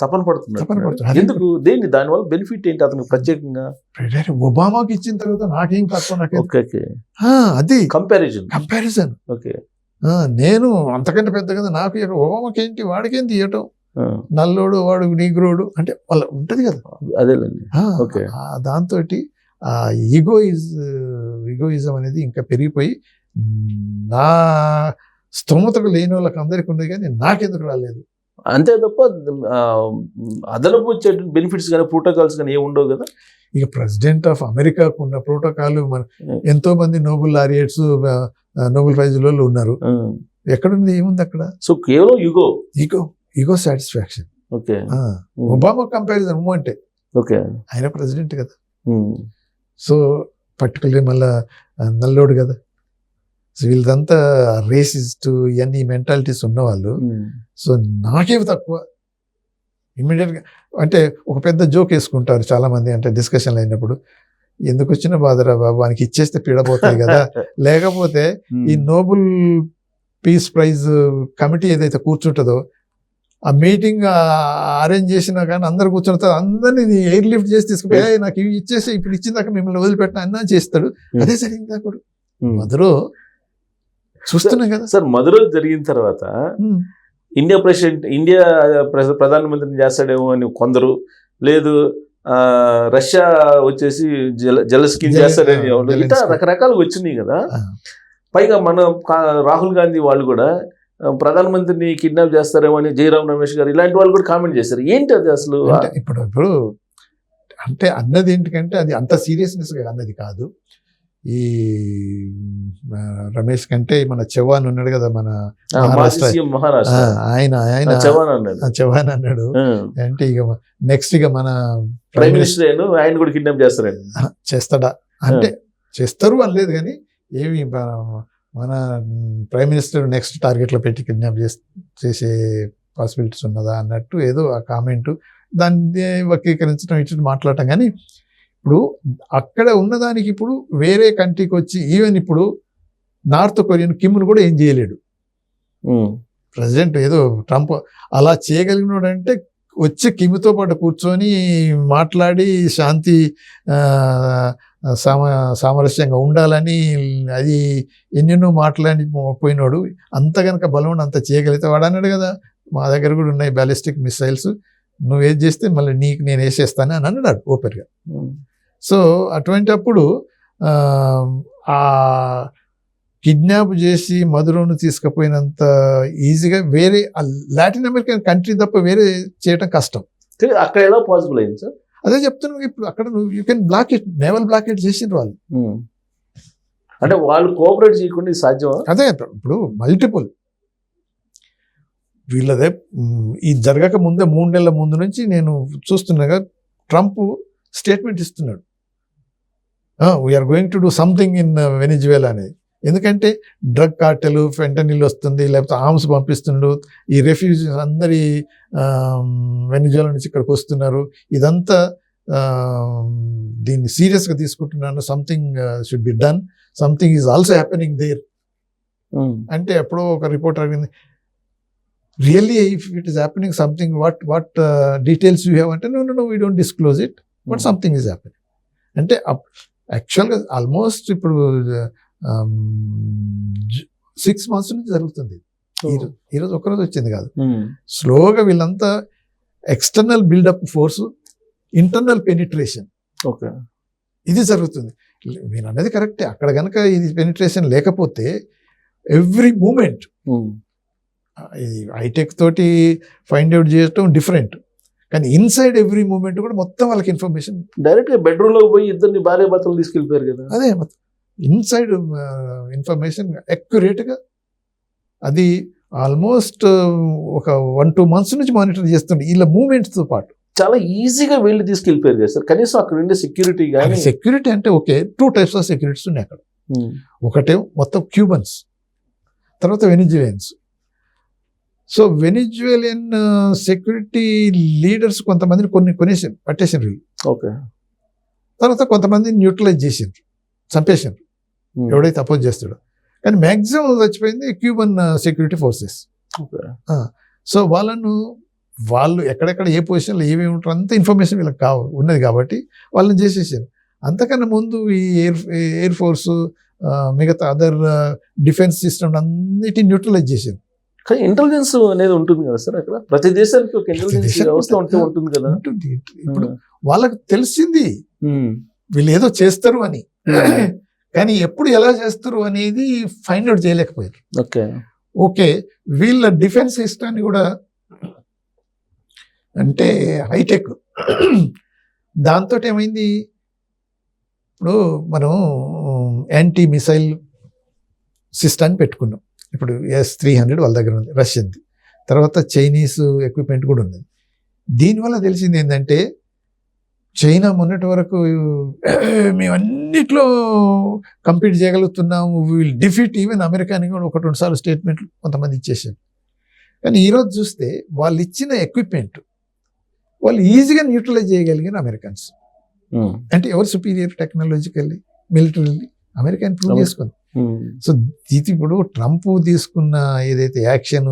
తపన పడుతున్నాడు. ఎందుకు, దేని దానివల్ల బెనిఫిట్ ఏంటి అతనికి ప్రత్యేకంగా? ఒబామాకి ఇచ్చిన తర్వాత నాకేం తక్కువ, అది కంపారిజన్. ఓకే, నేను అంతకంటే పెద్ద కదా, నాకు ఒబామాకి ఏంటి వాడికేంటి ఇవ్వటం, నల్లోడు వాడు నీగ్రోడు అంటే వాళ్ళ ఉంటది కదా. అదేలేండి. దాంతో ఆ ఈగోయిజం అనేది ఇంకా పెరిగిపోయి నా స్తోమతకు లేని వాళ్ళకి అందరికీ ఉంది కానీ నాకెందుకు రాలేదు అంతే తప్ప అదనపు వచ్చే బెనిఫిట్స్ కానీ ప్రోటోకాల్స్ కానీ ఏమి ఉండవు కదా. ఇక ప్రెసిడెంట్ ఆఫ్ అమెరికాకు ఉన్న ప్రోటోకాల్ మన ఎంతో మంది నోబెల్ లారియట్స్ నోబెల్ ప్రైజ్లలో ఉన్నారు. ఎక్కడుంది, ఏముంది అక్కడ? సో కేవలం ego satisfaction. Okay, Obama comparison అంటే ఓకే ఆయన ప్రెసిడెంట్ కదా, సో పర్టికులర్లీ మళ్ళా నల్లోడు కదా. సో వీళ్ళదంతా రేసిస్ట్ ఇవన్నీ మెంటాలిటీస్ ఉన్నవాళ్ళు. సో నాకేమి తక్కువ ఇమ్మీడియట్గా అంటే ఒక పెద్ద జోక్ వేసుకుంటారు చాలా మంది, అంటే డిస్కషన్లు అయినప్పుడు, ఎందుకు వచ్చిన బాధరా బాబు, వానికి ఇచ్చేస్తే పీడపోతాయి కదా. లేకపోతే ఈ నోబెల్ పీస్ ప్రైజ్ కమిటీ ఏదైతే కూర్చుంటుందో ఆ మీటింగ్ అరేంజ్ చేసినా కానీ అందరు కూర్చుంటారు, అందరినీ ఎయిర్ లిఫ్ట్ చేసి తీసుకుపోయి నాకు ఇవి ఇచ్చేసి ఇప్పుడు ఇచ్చిందాక మిమ్మల్ని వదిలిపెట్టిన అన్నా చేస్తాడు. అదే జరిగింది అప్పుడు మధురో చూస్తున్నాం కదా సార్. మధురో జరిగిన తర్వాత ఇండియా ప్రధానమంత్రిని చేస్తాడేమో అని కొందరు, లేదు రష్యా వచ్చేసి జలస్కిన్ చేస్తాడని ఇట్లా రకరకాలుగా వచ్చినాయి కదా. పైగా మన రాహుల్ గాంధీ వాళ్ళు కూడా ప్రధానమంత్రిని కిడ్నాప్ చేస్తారేమో అని జయరామ్ రమేష్ గారు ఇలాంటి వాళ్ళు కూడా కామెంట్ చేశారు. ఏంటి అది అసలు? ఇప్పుడు అంటే అన్నది ఏంటికంటే అది అంత సీరియస్నెస్ అన్నది కాదు. ఈ రమేష్ కంటే మన చవాన్ ఉన్నాడు కదా, మన మహారాష్ట్ర ఆయన చవాన్ అన్నాడు అంటే ఇక నెక్స్ట్ ఇక మన ప్రైమ్ మినిస్టర్ ఆయన కూడా కిడ్నాప్ చేస్తాడా అంటే చేస్తారు అనలేదు కానీ ఏమి మన ప్రైమ్ మినిస్టర్ నెక్స్ట్ టార్గెట్లో పెట్టి కిడ్నాప్ చేసే పాసిబిలిటీస్ ఉన్నదా అన్నట్టు ఏదో ఆ కామెంటు, దాన్ని వక్రీకరించడం ఇటు మాట్లాడటం. కానీ ఇప్పుడు అక్కడ ఉన్నదానికి ఇప్పుడు వేరే కంట్రీకి వచ్చి ఈవెన్ ఇప్పుడు నార్త్ కొరియన్ కిమ్ను కూడా ఏం చేయలేడు ప్రెసిడెంట్. ఏదో ట్రంప్ అలా చేయగలిగినాడంటే వచ్చి కిమ్తో పాటు కూర్చొని మాట్లాడి శాంతి సామరస్యంగా ఉండాలని అది ఎన్నెన్నో మాట్లాడి పోయినాడు. అంత కనుక బలం అంత చేయగలిగితే వాడు అన్నాడు కదా, మా దగ్గర కూడా ఉన్నాయి బ్యాలిస్టిక్ మిసైల్స్, నువ్వు ఏది చేస్తే మళ్ళీ నీకు నేను వేసేస్తాను అని అన్నాడు ఓపెన్గా. సో అటువంటి అప్పుడు ఆ కిడ్నాప్ చేసి మధురను తీసుకుపోయినంత ఈజీగా వేరే లాటిన్ అమెరికన్ కంట్రీ తప్ప వేరే చేయటం కష్టం. అక్కడ ఎలా పాసిబుల్ అయింది సార్? అదే చెప్తున్నాను, ఇప్పుడు అక్కడ నువ్వు you can block it, naval blockade చేసిండ్రు వాళ్ళు. అంటే వాళ్ళు కోఆపరేట్ చేయకుండా సాధ్యమా? అదే ఇప్పుడు మల్టిపుల్ వీళ్ళదే ఇది జరగక ముందే 3 నెలల ముందు నుంచి నేను చూస్తున్నాగా ట్రంప్ స్టేట్మెంట్ ఇస్తున్నాడు, we are going to do something in Venezuela అనేది. ఎందుకంటే డ్రగ్ కార్టెలు, ఫెంటనిల్ వస్తుంది, లేకపోతే ఆర్మ్స్ పంపిస్తున్నాడు, ఈ రెఫ్యూజీస్ అందరి వెనిజువేలా నుంచి ఇక్కడికి వస్తున్నారు, ఇదంతా దీన్ని సీరియస్గా తీసుకుంటున్నాను, something should be done, something is also happening there అంటే ఎప్పుడో ఒక రిపోర్ట్ అడిగింది, really if it is happening something what details you have అంటే no we don't disclose it but something is happening అంటే యాక్చువల్గా ఆల్మోస్ట్ ఇప్పుడు 6 months నుంచి జరుగుతుంది. ఈరోజు ఒక్కరోజు వచ్చింది కాదు, స్లోగా వీళ్ళంతా external buildup force, internal penetration ఇది జరుగుతుంది. మీరు అన్నది కరెక్టే. అక్కడ కనుక ఇది పెనిట్రేషన్ లేకపోతే ఎవ్రీ మూమెంట్ ఇది హైటెక్ తోటి ఫైండ్ అవుట్ చేయటం డిఫరెంట్, కానీ ఇన్సైడ్ ఎవ్రీ మూమెంట్ కూడా మొత్తం వాళ్ళకి ఇన్ఫర్మేషన్ డైరెక్ట్ గా బెడ్రూమ్ లో పోయి ఇద్దరిని భార్య భర్తలు తీసుకెళ్ళిపోయారు కదా. అదే మొత్తం ఇన్సైడ్ ఇన్ఫర్మేషన్ అక్యురేట్గా అది ఆల్మోస్ట్ ఒక 1-2 months నుంచి మానిటర్ చేస్తుండే వీళ్ళ మూమెంట్స్తో పాటు. చాలా ఈజీగా వెళ్ళి తీసుకెళ్ళిపోయారు కదా సార్. కనీసం అక్కడ ఉండే సెక్యూరిటీ కానీ. సెక్యూరిటీ అంటే ఓకే, 2 types ఆఫ్ సెక్యూరిటీస్ ఉన్నాయి అక్కడ. ఒకటే మొత్తం క్యూబన్స్, తర్వాత వెనిజువేలియన్స్. సో వెనిజువేలియన్ సెక్యూరిటీ లీడర్స్ కొంతమందిని పట్టేసారు వీళ్ళు. ఓకే. తర్వాత కొంతమందిని న్యూట్రలైజ్ చేసిండ్రు, చంపేసిండ్రు ఎవడైతే అపోజ్ చేస్తాడో. కానీ మ్యాక్సిమం చచ్చిపోయింది క్యూబన్ సెక్యూరిటీ ఫోర్సెస్. సో వాళ్ళు ఎక్కడెక్కడ ఏ పొజిషన్లో ఏమేమి ఉంటారో అంత ఇన్ఫర్మేషన్ వీళ్ళకి ఉన్నది కాబట్టి వాళ్ళని చేసేసారు. అంతకన్నా ముందు ఈ ఎయిర్ ఫోర్స్ మిగతా అదర్ డిఫెన్స్ సిస్టమ్ అన్నిటిని న్యూట్రలైజ్ చేశారు. కానీ ఇంటెలిజెన్స్ అనేది ఉంటుంది కదా సార్ అక్కడ. ప్రతి దేశానికి ఒక ఇంటెలిజెన్స్ వ్యవస్థ ఉంటుంది కదా. ఇప్పుడు వాళ్ళకి తెలిసింది వీళ్ళు ఏదో చేస్తారు అని, కానీ ఎప్పుడు ఎలా చేస్తారు అనేది ఫైండ్ అవుట్ చేయలేకపోయారు. ఓకే, వీళ్ళ డిఫెన్స్ సిస్టాన్ని కూడా అంటే హైటెక్, దాంతో ఏమైంది, ఇప్పుడు మనం యాంటీ మిసైల్ సిస్టాన్ని పెట్టుకున్నాం. ఇప్పుడు S-300 వాళ్ళ దగ్గర ఉంది, రష్యన్ది. తర్వాత చైనీస్ ఎక్విప్మెంట్ కూడా ఉన్నది. దీనివల్ల తెలిసింది ఏంటంటే చైనా మొన్నటి వరకు మేము అన్నిట్లో కంపీట్ చేయగలుగుతున్నాము, విల్ డిఫీట్ ఈవెన్ అమెరికాని కూడా 1-2 సార్లు స్టేట్మెంట్లు కొంతమంది ఇచ్చేసారు. కానీ ఈరోజు చూస్తే వాళ్ళు ఇచ్చిన ఎక్విప్మెంట్ వాళ్ళు ఈజీగా న్యూట్రలైజ్ చేయగలిగిన అమెరికన్స్. అంటే ఎవరు superior technologically militarily, American prove చేసుకుంది. సో ఇది ఇప్పుడు ట్రంప్ తీసుకున్న ఏదైతే యాక్షన్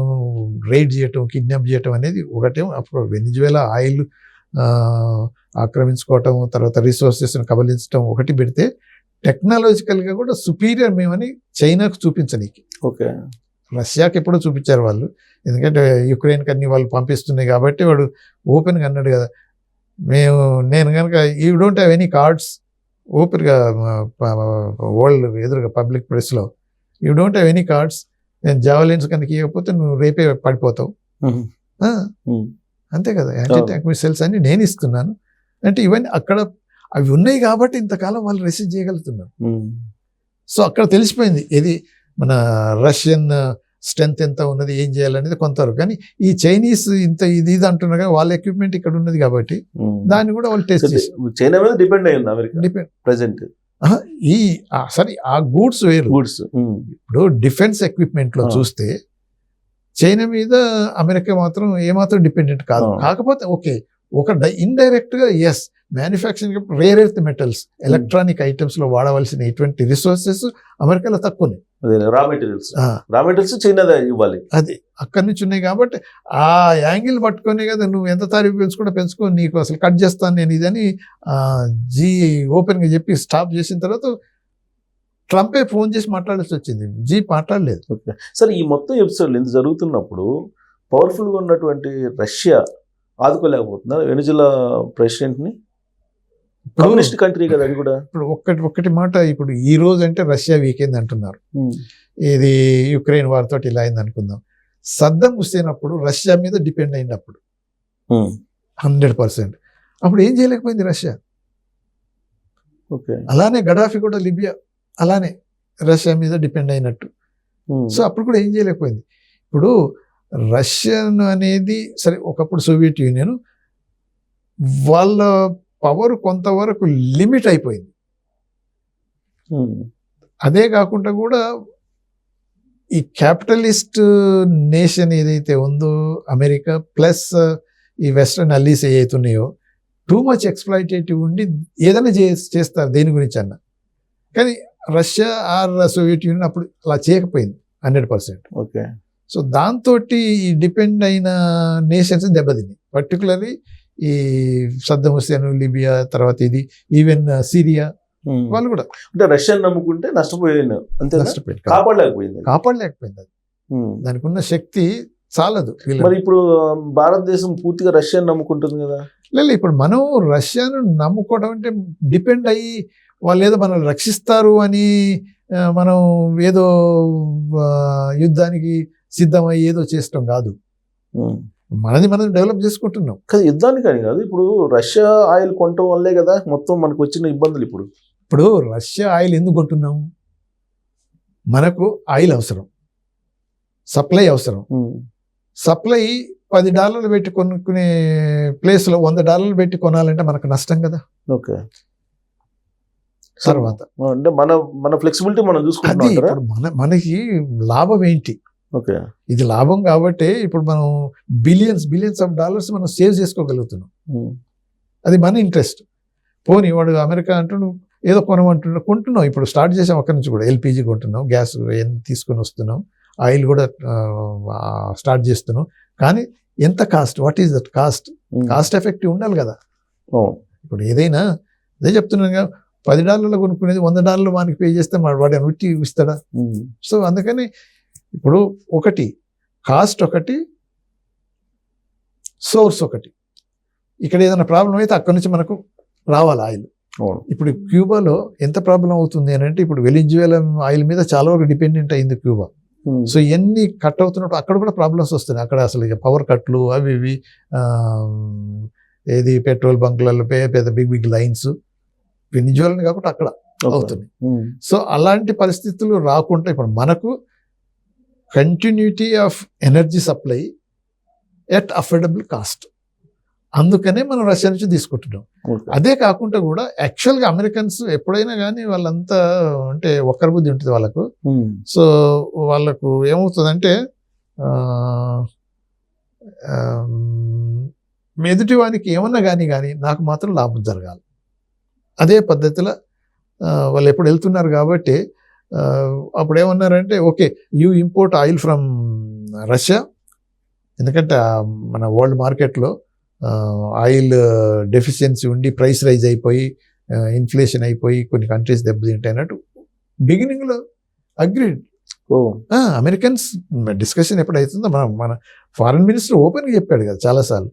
రైడ్ చేయటం, కిడ్నాప్ చేయటం అనేది ఒకటేమో, అప్పుడు వెనిజువేలా ఆయిల్ ఆక్రమించుకోవటం, తర్వాత రిసోర్సెస్ని కబలించడం ఒకటి పెడితే, టెక్నాలజికల్గా కూడా సుపీరియర్ మేమని చైనాకు చూపించనీకి. ఓకే. రష్యాకి ఎప్పుడో చూపించారు వాళ్ళు, ఎందుకంటే యుక్రెయిన్కి అన్ని వాళ్ళు పంపిస్తున్నాయి కాబట్టి. వాడు ఓపెన్గా అన్నాడు కదా, నేను కనుక you don't have any cards, ఓపెన్గా వరల్డ్ ఎదురుగా పబ్లిక్ ప్రెస్లో, you don't have any cards, నేను జావలిన్స్ కనుక ఇవ్వకపోతే నువ్వు రేపే పడిపోతావు. అంతే కదా, యాంటీ ట్యాంక్ మిసైల్స్ అన్ని నేను ఇస్తున్నాను అంటే ఇవన్నీ అక్కడ అవి ఉన్నాయి కాబట్టి ఇంతకాలం వాళ్ళు రెసిస్ట్ చేయగలుగుతున్నారు. సో అక్కడ తెలిసిపోయింది ఇది మన రష్యన్ స్ట్రెంత్ ఎంత ఉన్నది, ఏం చేయాలనేది కొంతవరకు. కానీ ఈ చైనీస్ ఇంత ఇది అంటున్నారు కానీ వాళ్ళ ఎక్విప్మెంట్ ఇక్కడ ఉన్నది కాబట్టి దాన్ని కూడా వాళ్ళు టెస్ట్ చేశారు. చైనా మీద డిపెండ్ అయ్యింది అమెరికా ప్రెసెంట్. సరే ఆ గూడ్స్ వేరు. ఇప్పుడు డిఫెన్స్ ఎక్విప్మెంట్ లో చూస్తే చైనా మీద అమెరికా మాత్రం ఏమాత్రం డిపెండెంట్ కాదు. కాకపోతే ఓకే, ఒక ఇండైరెక్ట్ గా yes, manufacturing rare earth metals, electronic items లో వాడవలసిన ఇటువంటి రిసోర్సెస్ అమెరికాలో తక్కువనే. రా మెటీరియల్స్ చైనా ఇవ్వాలి, అది అక్కడి నుంచి ఉన్నాయి కాబట్టి ఆ యాంగిల్ పట్టుకొని కదా నువ్వు ఎంత తారీఫు పెంచుకో, నీకు అసలు కట్ చేస్తాను నేను ఇదని జీ ఓపెన్ గా చెప్పి స్టాప్ చేసిన తర్వాత ట్రంపే ఫోన్ చేసి మాట్లాడాల్సి వచ్చింది, జీ మాట్లాడలేదు. సరే, ఈ మొత్తం ఎపిసోడ్లు ఎంత జరుగుతున్నప్పుడు పవర్ఫుల్గా ఉన్నటువంటి రష్యా ఆదుకోలేకపోతున్నా వెనిజులా ప్రెసిడెంట్ ని? కమ్యూనిస్ట్ కంట్రీ కదా అది కూడా. ఇప్పుడు ఒక్కటి మాట, ఇప్పుడు ఈ రోజు అంటే రష్యా వీకెండ్ అంటున్నారు, ఇది యుక్రెయిన్ వారితో ఇలా అయింది అనుకుందాం. సద్దం హుస్సేన్ అప్పుడు రష్యా మీద డిపెండ్ అయినప్పుడు 100%, అప్పుడు ఏం చేయలేకపోయింది రష్యా. అలానే గడాఫీ కూడా లిబియా అలానే రష్యా మీద డిపెండ్ అయినట్టు. సో అప్పుడు కూడా ఏం చేయలేకపోయింది. ఇప్పుడు రష్యన్ అనేది సరే ఒకప్పుడు సోవియట్ యూనియన్, వాళ్ళ పవర్ కొంతవరకు లిమిట్ అయిపోయింది. అదే కాకుండా కూడా ఈ క్యాపిటలిస్ట్ నేషన్ ఏదైతే ఉందో అమెరికా ప్లస్ ఈ వెస్ట్రన్ అల్లీస్ ఏవైతున్నాయో టూ మచ్ ఎక్స్ప్లాయిటేటివ్ ఉండి ఏదైనా చేస్తారు దేని గురించి అన్న. కానీ రష్యా ఆర్ సోవియట్ యూనియన్ అప్పుడు అలా చేయకపోయింది 100%. ఓకే. సో దాంతో ఈ డిపెండ్ అయిన నేషన్స్ దెబ్బతిన్నాయి. పర్టికులర్లీ ఈ సద్దం హుస్సేన్, లిబియా, తర్వాత ఇది ఈవెన్ సిరియా వాళ్ళు కూడా. అంటే రష్యన్ నమ్ముకుంటే నష్టపోయింది, అంతే, నష్టపోయింది, కాపాడలేకపోయింది. అది దానికి ఉన్న శక్తి చాలదు. మరి ఇప్పుడు భారతదేశం పూర్తిగా రష్యన్ నమ్ముకుంటుంది కదా. లేదు, ఇప్పుడు మనం రష్యాను నమ్ముకోవడం అంటే డిపెండ్ అయ్యి వాళ్ళు ఏదో మనల్ని రక్షిస్తారు అని మనం ఏదో యుద్ధానికి సిద్ధమై ఏదో చేస్తాం కాదు. మనది మనం డెవలప్ చేసుకుంటున్నాం. కానీ యుద్ధానికి అని కాదు, ఇప్పుడు రష్యా ఆయిల్ కొనటం వల్లే కదా మొత్తం మనకు వచ్చిన ఇబ్బందులు. ఇప్పుడు రష్యా ఆయిల్ ఎందుకు కొంటున్నాం? మనకు ఆయిల్ అవసరం, సప్లై అవసరం. సప్లై $10 పెట్టి కొనుక్కునే ప్లేస్లో $100 పెట్టి కొనాలంటే మనకు నష్టం కదా. ఓకే, తర్వాత అంటే మన ఫ్లెక్సిబిలిటీ మనం అది చూసుకుంటాం. ఇప్పుడు మనకి లాభం ఏంటి? ఓకే, ఇది లాభం కాబట్టి ఇప్పుడు మనం బిలియన్స్ ఆఫ్ డాలర్స్ మనం సేవ్ చేసుకోగలుగుతున్నాం. అది మన ఇంట్రెస్ట్. పోనీ వాడు అమెరికా అంటున్నాడు ఏదో కొంటున్నాం. ఇప్పుడు స్టార్ట్ చేసాం అక్కడి నుంచి కూడా. ఎల్పిజి కొంటున్నాం, గ్యాస్ తీసుకొని వస్తున్నాం, ఆయిల్ కూడా స్టార్ట్ చేస్తున్నాం. కానీ ఎంత cost? What is that cost? Cost effective ఉండాలి కదా. ఇప్పుడు ఏదైనా అదే చెప్తున్నాను కదా, $10 కొనుక్కునేది $100 వానికి పే చేస్తే వాడు ఉట్టి ఇస్తాడా? సో అందుకని ఇప్పుడు ఒకటి కాస్ట్, ఒకటి సోర్స్, ఒకటి ఇక్కడ ఏదైనా ప్రాబ్లం అయితే అక్కడి నుంచి మనకు రావాలి ఆయిల్. ఇప్పుడు క్యూబాలో ఎంత ప్రాబ్లం అవుతుంది అని అంటే, ఇప్పుడు వెనిజువేలా ఆయిల్ మీద చాలా వరకు డిపెండెంట్ అయింది క్యూబా. సో ఇవన్నీ కట్ అవుతున్నప్పుడు అక్కడ కూడా ప్రాబ్లమ్స్ వస్తున్నాయి. అక్కడ అసలు ఇక పవర్ కట్లు అవి ఇవి, ఏది పెట్రోల్ బంక్లలో పెద్ద బిగ్ లైన్స్ వెనిజువేలా కాకుండా అక్కడ అవుతుంది. సో అలాంటి పరిస్థితులు రాకుండా ఇప్పుడు మనకు continuity of energy supply at affordable cost. అందుకనే మనం రష్యా నుంచి తీసుకుంటున్నాం. అదే కాకుండా కూడా యాక్చువల్గా అమెరికన్స్ ఎప్పుడైనా కానీ వాళ్ళంతా అంటే ఒక్కరి బుద్ధి ఉంటుంది వాళ్ళకు. సో వాళ్ళకు ఏమవుతుందంటే ఎదుటి వానికి ఏమన్నా కానీ నాకు మాత్రం లాభం జరగాలి. అదే పద్ధతిలో వాళ్ళు ఎప్పుడు వెళ్తున్నారు కాబట్టి అప్పుడు ఏమన్నారంటే, okay you import oil from Russia, ఎందుకంటే మన వరల్డ్ మార్కెట్లో ఆయిల్ డెఫిషియన్సీ ఉండి ప్రైస్ రైజ్ అయిపోయి ఇన్ఫ్లేషన్ అయిపోయి కొన్ని కంట్రీస్ దెబ్బతింటాయి అన్నట్టు బిగినింగ్లో అగ్రీడ్. అమెరికన్స్ డిస్కషన్ ఎప్పుడైతుందో మన ఫారెన్ మినిస్టర్ ఓపెన్గా చెప్పాడు కదా చాలాసార్లు.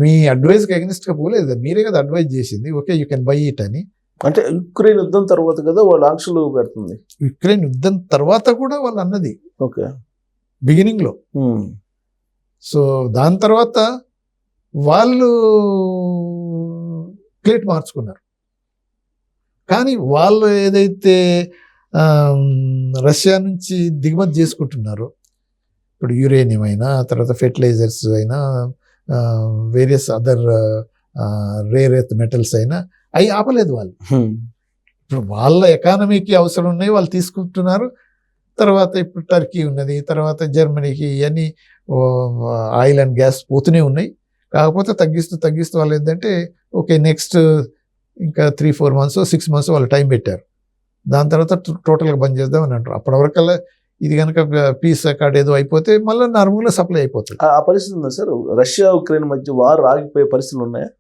మీ అడ్వైజ్కి అగెనిస్ట్గా పోలేదు, మీరే కదా అడ్వైజ్ చేసింది, okay you can buy it అని. అంటే యుక్రెయిన్ యుద్ధం తర్వాత కదా వాళ్ళు ఆంక్షలు పెడుతుంది. యుక్రెయిన్ యుద్ధం తర్వాత కూడా వాళ్ళు అన్నది ఓకే బిగినింగ్లో. సో దాని తర్వాత వాళ్ళు ప్లేట్ మార్చుకున్నారు. కానీ వాళ్ళు ఏదైతే రష్యా నుంచి దిగుమతి చేసుకుంటున్నారో, ఇప్పుడు యురేనియం అయినా, తర్వాత ఫెర్టిలైజర్స్ అయినా, various other rare earth metals అయినా అవి ఆపలేదు వాళ్ళు. ఇప్పుడు వాళ్ళ ఎకానమీకి అవసరం ఉన్నాయి, వాళ్ళు తీసుకుంటున్నారు. తర్వాత ఇప్పుడు టర్కీ ఉన్నది, తర్వాత జర్మనీకి ఇవన్నీ ఆయిల్ అండ్ గ్యాస్ పోతూనే ఉన్నాయి. కాకపోతే తగ్గిస్తూ వాళ్ళు ఏంటంటే ఓకే నెక్స్ట్ ఇంకా 3-4 months 6 months వాళ్ళు టైం పెట్టారు. దాని తర్వాత టోటల్గా బంద్ చేద్దామని అంటారు. అప్పటి వరకల్లా ఇది కనుక పీస్ అకార్డ్ ఏదో అయిపోతే మళ్ళీ నార్మల్గా సప్లై అయిపోతుంది. ఆ పరిస్థితి ఉందా సార్? రష్యా ఉక్రెయిన్ మధ్య వార్ ఆగిపోయే పరిస్థితులు ఉన్నాయా?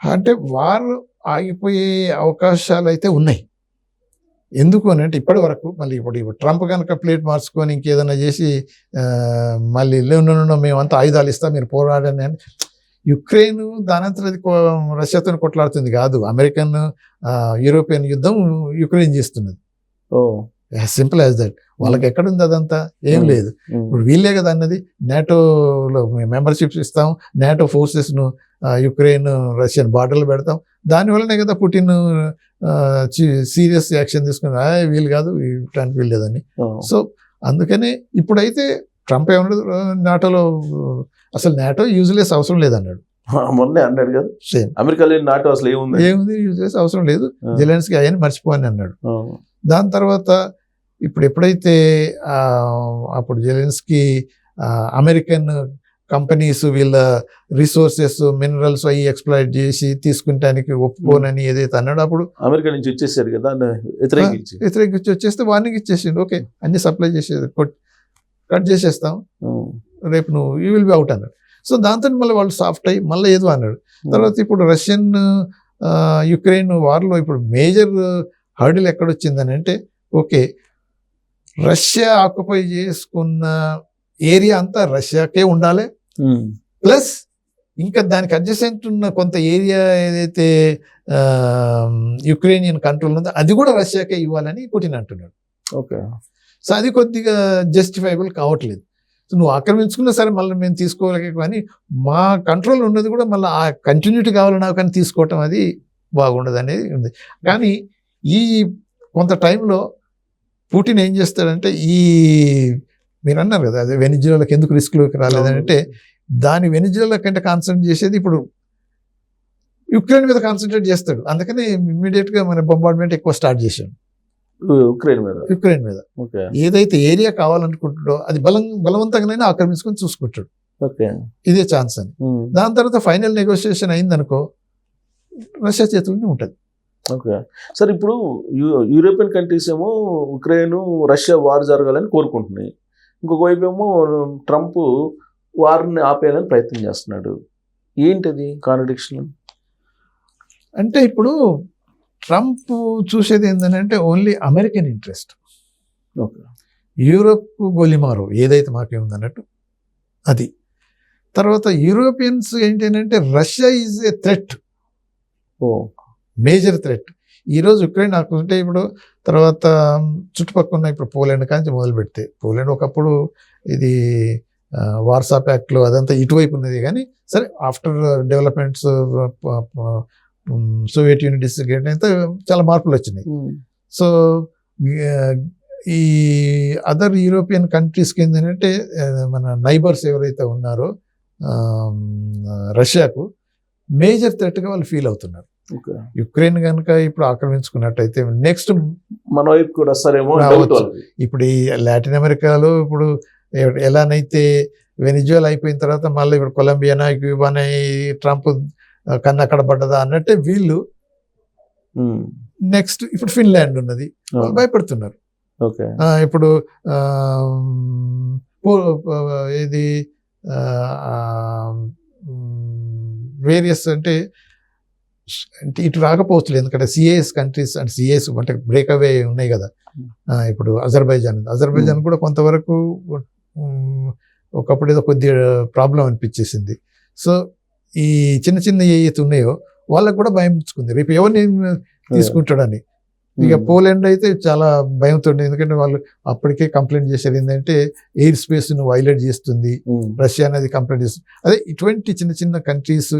అంటే వార్ ఆగిపోయే అవకాశాలు అయితే ఉన్నాయి. ఎందుకు అని అంటే ఇప్పటి వరకు మళ్ళీ ఇప్పుడు ట్రంప్ కనుక ప్లేట్ మార్చుకొని ఇంకేదైనా చేసి మళ్ళీ లేను మేమంతా ఆయుధాలు ఇస్తాం మీరు పోరాడని అని, యుక్రెయిన్ దానంతా రష్యాతో కొట్లాడుతుంది కాదు, అమెరికన్ యూరోపియన్ యుద్ధం యుక్రెయిన్ చేస్తున్నది. Simple as that. వాళ్ళకి ఎక్కడుంది అదంతా? ఏం లేదు. ఇప్పుడు వీళ్ళే కదా అన్నది నాటోలో మెంబర్షిప్స్ ఇస్తాం, నాటో ఫోర్సెస్ను యుక్రెయిన్ రష్యన్ బార్డర్లు పెడతాం. దానివల్లనే కదా పుటిన్ సీరియస్ యాక్షన్ తీసుకుని వీలు కాదు ఇవ్వడానికి వీల్లేదని. సో అందుకనే ఇప్పుడైతే ట్రంప్ ఏమన్నాడు, నాటోలో అసలు నాటో యూజ్లెస్ అవసరం లేదన్నాడు. మొన్నే అన్నాడు కదా, సేమ్ అమెరికా లేని నాటో అసలు ఏముంది యూజ్లెస్ అవసరం లేదు, జెలెన్స్కీ అవన్నీ మర్చిపోని అన్నాడు. దాని తర్వాత ఇప్పుడు ఎప్పుడైతే అప్పుడు జెలెన్స్కీ అమెరికన్ కంపెనీస్ వీళ్ళ రిసోర్సెస్ మినరల్స్ అవి ఎక్స్ప్లాయిట్ చేసి తీసుకుంటానికి ఒప్పుకోనని ఏదైతే అన్నాడు, అప్పుడు అమెరికా నుంచి వచ్చేసారు కదా వ్యతిరేకించి వచ్చేస్తే వార్నింగ్ ఇచ్చేసిండు. ఓకే అన్ని సప్లై చేసేది కట్ చేసేస్తాం, రేపు నువ్వు యూ విల్ బి అవుట్ అన్నాడు. సో దాంతో మళ్ళీ వాళ్ళు సాఫ్ట్ అయ్యి మళ్ళీ ఏదో అన్నాడు. తర్వాత ఇప్పుడు రష్యన్ యుక్రెయిన్ వార్లో ఇప్పుడు మేజర్ హర్డిల్ ఎక్కడొచ్చిందని అంటే, ఓకే రష్యా ఆక్యుపై చేసుకున్న ఏరియా అంతా రష్యాకే ఉండాలి, ప్లస్ ఇంకా దానికి అడ్జసెంట్ ఉన్న కొంత ఏరియా ఏదైతే యుక్రెయినియన్ కంట్రోల్ ఉందో అది కూడా రష్యాకే ఇవ్వాలని పుటిన్ అంటున్నాడు. ఓకే. సో అది కొద్దిగా జస్టిఫైబుల్ కావట్లేదు. సో నువ్వు ఆక్రమించుకున్నా సరే మళ్ళీ మేము తీసుకోలేక, కానీ మా కంట్రోల్ ఉన్నది కూడా మళ్ళీ ఆ కంటిన్యూటీ కావాలి నాకు కానీ తీసుకోవటం అది బాగుండదు అనేది ఉంది. కానీ ఈ కొంత టైంలో పుటిన్ ఏం చేస్తాడంటే, ఈ మీరు అన్నారు కదా అదే వెనిజులాకి ఎందుకు రిస్క్లోకి రాలేదంటే, దాని వెనిజులా కంటే కాన్సన్ట్రేట్ చేసేది ఇప్పుడు యుక్రెయిన్ మీద కాన్సన్ట్రేట్ చేస్తాడు. అందుకని ఇమ్మీడియట్గా మన బొంబార్డ్మెంట్ ఎక్కువ స్టార్ట్ చేశాడు యుక్రెయిన్ మీద. ఓకే. ఏదైతే ఏరియా కావాలనుకుంటాడో అది బలవంతంగానైనా ఆక్రమించుకొని చూసుకుంటాడు. ఓకే. ఇదే ఛాన్స్ అని. దాని తర్వాత ఫైనల్ నెగోషియేషన్ అయిందనుకో రష్యా చేతుల్లోనే ఉంటుంది. Okay sir. ఇప్పుడు యూరోపియన్ కంట్రీస్ ఏమో ఉక్రెయిన్ రష్యా వార్ జరగాలని కోరుకుంటున్నాయి, ఇంకొక వైపు ఏమో ట్రంప్ వార్ని ఆపేయాలని ప్రయత్నం చేస్తున్నాడు. ఏంటది కాంట్రడిక్షన్? అంటే ఇప్పుడు ట్రంప్ చూసేది ఏంటంటే only American interest, okay, Europe గోలిమారు ఏదైతే మాకేముందన్నట్టు అది. తర్వాత యూరోపియన్స్ ఏంటంటే Russia is a threat, major threat. ఈరోజు యుక్రెయిన్ ఆకుంటే ఇప్పుడు తర్వాత చుట్టుపక్కల ఉన్న ఇప్పుడు పోలాండ్ కాంచి మొదలు పెడితే, పోలాండ్ ఒకప్పుడు ఇది వార్సా ప్యాక్ట్లో అదంతా ఇటువైపు ఉన్నది, కానీ సరే ఆఫ్టర్ డెవలప్మెంట్స్ సోవియట్ యూనియన్ డిస్గ్రేట్ అయితే చాలా మార్పులు వచ్చినాయి. సో ఈ అదర్ యూరోపియన్ కంట్రీస్కి ఏంటంటే మన నైబర్స్ ఎవరైతే ఉన్నారో రష్యాకు మేజర్ థ్రెట్గా వాళ్ళు ఫీల్ అవుతున్నారు. యుక్రెయిన్ కనుక ఇప్పుడు ఆక్రమించుకున్నట్టయితే నెక్స్ట్ మన వైపు కూడా వస్తారేమో. ఇప్పుడు ఈ లాటిన్ అమెరికాలో ఇప్పుడు ఎలానైతే వెనిజువలా అయిపోయిన తర్వాత మళ్ళీ ఇప్పుడు కొలంబియానా క్యూబానా ట్రంప్ కన్నా అక్కడ పడ్డదా అన్నట్టే వీళ్ళు నెక్స్ట్ ఇప్పుడు ఫిన్లాండ్ ఉన్నది, వాళ్ళు భయపడుతున్నారు. ఇప్పుడు ఇది వేరియస్ అంటే ఇటు రాకపోవచ్చు, ఎందుకంటే సిఏఎస్ కంట్రీస్ అండ్ సిఏఎస్ అంటే బ్రేక్ అవే ఉన్నాయి కదా. ఇప్పుడు అజర్బైజాన్ కూడా కొంతవరకు ఒకప్పుడు ఏదో కొద్దిగా ప్రాబ్లం అనిపించేసింది. సో ఈ చిన్న చిన్న ఏవైతే ఉన్నాయో వాళ్ళకు కూడా భయం పుచ్చుకుంది, రేపు ఎవరిని తీసుకుంటాడని. ఇక పోలాండ్ అయితే చాలా భయంతో, ఎందుకంటే వాళ్ళు అప్పటికే కంప్లైంట్ చేశారు ఏంటంటే ఎయిర్ స్పేస్ ను వైలేట్ చేస్తుంది రష్యా అనేది కంప్లైంట్ చేస్తుంది. అదే ఇటువంటి చిన్న చిన్న కంట్రీస్,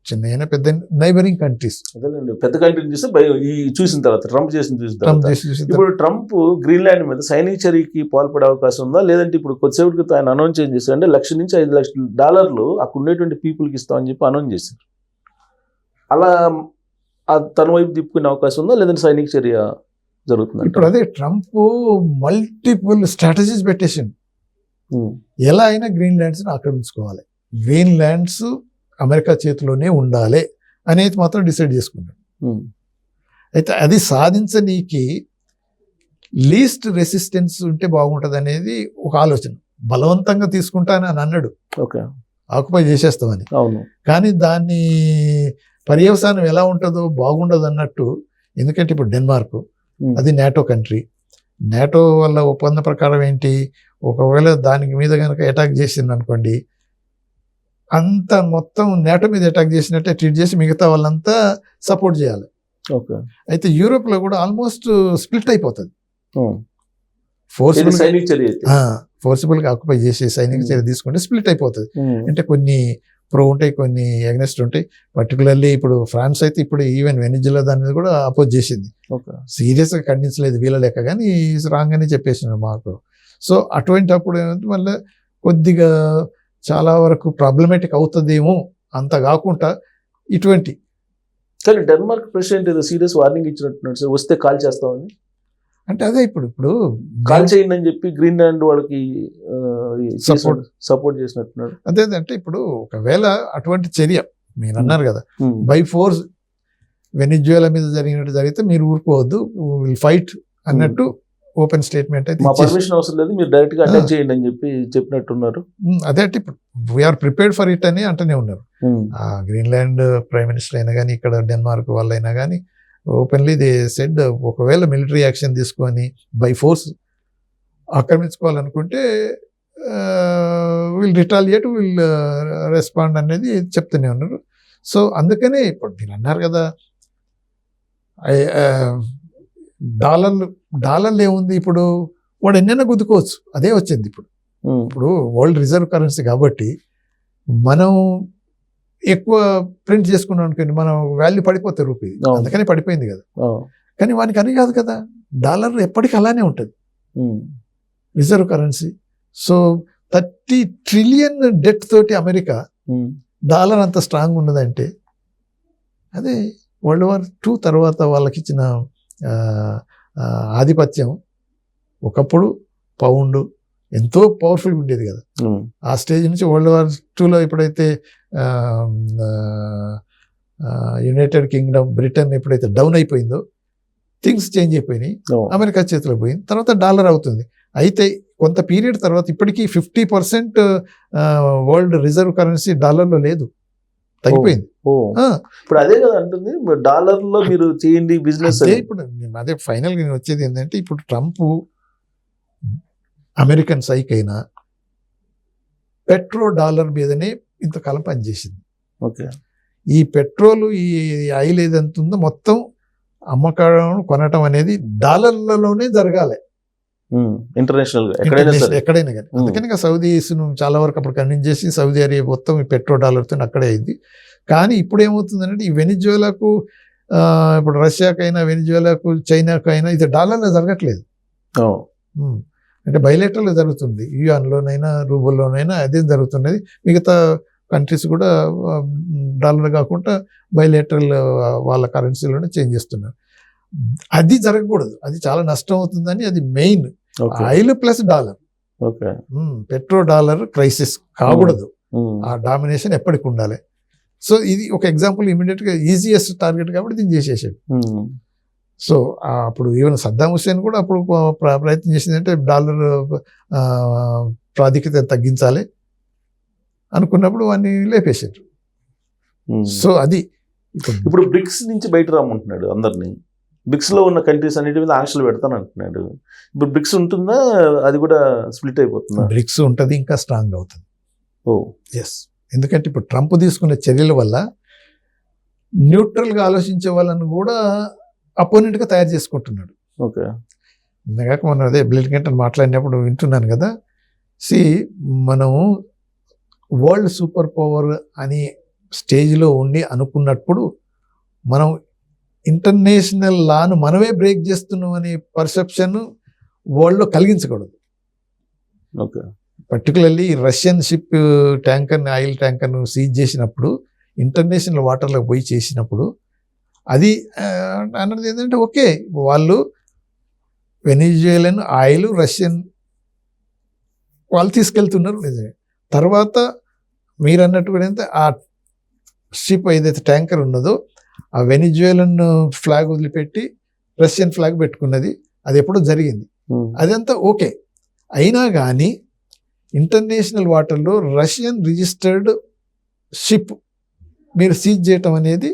చిన్న పెద్ద నైబరింగ్ కంట్రీస్, పెద్ద కంట్రీ చూసిన తర్వాత ట్రంప్ ఇప్పుడు ట్రంప్ గ్రీన్లాండ్ మీద సైనిక చర్యకి పాల్పడే అవకాశం ఉందా, లేదంటే ఇప్పుడు కొద్దిసేపటికి ఆయన అనౌన్స్ ఏం చేశారు అంటే $1,00,000 నుంచి $5,00,000 అక్కడ ఉన్నటువంటి పీపుల్కి ఇస్తామని చెప్పి అనౌన్స్ చేశారు. అలా తన వైపు తిప్పుకునే అవకాశం ఉందా, లేదంటే సైనిక చర్య జరుగుతుంది? ఇప్పుడు అదే ట్రంప్ మల్టిపుల్ స్ట్రాటజీస్ పెట్టేసిండు, ఎలా అయినా గ్రీన్లాండ్స్ ఆక్రమించుకోవాలి, గ్రీన్లాండ్స్ అమెరికా చేతిలోనే ఉండాలి అనేది మాత్రం డిసైడ్ చేసుకున్నాడు. అయితే అది సాధించనీకి లీస్ట్ రెసిస్టెన్స్ ఉంటే బాగుంటుంది అనేది ఒక ఆలోచన. బలవంతంగా తీసుకుంటానని అన్నాడు, ఆక్యుపై చేసేస్తామని. కానీ దాన్ని పర్యవసానం ఎలా ఉంటుందో బాగుండదు అన్నట్టు. ఎందుకంటే ఇప్పుడు డెన్మార్క్ అది నాటో కంట్రీ, నాటో వల్ల ఒప్పంద ప్రకారం ఏంటి, ఒకవేళ దానికి మీద కనుక అటాక్ చేసింది అనుకోండి, అంత మొత్తం నాటో మీద అటాక్ చేసినట్టే ట్రీట్ చేసి మిగతా వాళ్ళంతా సపోర్ట్ చేయాలి. అయితే యూరోప్లో కూడా ఆల్మోస్ట్ స్ప్లిట్ అయిపోతుంది. ఫోర్సిబుల్గా ఆక్యుపై చేసి సైనిక చర్య తీసుకుంటే స్ప్లిట్ అయిపోతుంది. అంటే కొన్ని ప్రో ఉంటాయి, కొన్ని అగ్నెస్ట్ ఉంటాయి. పర్టికులర్లీ ఇప్పుడు ఫ్రాన్స్ అయితే ఇప్పుడు ఈవెన్ వెనిజులా దాని మీద కూడా అపోజ్ చేసింది, సీరియస్గా ఖండించలేదు వీళ్ళ లెక్క, కానీ రాంగ్ అని చెప్పేసినారు మాకు. సో అటువంటి అప్పుడు ఏమంటే మళ్ళీ కొద్దిగా చాలా వరకు ప్రాబ్లమేటిక్ అవుతుందేమో, అంత కాకుండా ఇటువంటి. కానీ డెన్మార్క్ ప్రెసిడెంట్ ఏదో సీరియస్ వార్నింగ్ ఇచ్చినట్టున్నాడు సార్, వస్తే కాల్ చేస్తామని. అంటే అదే ఇప్పుడు కాల్ చేయండి అని చెప్పి గ్రీన్లాండ్ వాళ్ళకి సపోర్ట్ చేసినట్టున్నాడు. అదే అంటే ఇప్పుడు ఒకవేళ అటువంటి చర్య మీరు అన్నారు కదా, బై ఫోర్స్ వెనిజువేలా మీద జరిగితే మీరు ఊరుకోవద్దు, విల్ ఫైట్ అన్నట్టు ఓపెన్ స్టేట్మెంట్ అయితే పర్మిషన్ అవసరం లేదు, మీరు డైరెక్ట్ గా అటాక్ చేయండి అని చెప్పి చెప్పినట్టున్నారు. అదే అంటే ఇప్పుడు వీఆర్ ప్రిపేర్డ్ ఫర్ ఇట్ అని అంటూనే ఉన్నారు. గ్రీన్లాండ్ ప్రైమ్ మినిస్టర్ అయినా కానీ, ఇక్కడ డెన్మార్క్ వాళ్ళైనా కానీ ఓపెన్లీ దే సెడ్, ఒకవేళ మిలిటరీ యాక్షన్ తీసుకొని బై ఫోర్స్ ఆక్రమించుకోవాలనుకుంటే విల్ రిటాలియేట్, విల్ రెస్పాండ్ అనేది చెప్తూనే ఉన్నారు. సో అందుకనే ఇప్పుడు మీరు అన్నారు కదా, డాలర్లు ఏముంది ఇప్పుడు, వాడు ఎన్నైనా గుద్దుకోవచ్చు, అదే వచ్చింది ఇప్పుడు. ఇప్పుడు వరల్డ్ రిజర్వ్ కరెన్సీ కాబట్టి మనం ఎక్కువ ప్రింట్ చేసుకున్నాం అనుకోండి, మనం వాల్యూ పడిపోతుంది రూపీ, అందుకని పడిపోయింది కదా. కానీ వానికి అని కాదు కదా, డాలర్ ఎప్పటికీ అలానే ఉంటుంది reserve currency. So 30 trillion debt తోటి అమెరికా డాలర్ అంత స్ట్రాంగ్ ఉన్నదంటే అదే వరల్డ్ వార్ 2 తర్వాత వాళ్ళకి ఇచ్చిన ఆధిపత్యం. ఒకప్పుడు పౌండ్ ఎంతో పవర్ఫుల్ ఉండేది కదా, ఆ స్టేజ్ నుంచి వరల్డ్ వార్ 2లో ఎప్పుడైతే యునైటెడ్ కింగ్డమ్, బ్రిటన్ ఎప్పుడైతే డౌన్ అయిపోయిందో థింగ్స్ చేంజ్ అయిపోయినాయి, అమెరికా చేతిలో పోయింది, తర్వాత డాలర్ అవుతుంది. అయితే కొంత పీరియడ్ తర్వాత ఇప్పటికీ 50% వరల్డ్ రిజర్వ్ కరెన్సీ డాలర్లో లేదు, తగ్గిపోయింది. ఇప్పుడు అదే కదా అంటుంది, డాలర్ లో మీరు చేయండి బిజినెస్. ఇప్పుడు అదే ఫైనల్ గా వచ్చేది ఏంటంటే, ఇప్పుడు ట్రంప్ అమెరికన్ సైక్ అయినా పెట్రో డాలర్ మీదనే ఇంతకాలం పనిచేసింది. ఓకే, ఈ పెట్రోల్, ఈ ఆయిల్ ఏదంత ఉందో మొత్తం అమ్మకం కొనటం అనేది డాలర్లలోనే జరగాలి, ఇంటర్నేషనల్ ఎక్కడైనా కానీ. అందుకని సౌదీస్ చాలా వరకు అప్పుడు కన్విన్స్ చేసి సౌదీ అరేబియా మొత్తం ఈ పెట్రో డాలర్తో అక్కడే అయింది. కానీ ఇప్పుడు ఏమవుతుందంటే, ఈ వెనిజువేలాకు, ఇప్పుడు రష్యాకైనా వెనిజువేలాకు, చైనాకైనా ఇది డాలర్లో జరగట్లేదు, అంటే బైలేటరల్ జరుగుతుంది. యుఎన్లోనైనా రూబుల్లోనైనా అదే జరుగుతున్నది. మిగతా కంట్రీస్ కూడా డాలర్ కాకుండా బైలేటరల్ వాళ్ళ కరెన్సీలోనే చేంజ్ చేస్తున్నారు. అది జరగకూడదు, అది చాలా నష్టం అవుతుందని, అది main. Oil plus dollar, petro dollar crisis కాకూడదు, ఆ డామినేషన్ ఎప్పటికి ఉండాలి. సో ఇది ఒక ఎగ్జాంపుల్, ఇమీడియట్ గా ఈజియెస్ట్ టార్గెట్ కాబట్టి దీన్ని చేసేసాడు. సో అప్పుడు ఈవెన్ సద్దాం హుస్సేన్ కూడా అప్పుడు ప్రయత్నం చేసిందంటే డాలర్ ప్రాధిక్యత తగ్గించాలి అనుకున్నప్పుడు వాడిని లేపేసారు. సో అది ఇప్పుడు బ్రిక్స్ నుంచి బయట రమ్మంటున్నాడు అందరినీ. బ్రిక్స్ లో ఉన్న కంట్రీస్ అన్నిటి మీద ఆంక్షలు పెడతాను అంటున్నాడు. ఇప్పుడు బ్రిక్స్ ఉంటుందా, అది కూడా స్ప్లిట్ అయిపోతుందా? బ్రిక్స్ ఉంటుంది, ఇంకా స్ట్రాంగ్ అవుతుంది. ఎస్, ఎందుకంటే ఇప్పుడు ట్రంప్ తీసుకున్న చర్యల వల్ల న్యూట్రల్గా ఆలోచించే వాళ్ళని కూడా అపోనెంట్గా తయారు చేసుకుంటున్నాడు. ఓకే, ఇందాక మనం అదే బ్లింకెన్ మాట్లాడినప్పుడు వింటున్నాను కదా, మనము వరల్డ్ సూపర్ పవర్ అనే స్టేజ్లో ఉండి అనుకున్నప్పుడు మనం ఇంటర్నేషనల్ లాను మనమే బ్రేక్ చేస్తున్నాం అనే పర్సెప్షన్ వరల్డ్లో కలిగించకూడదు. ఓకే, పర్టికులర్లీ రష్యన్ షిప్ ట్యాంకర్ని, ఆయిల్ ట్యాంకర్ను సీజ్ చేసినప్పుడు, ఇంటర్నేషనల్ వాటర్లోకి పోయి చేసినప్పుడు, అది అన్నది ఏంటంటే, ఓకే వాళ్ళు వెనిజువేలన్ ఆయిల్ రష్యన్ వాళ్ళు తీసుకెళ్తున్నారు నిజమే. తర్వాత మీరు అన్నట్టు కూడా ఏంటంటే, ఆ షిప్ ఏదైతే ట్యాంకర్ ఉన్నదో ఆ వెనిజువేలన్ ఫ్లాగ్ వదిలిపెట్టి రష్యన్ ఫ్లాగ్ పెట్టుకున్నది, అది ఎప్పుడో జరిగింది. అదంతా ఓకే. అయినా కానీ ఇంటర్నేషనల్ వాటర్లో రష్యన్ రిజిస్టర్డ్ షిప్ మీరు సీజ్ చేయటం అనేది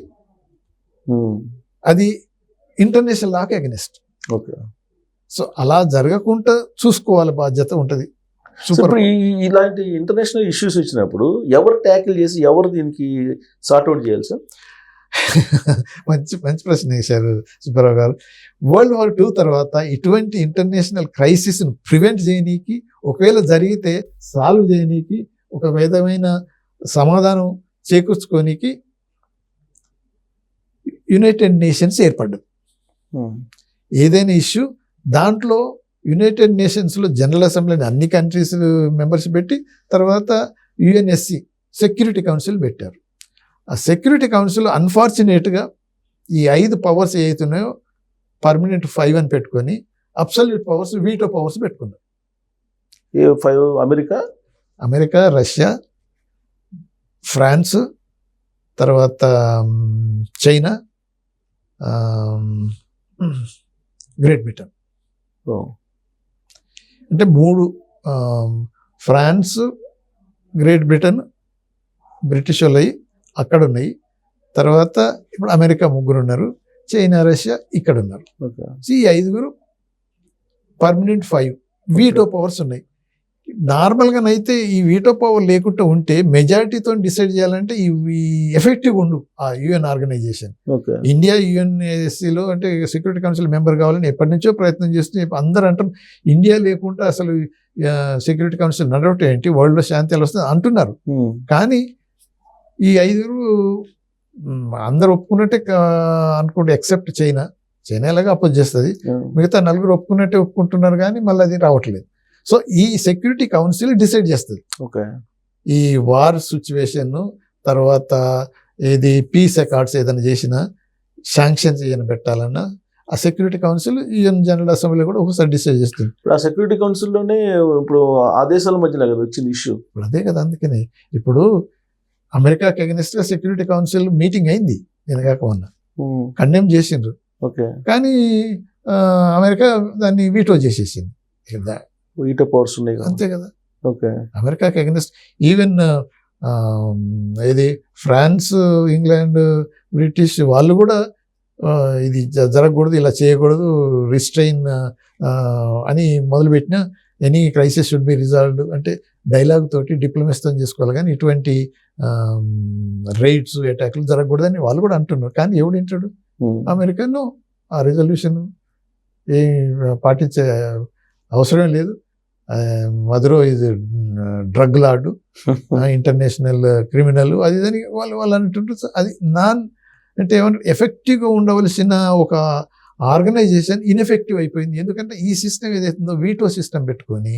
అది ఇంటర్నేషనల్ లాకి అగెనిస్ట్. ఓకే, సో అలా జరగకుండా చూసుకోవాలి, బాధ్యత ఉంటుంది. ఇప్పుడు ఇలాంటి ఇంటర్నేషనల్ ఇష్యూస్ వచ్చినప్పుడు ఎవరు ట్యాకిల్ చేసి ఎవరు దీనికి సార్ట్అవుట్ చేయాలి సార్? మంచి ప్రశ్న వేశారు సుబ్బారావు గారు. వరల్డ్ వార్ 2 తర్వాత ఇటువంటి ఇంటర్నేషనల్ క్రైసిస్ ప్రివెంట్ చేయనీకి, ఒకవేళ జరిగితే సాల్వ్ చేయనీకి, ఒక విధమైన సమాధానం చేకూర్చుకోనికి యునైటెడ్ నేషన్స్ ఏర్పడ్డది. ఏదైనా ఇష్యూ దాంట్లో యునైటెడ్ నేషన్స్లో జనరల్ అసెంబ్లీని అన్ని కంట్రీస్ మెంబర్స్ పెట్టి, తర్వాత యుఎన్ఎస్సి సెక్యూరిటీ కౌన్సిల్ పెట్టారు. ఆ సెక్యూరిటీ కౌన్సిల్ అన్ఫార్చునేట్గా ఈ 5 పవర్స్ ఏవైతున్నాయో పర్మనెంట్ 5 అని పెట్టుకొని అబ్సల్యూట్ పవర్స్, వీటో పవర్స్ పెట్టుకున్నారు. 5 అమెరికా, రష్యా, ఫ్రాన్స్, తర్వాత చైనా, గ్రేట్ బ్రిటన్. అంటే 3 ఫ్రాన్స్, గ్రేట్ బ్రిటన్, బ్రిటిష్ వాళ్ళు అక్కడ ఉన్నాయి. తర్వాత ఇప్పుడు అమెరికా 3 ఉన్నారు, చైనా, రష్యా ఇక్కడ ఉన్నారు. ఈ 5 పర్మనెంట్ 5 వీటో పవర్స్ ఉన్నాయి. నార్మల్గానైతే ఈ వీటో పవర్ లేకుండా ఉంటే మెజారిటీతో డిసైడ్ చేయాలంటే ఇవి ఎఫెక్టివ్ ఉండు ఆ యుఎన్ ఆర్గనైజేషన్. ఓకే. ఇండియా యుఎన్ఎస్సిలో అంటే సెక్యూరిటీ కౌన్సిల్ మెంబర్ కావాలని ఎప్పటి నుంచో ప్రయత్నం చేస్తూ అందరూ అంటాం ఇండియా లేకుండా అసలు సెక్యూరిటీ కౌన్సిల్ నడవటం ఏంటి, వరల్డ్లో శాంతి ఎలా వస్తుంది అంటున్నారు. కానీ ఈ 5 అందరు ఒప్పుకున్నట్టే అనుకుంటే ఎక్సెప్ట్ చైనా ఎలాగా అపోజ్ చేస్తుంది, మిగతా 4 ఒప్పుకున్నట్టే ఒప్పుకుంటున్నారు కానీ మళ్ళీ అది రావట్లేదు. సో ఈ సెక్యూరిటీ కౌన్సిల్ డిసైడ్ చేస్తుంది ఓకే ఈ వార్ సిచ్యువేషన్, తర్వాత ఏది పీస్ అకార్డ్స్ ఏదైనా చేసినా శాంక్షన్స్ ఏదైనా పెట్టాలన్నా ఆ security council UN general assembly కూడా ఒకసారి డిసైడ్ చేస్తుంది. ఇప్పుడు ఆ సెక్యూరిటీ కౌన్సిల్లోనే ఇప్పుడు ఆ దేశాల మధ్యలో కదా వచ్చింది ఇష్యూ. ఇప్పుడు అదే కదా, అందుకని ఇప్పుడు అమెరికాకి అగెనిస్ట్గా సెక్యూరిటీ కౌన్సిల్ మీటింగ్ అయింది నేను కాక మొన్న, కండెమ్ చేసిండ్రు. ఓకే. కానీ అమెరికా దాన్ని వీటో చేసేసింది. వీటో పవర్స్ ఉన్నాయి కదా. అంతే కదా. ఓకే. అమెరికాకి అగెనిస్ట్ ఈవెన్ ఇది ఫ్రాన్స్, ఇంగ్లాండ్, బ్రిటిష్ వాళ్ళు కూడా ఇది జరగకూడదు, ఇలా చేయకూడదు, రిస్ట్రైన్ అని మొదలుపెట్టిన any crisis should be resolved అంటే డైలాగ్ తోటి డిప్లొమసీతో చేసుకోవాలి. కానీ ఇటువంటి రైడ్స్ అటాక్లు జరగకూడదని వాళ్ళు కూడా అంటున్నారు. కానీ ఎవడు వింటాడు? అమెరికన్ ఆ రిజల్యూషన్ ఏ పాటించే అవసరం లేదు. మధురో ఇది డ్రగ్ లార్డు, ఇంటర్నేషనల్ క్రిమినల్, అది అని వాళ్ళు అంటుంటారు. అది అంటే ఏమంటారు, ఎఫెక్టివ్గా ఉండవలసిన ఒక ఆర్గనైజేషన్ ఇన్ఎఫెక్టివ్ అయిపోయింది. ఎందుకంటే ఈ సిస్టమ్ ఏదైతుందో వీటో సిస్టమ్ పెట్టుకొని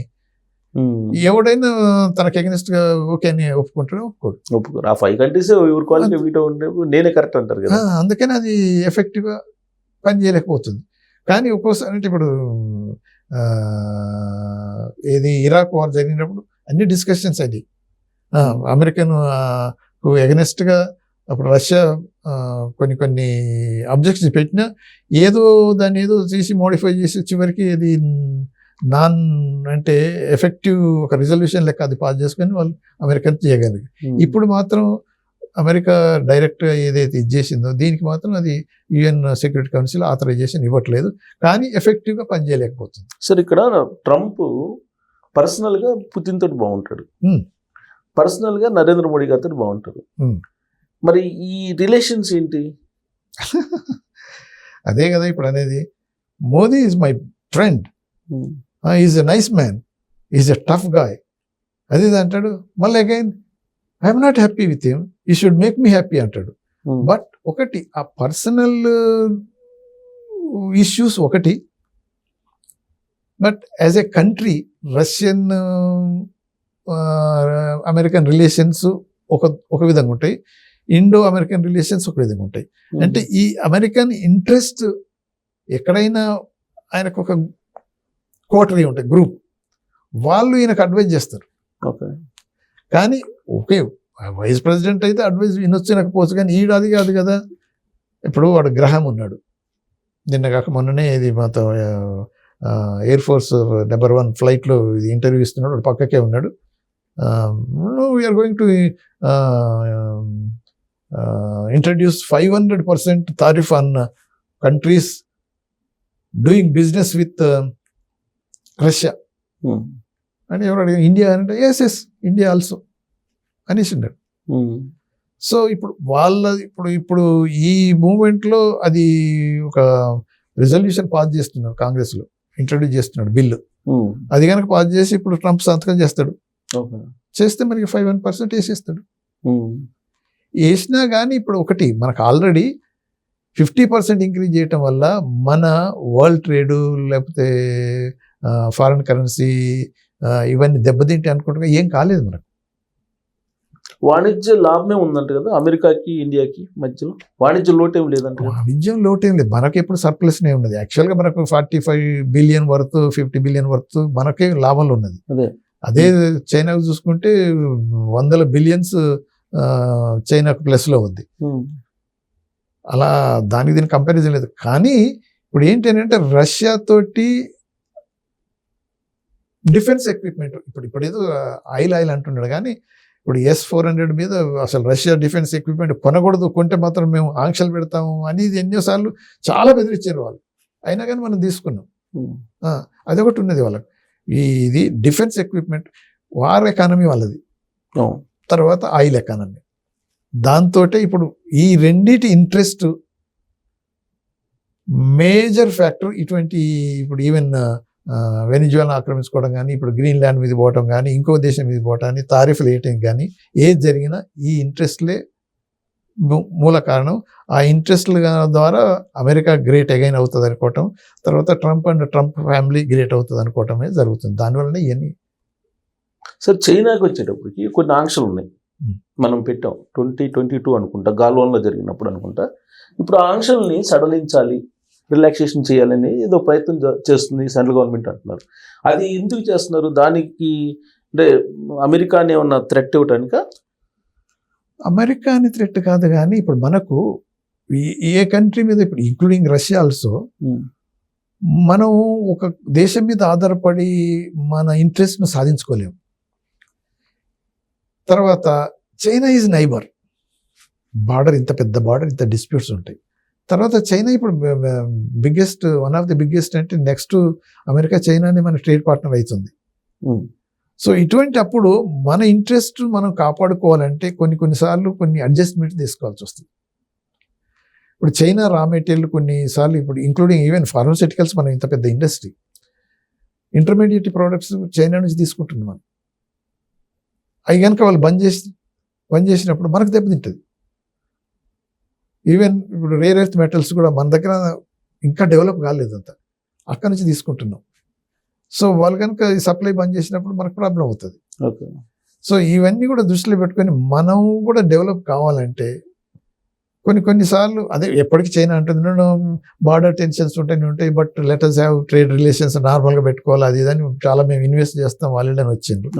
ఎవడైనా తనకు అగెనిస్ట్ గా ఓకే అని ఒప్పుకుంటాడు, ఒప్పుకోరు. ఆ 5 కంట్రీస్ ఎవరి క్వాలిటీ వీటో ఉండే నేనే కరెక్ట్ అంటారు కదా. అందుకని అది ఎఫెక్టివ్గా పనిచేయలేకపోతుంది. కానీ ఒక్కోసారి అంటే ఇప్పుడు ఏది ఇరాక్ వార్ జరిగినప్పుడు అన్ని డిస్కషన్స్ అది అమెరికన్ ఎగనెస్ట్గా అప్పుడు రష్యా కొన్ని అబ్జెక్షన్స్ పెట్టినా ఏదో దాన్ని ఏదో చేసి మోడిఫై చేసి చివరికి ఇది అంటే ఎఫెక్టివ్ ఒక రిజల్యూషన్ లెక్క అది పాస్ చేసుకొని వాళ్ళు అమెరికన్ చేయగలిగారు. ఇప్పుడు మాత్రం అమెరికా డైరెక్ట్గా ఏదైతే ఇది చేసిందో దీనికి మాత్రం అది యుఎన్ సెక్యూరిటీ కౌన్సిల్ ఆథరైజేషన్ ఇవ్వట్లేదు. కానీ ఎఫెక్టివ్గా పనిచేయలేకపోతుంది. సార్ ఇక్కడ ట్రంప్ పర్సనల్గా పుతిన్ తోటి బాగుంటాడు, పర్సనల్గా నరేంద్ర మోడీ గారితో బాగుంటాడు. మరి ఈ రిలేషన్స్ ఏంటి? అదే కదా ఇప్పుడు అనేది. Modi is my friend, is a nice man, is a tough guy, అది అంటాడు. మళ్ళీ again I'm not happy with him, you should make me happy అంటాడు. బట్ ఒకటి ఆ పర్సనల్ ఇష్యూస్ ఒకటి, but as a country Russian American relations ఒక విధంగా ఉంటాయి, ఇండో అమెరికన్ రిలేషన్స్ ఒక విధంగా ఉంటాయి. అంటే ఈ అమెరికన్ ఇంట్రెస్ట్ ఎక్కడైనా ఆయనకు ఒక కోటరీ ఉంటాయి, గ్రూప్, వాళ్ళు ఈయనకు అడ్వైజ్ చేస్తారు. కానీ ఓకే వైస్ ప్రెసిడెంట్ అయితే అడ్వైజ్ వినొచ్చు వినకపోవచ్చు, కానీ ఈడు అది కాదు కదా. ఇప్పుడు వాడు గ్రహం ఉన్నాడు, నిన్న కాక మొన్ననే ఇది మాతో ఎయిర్ ఫోర్స్ నెంబర్ 1 ఫ్లైట్లో ఇంటర్వ్యూ ఇస్తున్నాడు, వాడు పక్కకే ఉన్నాడు. We are going to introduce 500% tariff on countries doing business with Russia అని ఎవరు అడిగారు? ఇండియా అంటే ఎస్ ఇండియా ఆల్సో అనేసి ఉన్నాడు. సో ఇప్పుడు ఇప్పుడు ఈ మూమెంట్లో అది ఒక రిజల్యూషన్ పాస్ చేస్తున్నారు, కాంగ్రెస్లో ఇంట్రడ్యూస్ చేస్తున్నాడు బిల్లు. అది కనుక పాస్ చేసి ఇప్పుడు ట్రంప్ సంతకం చేస్తాడు, చేస్తే మనకి 5% వేసేస్తాడు. వేసినా కానీ ఇప్పుడు ఒకటి మనకు ఆల్రెడీ 50% ఇంక్రీజ్ చేయటం వల్ల మన వరల్డ్ ట్రేడు లేకపోతే ఫారిన్ కరెన్సీ ఇవన్నీ దెబ్బతింటే అనుకుంటున్నా ఏం కాలేదు మనకు. వాణిజ్య లాభమే ఉందంట కదా అమెరికాకి ఇండియాకి మధ్యలో, వాణిజ్య లోటేం లేదంట. వాణిజ్యం లోటేం లేదు, మనకి ఎప్పుడు సర్ప్లస్నే ఉన్నది. యాక్చువల్గా మనకు 45 బిలియన్ వర్త్ 50 బిలియన్ వర్త్ మనకే లాభంలో ఉన్నది. అదే చైనాకు చూసుకుంటే 100 బిలియన్స్ చైనాకు ప్లస్లో ఉంది. అలా దానికి దీనికి కంపారిజన్ లేదు. కానీ ఇప్పుడు ఏంటి అంటే రష్యా తోటి డిఫెన్స్ ఎక్విప్మెంట్ ఇప్పుడు ఏదో ఆయిల్ అంటున్నాడు, కానీ ఇప్పుడు S-400 మీద అసలు రష్యా డిఫెన్స్ ఎక్విప్మెంట్ కొనకూడదు, కొంటే మాత్రం మేము ఆంక్షలు పెడతాము అని ఎన్నోసార్లు చాలా బెదిరించారు వాళ్ళు. అయినా కానీ మనం తీసుకున్నాం. అదొకటి ఉన్నది వాళ్ళకి. ఇది డిఫెన్స్ ఎక్విప్మెంట్, వార్ ఎకానమీ వాళ్ళది, అవును. తర్వాత ఆయిల్ ఎకానమీ. దాంతో ఇప్పుడు ఈ రెండిటి ఇంట్రెస్ట్ మేజర్ ఫ్యాక్టర్ ఇటువంటి ఇప్పుడు ఈవెన్ వెనిజువలా ఆక్రమించుకోవడం కానీ, ఇప్పుడు గ్రీన్ ల్యాండ్ మీద పోవటం కానీ, ఇంకో దేశం మీద పోవటాన్ని, తారీఫ్లు వేయటం కానీ, ఏది జరిగినా ఈ ఇంట్రెస్ట్లే మూల కారణం. ఆ ఇంట్రెస్ట్ల ద్వారా అమెరికా గ్రేట్ అగైన్ అవుతుంది అనుకోవటం, తర్వాత ట్రంప్ ఫ్యామిలీ గ్రేట్ అవుతుంది అనుకోవటమే జరుగుతుంది. దానివల్లనే ఇవన్నీ. సార్, చైనాకి వచ్చేటప్పటికి కొన్ని ఆంక్షలు ఉన్నాయి. మనం పెట్టాం 2022 అనుకుంటా, గాల్వాన్లో జరిగినప్పుడు అనుకుంటా. ఇప్పుడు ఆ ఆంక్షల్ని సడలించాలి, రిలాక్సేషన్ చేయాలని ఏదో ప్రయత్నం చేస్తుంది సెంట్రల్ గవర్నమెంట్ అంటున్నారు. అది ఎందుకు చేస్తున్నారు? దానికి అంటే అమెరికాని ఏమన్నా థ్రెట్ ఇవ్వటానిక? అమెరికా అని థ్రెట్ కాదు, కానీ ఇప్పుడు మనకు ఏ కంట్రీ మీద, ఇప్పుడు ఇంక్లూడింగ్ రష్యా ఆల్సో, మనం ఒక దేశం మీద ఆధారపడి మన ఇంట్రెస్ట్ను సాధించుకోలేము. తర్వాత చైనా ఈజ్ నైబర్, బార్డర్, ఇంత పెద్ద బార్డర్, ఇంత డిస్ప్యూట్స్ ఉంటాయి. తర్వాత చైనా ఇప్పుడు biggest, one of the biggest అంటే నెక్స్ట్ అమెరికా చైనాని మన ట్రేడ్ పార్ట్నర్ అవుతుంది. సో ఇటువంటి అప్పుడు మన ఇంట్రెస్ట్ మనం కాపాడుకోవాలంటే కొన్నిసార్లు కొన్ని అడ్జస్ట్మెంట్ తీసుకోవాల్సి వస్తుంది. ఇప్పుడు చైనా రా మెటీరియల్ కొన్నిసార్లు, ఇప్పుడు ఇంక్లూడింగ్ ఈవెన్ ఫార్మాస్యూటికల్స్, మనం ఇంత పెద్ద ఇండస్ట్రీ, ఇంటర్మీడియట్ ప్రోడక్ట్స్ చైనా నుంచి తీసుకుంటున్నాం మనం. అవి కనుక వాళ్ళు బంద్ చేసినప్పుడు మనకు దెబ్బతింటుంది. ఈవెన్ ఇప్పుడు రేర్ ఎర్త్ మెటల్స్ కూడా మన దగ్గర ఇంకా డెవలప్ కాలేదంతా, అక్కడి నుంచి తీసుకుంటున్నాం. సో వాళ్ళు కనుక ఈ సప్లై బంద్ చేసినప్పుడు మనకు ప్రాబ్లం అవుతుంది. ఓకే. సో ఇవన్నీ కూడా దృష్టిలో పెట్టుకొని మనం కూడా డెవలప్ కావాలంటే కొన్నిసార్లు, అదే ఎప్పటికీ చైనా అంటుంది బార్డర్ టెన్షన్స్ ఉంటాయి, but let us have trade relations నార్మల్గా పెట్టుకోవాలి, అది ఇదని చాలా మేము ఇన్వెస్ట్ చేస్తాం వాళ్ళని వచ్చిండ్రు.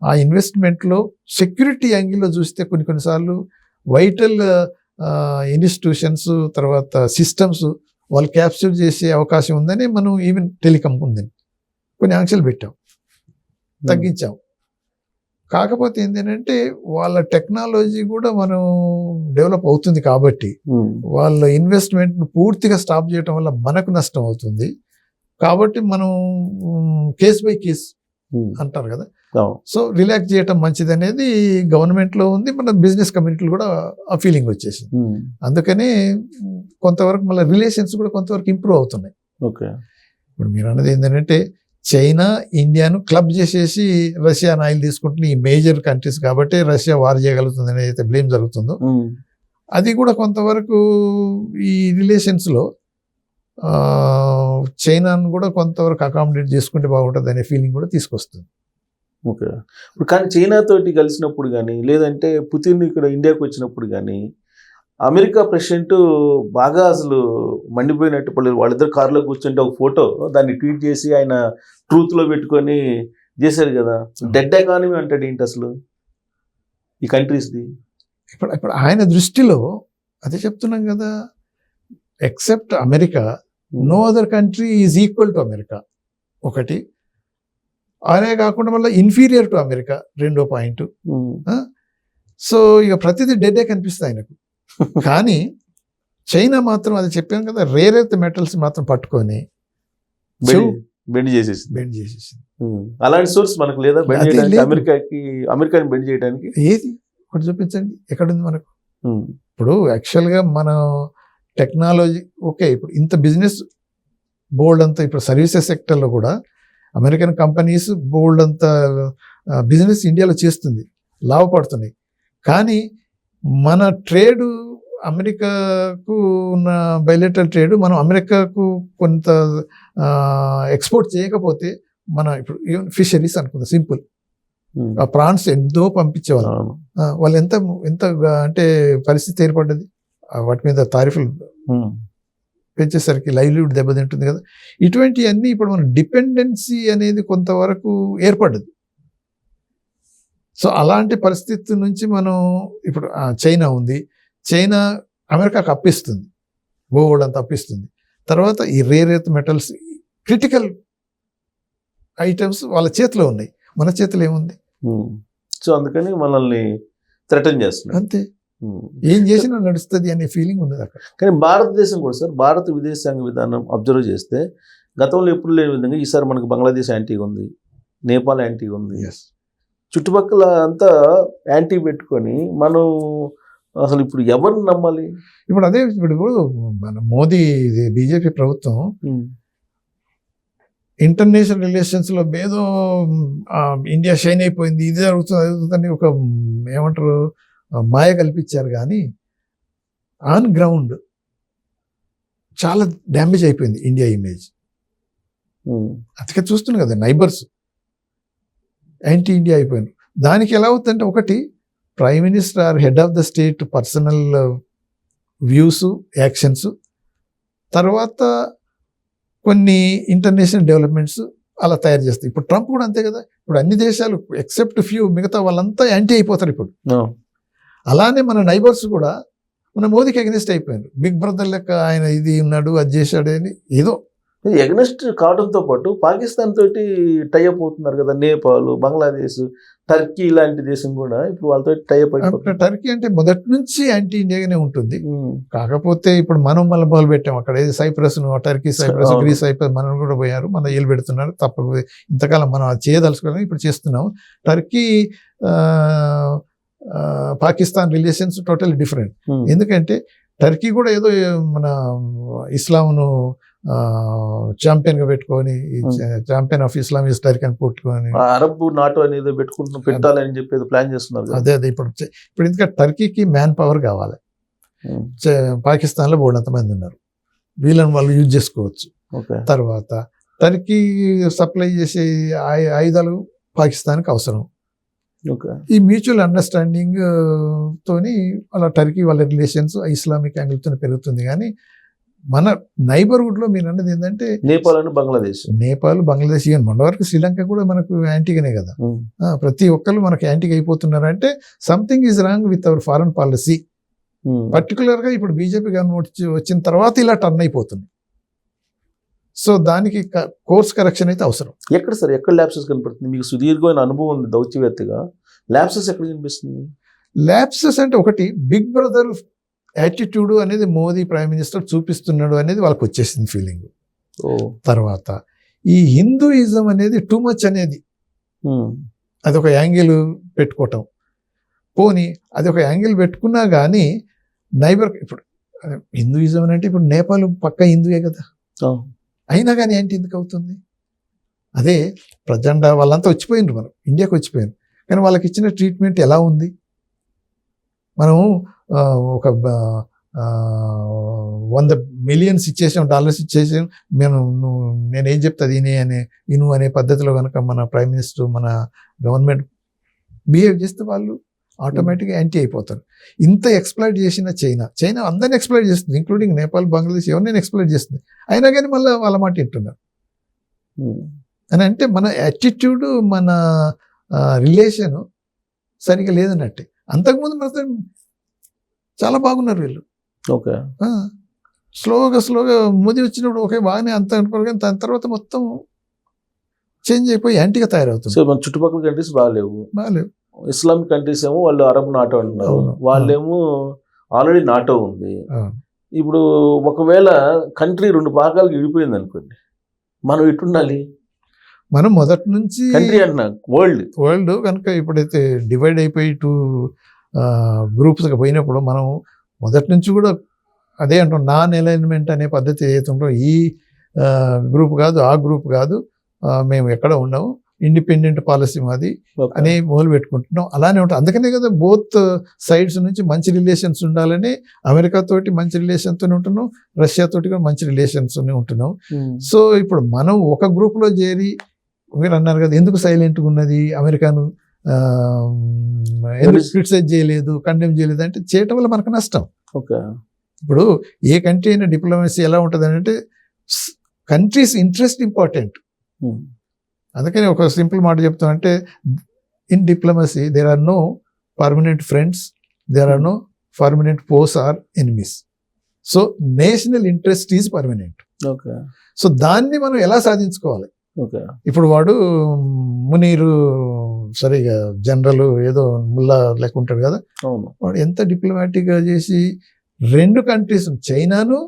ఆ ఇన్వెస్ట్మెంట్లో సెక్యూరిటీ యాంగిల్లో చూస్తే కొన్నిసార్లు వైటల్ ఇన్స్టిట్యూషన్స్, తర్వాత సిస్టమ్స్ వాళ్ళు క్యాప్చర్ చేసే అవకాశం ఉందని మనం ఈవెన్ టెలికాం ఉందని కొన్ని ఆంక్షలు పెట్టాం, తగ్గించాం. కాకపోతే ఏంటంటే వాళ్ళ టెక్నాలజీ కూడా మనం డెవలప్ అవుతుంది కాబట్టి వాళ్ళ ఇన్వెస్ట్మెంట్ను పూర్తిగా స్టాప్ చేయడం వల్ల మనకు నష్టం అవుతుంది. కాబట్టి మనం కేస్ బై కేస్ అంటారు కదా, సో రిలాక్స్ చేయటం మంచిది అనేది గవర్నమెంట్లో ఉంది, మన బిజినెస్ కమ్యూనిటీలో కూడా ఆ ఫీలింగ్ వచ్చేసింది. అందుకనే కొంతవరకు మళ్ళీ రిలేషన్స్ కూడా కొంతవరకు ఇంప్రూవ్ అవుతున్నాయి. ఓకే. ఇప్పుడు మీరు అన్నది ఏంటంటే చైనా ఇండియాను క్లబ్ చేసేసి రష్యా ఆయిల్ తీసుకుంటున్న ఈ మేజర్ కంట్రీస్ కాబట్టి రష్యా వార్ చేయగలుగుతుంది అనేది అయితే బ్లేమ్ జరుగుతుందో, అది కూడా కొంతవరకు ఈ రిలేషన్స్లో చైనాను కూడా కొంతవరకు అకామిడేట్ చేసుకుంటే బాగుంటుంది అనే ఫీలింగ్ కూడా తీసుకొస్తుంది. ఓకే. ఇప్పుడు కానీ చైనా తోటి కలిసినప్పుడు కానీ, లేదంటే పుతిన్ ఇక్కడ ఇండియాకి వచ్చినప్పుడు కానీ, అమెరికా ప్రెసిడెంట్ బాగా అసలు మండిపోయినట్టు పడలేదు. వాళ్ళిద్దరు కారులో కూర్చుంటే ఒక ఫోటో దాన్ని ట్వీట్ చేసి ఆయన ట్రూత్లో పెట్టుకొని చేశారు కదా. డెడ్ ఎకానమీ అంటాడు ఏంటి అసలు ఈ కంట్రీస్ది? ఇప్పుడు ఆయన దృష్టిలో అదే చెప్తున్నాం కదా, except America no other country is equal to America ఒకటి, అనే కాకుండా మళ్ళీ ఇన్ఫీరియర్ టు అమెరికా రెండో పాయింట్. సో ఇక ప్రతిదీ డెడ్డే కనిపిస్తుంది ఆయనకు. కానీ చైనా మాత్రం, అది చెప్పాను కదా, రేర్ ఎర్త్ మెటల్స్ మాత్రం పట్టుకొని బెండ్ చేసేసి. అలాంటి సోర్స్ మనకు లేదా బెండ్ చేయడానికి? అమెరికాని బెండ్ చేయడానికి ఏది ఒకటి చూపించండి, ఎక్కడుంది మనకు? ఇప్పుడు యాక్చువల్గా మనం టెక్నాలజీ ఓకే, ఇప్పుడు ఇంత బిజినెస్ బోల్డ్ అంతా, ఇప్పుడు సర్వీసెస్ సెక్టర్లో కూడా అమెరికన్ కంపెనీస్ బోల్డ్ అంత బిజినెస్ ఇండియాలో చేస్తుంది, లాభపడుతున్నాయి. కానీ మన ట్రేడ్, అమెరికాకు ఉన్న బైలేటరల్ ట్రేడ్ మనం అమెరికాకు కొంత ఎక్స్పోర్ట్ చేయకపోతే, మన ఇప్పుడు ఈవెన్ ఫిషరీస్ అనుకుందాం సింపుల్, ఆ ప్రాన్స్ ఎంతో పంపించేవాళ్ళు, వాళ్ళు ఎంత అంటే పరిస్థితి ఏర్పడ్డది, వాటి మీద తారీఫులు పెంచేసరికి లైవ్లీవుడ్ దెబ్బతింటుంది కదా. ఇటువంటివన్నీ ఇప్పుడు మన డిపెండెన్సీ అనేది కొంతవరకు ఏర్పడ్డది. సో అలాంటి పరిస్థితి నుంచి మనం ఇప్పుడు చైనా ఉంది, చైనా అమెరికాకు అప్పిస్తుంది, గోల్డ్ అంతా అప్పిస్తుంది. తర్వాత ఈ rare earth metals critical items వాళ్ళ చేతిలో ఉన్నాయి, మన చేతిలో ఏముంది? సో అందుకని మనల్ని థ్రెటన్ చేస్తున్నారు అంతే, ఏం చేసినా నడుస్తుంది అనే ఫీలింగ్ ఉన్నది అక్కడ. కానీ భారతదేశం కూడా సార్, భారత విదేశాంగ విధానం అబ్జర్వ్ చేస్తే గతంలో ఎప్పుడు లేని విధంగా ఈసారి మనకు బంగ్లాదేశ్ యాంటీగా ఉంది, నేపాల్ యాంటీ ఉంది, ఎస్. చుట్టుపక్కల అంతా యాంటీ పెట్టుకొని మనం అసలు ఇప్పుడు ఎవరిని నమ్మాలి? ఇప్పుడు అదే ఇప్పుడు మన మోదీ బీజేపీ ప్రభుత్వం ఇంటర్నేషనల్ రిలేషన్స్ లో ఏదో ఇండియా షైన్ అయిపోయింది, ఇది జరుగుతుంది అది జరుగుతుందని ఒక ఏమంటారు మాయ కల్పించారు. కానీ ఆన్ గ్రౌండ్ చాలా డ్యామేజ్ అయిపోయింది ఇండియా ఇమేజ్. అందుకే చూస్తున్నాం కదా, నైబర్స్ యాంటీ ఇండియా అయిపోయింది. దానికి ఎలా అవుతుందంటే, ఒకటి prime minister or head of the state personal views actions, తర్వాత కొన్ని ఇంటర్నేషనల్ డెవలప్మెంట్స్ అలా తయారు చేస్తాయి. ఇప్పుడు ట్రంప్ కూడా అంతే కదా, ఇప్పుడు అన్ని దేశాలు ఎక్సెప్ట్ ఫ్యూ మిగతా వాళ్ళంతా యాంటీ అయిపోతారు ఇప్పుడు. అలానే మన నైబర్స్ కూడా మన మోదీకి అగెనిస్ట్ అయిపోయారు. బిగ్ బ్రదర్ లెక్క ఆయన ఇది ఉన్నాడు అది చేశాడు అని ఏదో ఎగనెస్ట్ కావడంతో పాటు పాకిస్తాన్ తోటి టైఅప్ అవుతున్నారు కదా, నేపాల్, బంగ్లాదేశ్, టర్కీ లాంటి దేశం కూడా ఇప్పుడు వాళ్ళతో టైఅప్ అయిపోతుంది. టర్కీ అంటే మొదటి నుంచి యాంటీ ఇండియాగానే ఉంటుంది. కాకపోతే ఇప్పుడు మనం మళ్ళీ మొదలు పెట్టాం అక్కడ Cyprus, Turkey Cyprus, Greece Cyprus మనం కూడా పోయారు, మన ఏళ్ళు పెడుతున్నారు. తప్ప ఇంతకాలం మనం అది చేయదలుచుకోవడం ఇప్పుడు చేస్తున్నాం. Turkey Pakistan relations total different. ఎందుకంటే టర్కీ కూడా ఏదో మన ఇస్లాంను ఛాంపియన్ గా పెట్టుకొని champion of Islam is Turkey అని పెట్టుకొని అరబ్ నాటో అనేది పెట్టాలని చెప్పి ప్లాన్ చేస్తున్నారు. అదే ఇప్పుడు ఎందుకంటే టర్కీకి మ్యాన్ పవర్ కావాలి. పాకిస్తాన్ లో బోర్డంత మంది ఉన్నారు, వీళ్ళని వాళ్ళు యూజ్ చేసుకోవచ్చు. తర్వాత టర్కీ సప్లై చేసే ఆయుధాలు పాకిస్తాన్కి అవసరం. ఈ మ్యూచువల్ అండర్స్టాండింగ్ తోని వాళ్ళ టర్కీ వాళ్ళ రిలేషన్స్ ఇస్లామిక్ యాంగిల్ తో పెరుగుతుంది. కానీ మన నైబర్హుడ్ లో మీరు అన్నది ఏంటంటే నేపాల్, బంగ్లాదేశ్ ఈవెన్ మన వరకు శ్రీలంక కూడా మనకు యాంటీగానే కదా. ప్రతి ఒక్కరు మనకు యాంటీగా అయిపోతున్నారంటే something is wrong with our foreign policy. Particular గా ఇప్పుడు బీజేపీ గవర్నమెంట్ వచ్చిన తర్వాత ఇలా టర్న్ అయిపోతుంది. సో దానికి కోర్స్ కరెక్షన్ అయితే అవసరం. ఎక్కడ సార్, ఎక్కడ ల్యాప్సెస్ కనపడుతుంది? మీకు సుదీర్ఘమైన అనుభవం ఉంది దౌత్యవేత్తగా, ల్యాప్సెస్ ఎక్కడ కనిపిస్తుంది? ల్యాప్సెస్ అంటే ఒకటి బిగ్ బ్రదర్ యాటిట్యూడ్ అనేది మోదీ ప్రైమ్ మినిస్టర్ చూపిస్తున్నాడు అనేది వాళ్ళకి వచ్చేసింది ఫీలింగ్. తర్వాత ఈ హిందూయిజం అనేది టూ మచ్ అనేది అదొక యాంగిల్ పెట్టుకోవటం. పోనీ అది ఒక యాంగిల్ పెట్టుకున్నా కానీ నైబర్ ఇప్పుడు హిందూయిజం అంటే ఇప్పుడు నేపాల్ పక్క హిందూయే కదా, అయినా కానీ ఏంటి ఎందుకు అవుతుంది? అదే ప్రజెండా వాళ్ళంతా వచ్చిపోయినారు, మనం ఇండియాకి వచ్చిపోయారు, కానీ వాళ్ళకి ఇచ్చిన ట్రీట్మెంట్ ఎలా ఉంది? మనం ఒక 100 మిలియన్స్ ఇచ్చేసాం, డాలర్స్ ఇచ్చేసాం, నేనేం చెప్తా ఇను అనే పద్ధతిలో కనుక మన ప్రైమ్ మినిస్టర్ మన గవర్నమెంట్ బిహేవ్ చేస్తే వాళ్ళు ఆటోమేటిక్గా యాంటీ అయిపోతారు. ఇంత ఎక్స్ప్లాయిట్ చేసిన చైనా అందరిని ఎక్స్ప్లాయిట్ చేస్తుంది, ఇంక్లూడింగ్ నేపాల్, బంగ్లాదేశ్, ఎవరినైనా ఎక్స్ప్లాయిట్ చేస్తుంది. అయినా కానీ మళ్ళీ వాళ్ళ మాట వింటున్నారు అని అంటే మన యాటిట్యూడ్, మన రిలేషన్ సరిగా లేదన్నట్టే. అంతకుముందు మాత్రం చాలా బాగున్నారు వీళ్ళు. స్లోగా మోదీ వచ్చినప్పుడు ఒకే బాగానే అంత అనుకోరు, కానీ దాని తర్వాత మొత్తం చేంజ్ అయిపోయి యాంటీగా తయారవుతుంది. మన చుట్టుపక్కల కంట్రీస్ బాగాలేవు. ఇస్లామిక్ కంట్రీస్ ఏమో వాళ్ళు అరబ్ నాటో అంటున్నారు, వాళ్ళేమో ఆల్రెడీ నాటో ఉంది. ఇప్పుడు ఒకవేళ కంట్రీ 2 భాగాలకు విడిపోయింది అనుకోండి, మనం ఎటుండాలి? మనం మొదటి నుంచి కంట్రీ అంటున్నా వరల్డ్ కనుక ఇప్పుడైతే డివైడ్ అయిపోయి 2 గ్రూప్స్గా పోయినప్పుడు మనం మొదటి నుంచి కూడా అదే అంటాం, నాన్ అలైన్మెంట్ అనే పద్ధతి ఏదైతే ఉందో, ఈ గ్రూప్ కాదు ఆ గ్రూప్ కాదు, మేము ఎక్కడ ఉండము, ఇండిపెండెంట్ పాలసీ మాది అని మొదలు పెట్టుకుంటున్నాం. అలానే ఉంటాం. అందుకనే కదా బోత్ సైడ్స్ నుంచి మంచి రిలేషన్స్ ఉండాలని అమెరికా తోటి మంచి రిలేషన్తో ఉంటున్నాం, రష్యా తోటి కూడా మంచి రిలేషన్స్ ఉంటున్నాం. సో ఇప్పుడు మనం ఒక గ్రూప్లో చేరి, మీరు అన్నారు కదా ఎందుకు సైలెంట్గా ఉన్నది, అమెరికాను ఎందుకు క్రిటిసైజ్ చేయలేదు, కండెమ్ చేయలేదు అంటే, చేయటం వల్ల మనకు నష్టం. ఇప్పుడు ఏ కంట్రీ అయినా డిప్లొమసీ ఎలా ఉంటుంది అంటే కంట్రీస్ ఇంట్రెస్ట్ ఇంపార్టెంట్. అందుకని ఒక సింపుల్ మాట చెప్తానంటే, in diplomacy there are no permanent friends, there are no permanent foes or enemies. So national interest is permanent. So దాన్ని మనం ఎలా సాధించుకోవాలి? ఇప్పుడు వాడు మునీరు సరిగా జనరల్ ఏదో ముల్లా లెక్క ఉంటాడు కదా, వాడు ఎంత డిప్లొమాటిక్ గా చేసి 2 కంట్రీస్ చైనాను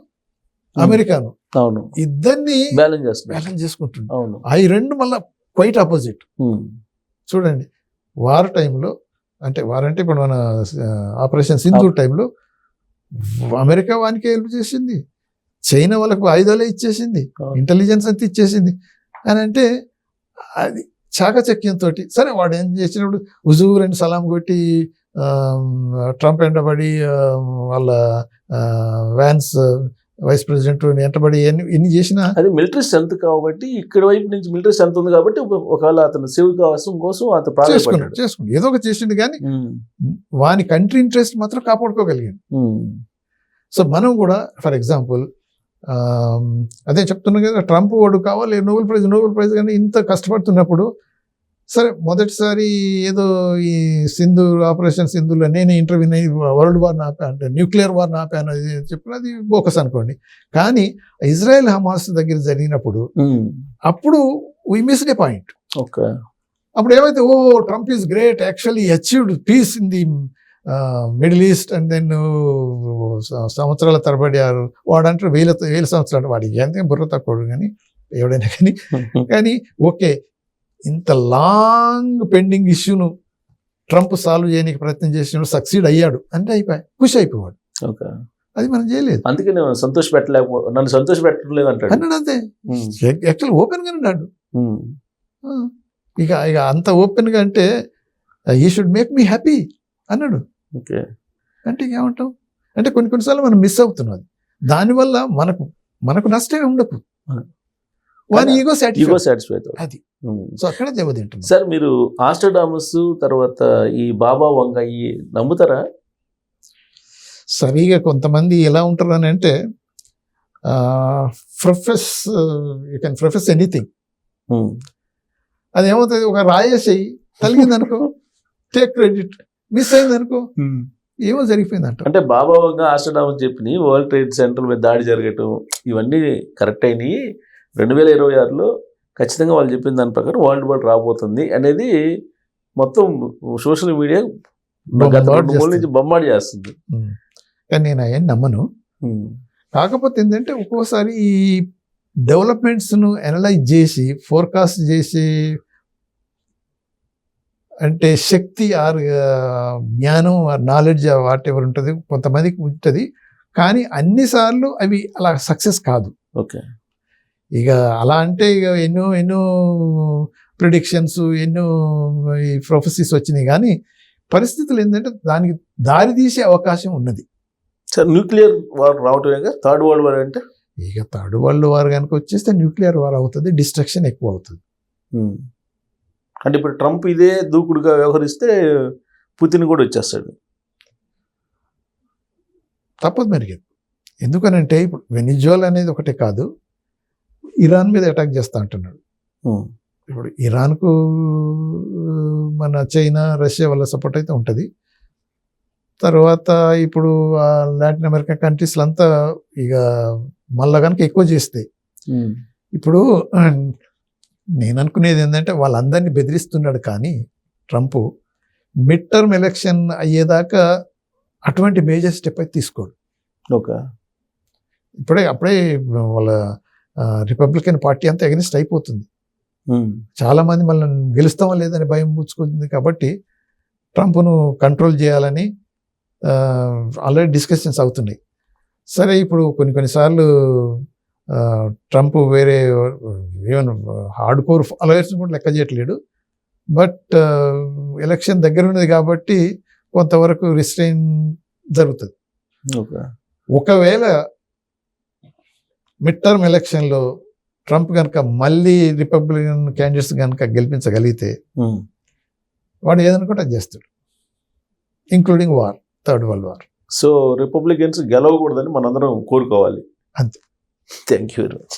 అమెరికాను ఇద్దరిని బ్యాలెన్స్ చేసుకుంటున్నాడు. అవి 2 మళ్ళా క్వైట్ ఆపోజిట్. చూడండి, వార్ టైంలో అంటే ఇప్పుడు మన ఆపరేషన్ సింధూర్ టైంలో అమెరికా వానికి హెల్ప్ చేసింది, చైనా వాళ్ళకు ఆయుధాలే ఇచ్చేసింది, ఇంటెలిజెన్స్ అంతా ఇచ్చేసింది అని అంటే అది చాకచక్యంతో. సరే వాడు ఏం చేసినప్పుడు హుజూర్ అని సలాం కొట్టి ట్రంప్ వెంటబడి వాళ్ళ వ్యాన్స్ వైస్ ప్రెసిడెంట్ వెంటబడి ఎన్ని చేసినా అది మిలిటరీ స్ట్రెంత్ కాబట్టి ఇక్కడ వైపు నుంచి మిలిటరీ స్ట్రెంత్ ఉంది కాబట్టి ఒకవేళ అతను సేవ్ కోసం అతను చేసుకున్నాడు ఏదో ఒక చేసిండు కానీ వాని కంట్రీ ఇంట్రెస్ట్ మాత్రం కాపాడుకోగలిగాడు. సో మనం కూడా ఫర్ ఎగ్జాంపుల్ అదే చెప్తున్నాం కదా, ట్రంప్ వాడు కావాలి నోబెల్ ప్రైజ్ కానీ ఇంత కష్టపడుతున్నప్పుడు సరే మొదటిసారి ఏదో ఈ ఆపరేషన్ సింధూర్లో నేనే ఇంటర్వ్యూని వరల్డ్ వార్ ఆపాను అంటే న్యూక్లియర్ వార్ ఆపాను అది చెప్పిన అది బోకస్ అనుకోండి. కానీ ఇజ్రాయెల్ హమాస్ దగ్గర జరిగినప్పుడు అప్పుడు we missed a point. Okay, అప్పుడు ఏమైతే Trump is great, actually achieved peace in the Middle East and then సంవత్సరాల తరబడి వాడంటారు వేల సంవత్సరాలు, వాడికి ఎంత బుర్ర తక్కువ కానీ ఎవడైనా కానీ ఓకే, ఇంత లాంగ్ పెండింగ్ ఇష్యూను ట్రంప్ సాల్వ్ చేయడానికి ప్రయత్నం చేసినప్పుడు సక్సీడ్ అయ్యాడు అంటే ఖుషి అయిపోయాడు. అది మనం చేయలేదు, అందుకే నన్ను సంతోష పెట్టలేదు అన్నాడు అంతే. యాక్చువల్ ఓపెన్ గా అన్నాడు. ఇక అంత ఓపెన్ గా అంటే you should make me happy అన్నాడు. అంటే ఏమంటాం అంటే కొన్నిసార్లు మనం మిస్ అవుతున్నాం, దానివల్ల మనకు నష్టమే ఉండదు, వాని ఈగో సాటిస్ఫై అది. సో అక్కడ దెబ్బతింటుంది. సార్ మీరు ఆస్ట్రాడామస్ తర్వాత ఈ బాబా వంగ నమ్ముతారా? సరిగా కొంతమంది ఎలా ఉంటారు అని అంటే యూ కెన్ ప్రొఫెస్ ఎనీథింగ్. అదేమవుతుంది, ఒక రాయేసి తలిగింది అనుకో టేక్ క్రెడిట్, మిస్ అయింది అనుకో ఏమో జరిగిపోయిందంట. అంటే బాబా వంగ ఆస్ట్రాడామస్ చెప్పిన వరల్డ్ ట్రేడ్ సెంటర్ మీద దాడి జరగటం ఇవన్నీ కరెక్ట్ అయినాయి, 2026లో ఖచ్చితంగా వాళ్ళు చెప్పిన దాని ప్రకారం వరల్డ్ వార్ రాబోతుంది అనేది మొత్తం సోషల్ మీడియా నుంచి బొమ్మాడి చేస్తుంది. కానీ నేను అవన్నీ నమ్మను. కాకపోతే ఏంటంటే ఒక్కోసారి ఈ డెవలప్మెంట్స్ను అనలైజ్ చేసి ఫోర్కాస్ట్ చేసి అంటే శక్తి ఆర్ జ్ఞానం ఆర్ నాలెడ్జ్ వాట్ ఎవర్ ఉంటుంది కొంతమందికి ఉంటుంది, కానీ అన్నిసార్లు అవి అలా సక్సెస్ కాదు. ఓకే, ఇక అలా అంటే ఇక ఎన్నో ప్రిడిక్షన్స్ ఎన్నో ఈ ప్రొఫెసీస్ వచ్చినాయి, కానీ పరిస్థితులు ఏంటంటే దానికి దారి తీసే అవకాశం ఉన్నది. సార్ న్యూక్లియర్ వార్ రావటం థర్డ్ వరల్డ్ వార్ అంటే ఇక థర్డ్ వరల్డ్ వార్ కనుక వచ్చేస్తే న్యూక్లియర్ వార్ అవుతుంది, డిస్ట్రక్షన్ ఎక్కువ అవుతుంది. అంటే ఇప్పుడు ట్రంప్ ఇదే దూకుడుగా వ్యవహరిస్తే పుతిన్ కూడా వచ్చేస్తాడు. తప్పదు మరి, ఎందుకనంటే ఇప్పుడు వెనిజువలా అనేది ఒకటే కాదు, ఇరాన్ మీద అటాక్ చేస్తా అంటున్నాడు. ఇప్పుడు ఇరాన్కు మన చైనా రష్యా వల్ల సపోర్ట్ అయితే ఉంటుంది. తర్వాత ఇప్పుడు లాటిన్ అమెరికా కంట్రీస్లో అంతా ఇక మళ్ళా కనుక ఎక్కువ చేస్తే ఇప్పుడు నేను అనుకునేది ఏంటంటే వాళ్ళందరినీ బెదిరిస్తున్నాడు, కానీ ట్రంప్ మిడ్ టర్మ్ ఎలక్షన్ అయ్యేదాకా అటువంటి మేజర్ స్టెప్ అయితే తీసుకోడు. ఓకే, అప్పుడే వాళ్ళ రిపబ్లికన్ పార్టీ అంతా అగెనిస్ట్ అయిపోతుంది. చాలా మంది మళ్ళీ గెలుస్తామా లేదని భయం పుచ్చుకుంటుంది, కాబట్టి ట్రంప్ను కంట్రోల్ చేయాలని ఆల్రెడీ డిస్కషన్స్ అవుతున్నాయి. సరే ఇప్పుడు కొన్నిసార్లు ట్రంప్ వేరే ఈవెన్ హార్డ్ కోర్ ఫాలోయర్స్ కూడా లెక్క చేయట్లేడు, బట్ ఎలక్షన్ దగ్గర ఉన్నది కాబట్టి కొంతవరకు రిస్ట్రైన్ జరుగుతుంది. ఒకవేళ మిడ్ టర్మ్ ఎలక్షన్లో ట్రంప్ కనుక మళ్ళీ రిపబ్లికన్ క్యాండిడేట్స్ కనుక గెలిపించగలిగితే వాడు ఏదనుకుంటే అది చేస్తాడు, including war, third world war. So Republicans గెలవకూడదని మనందరం కోరుకోవాలి. అంతే. Thank you very much.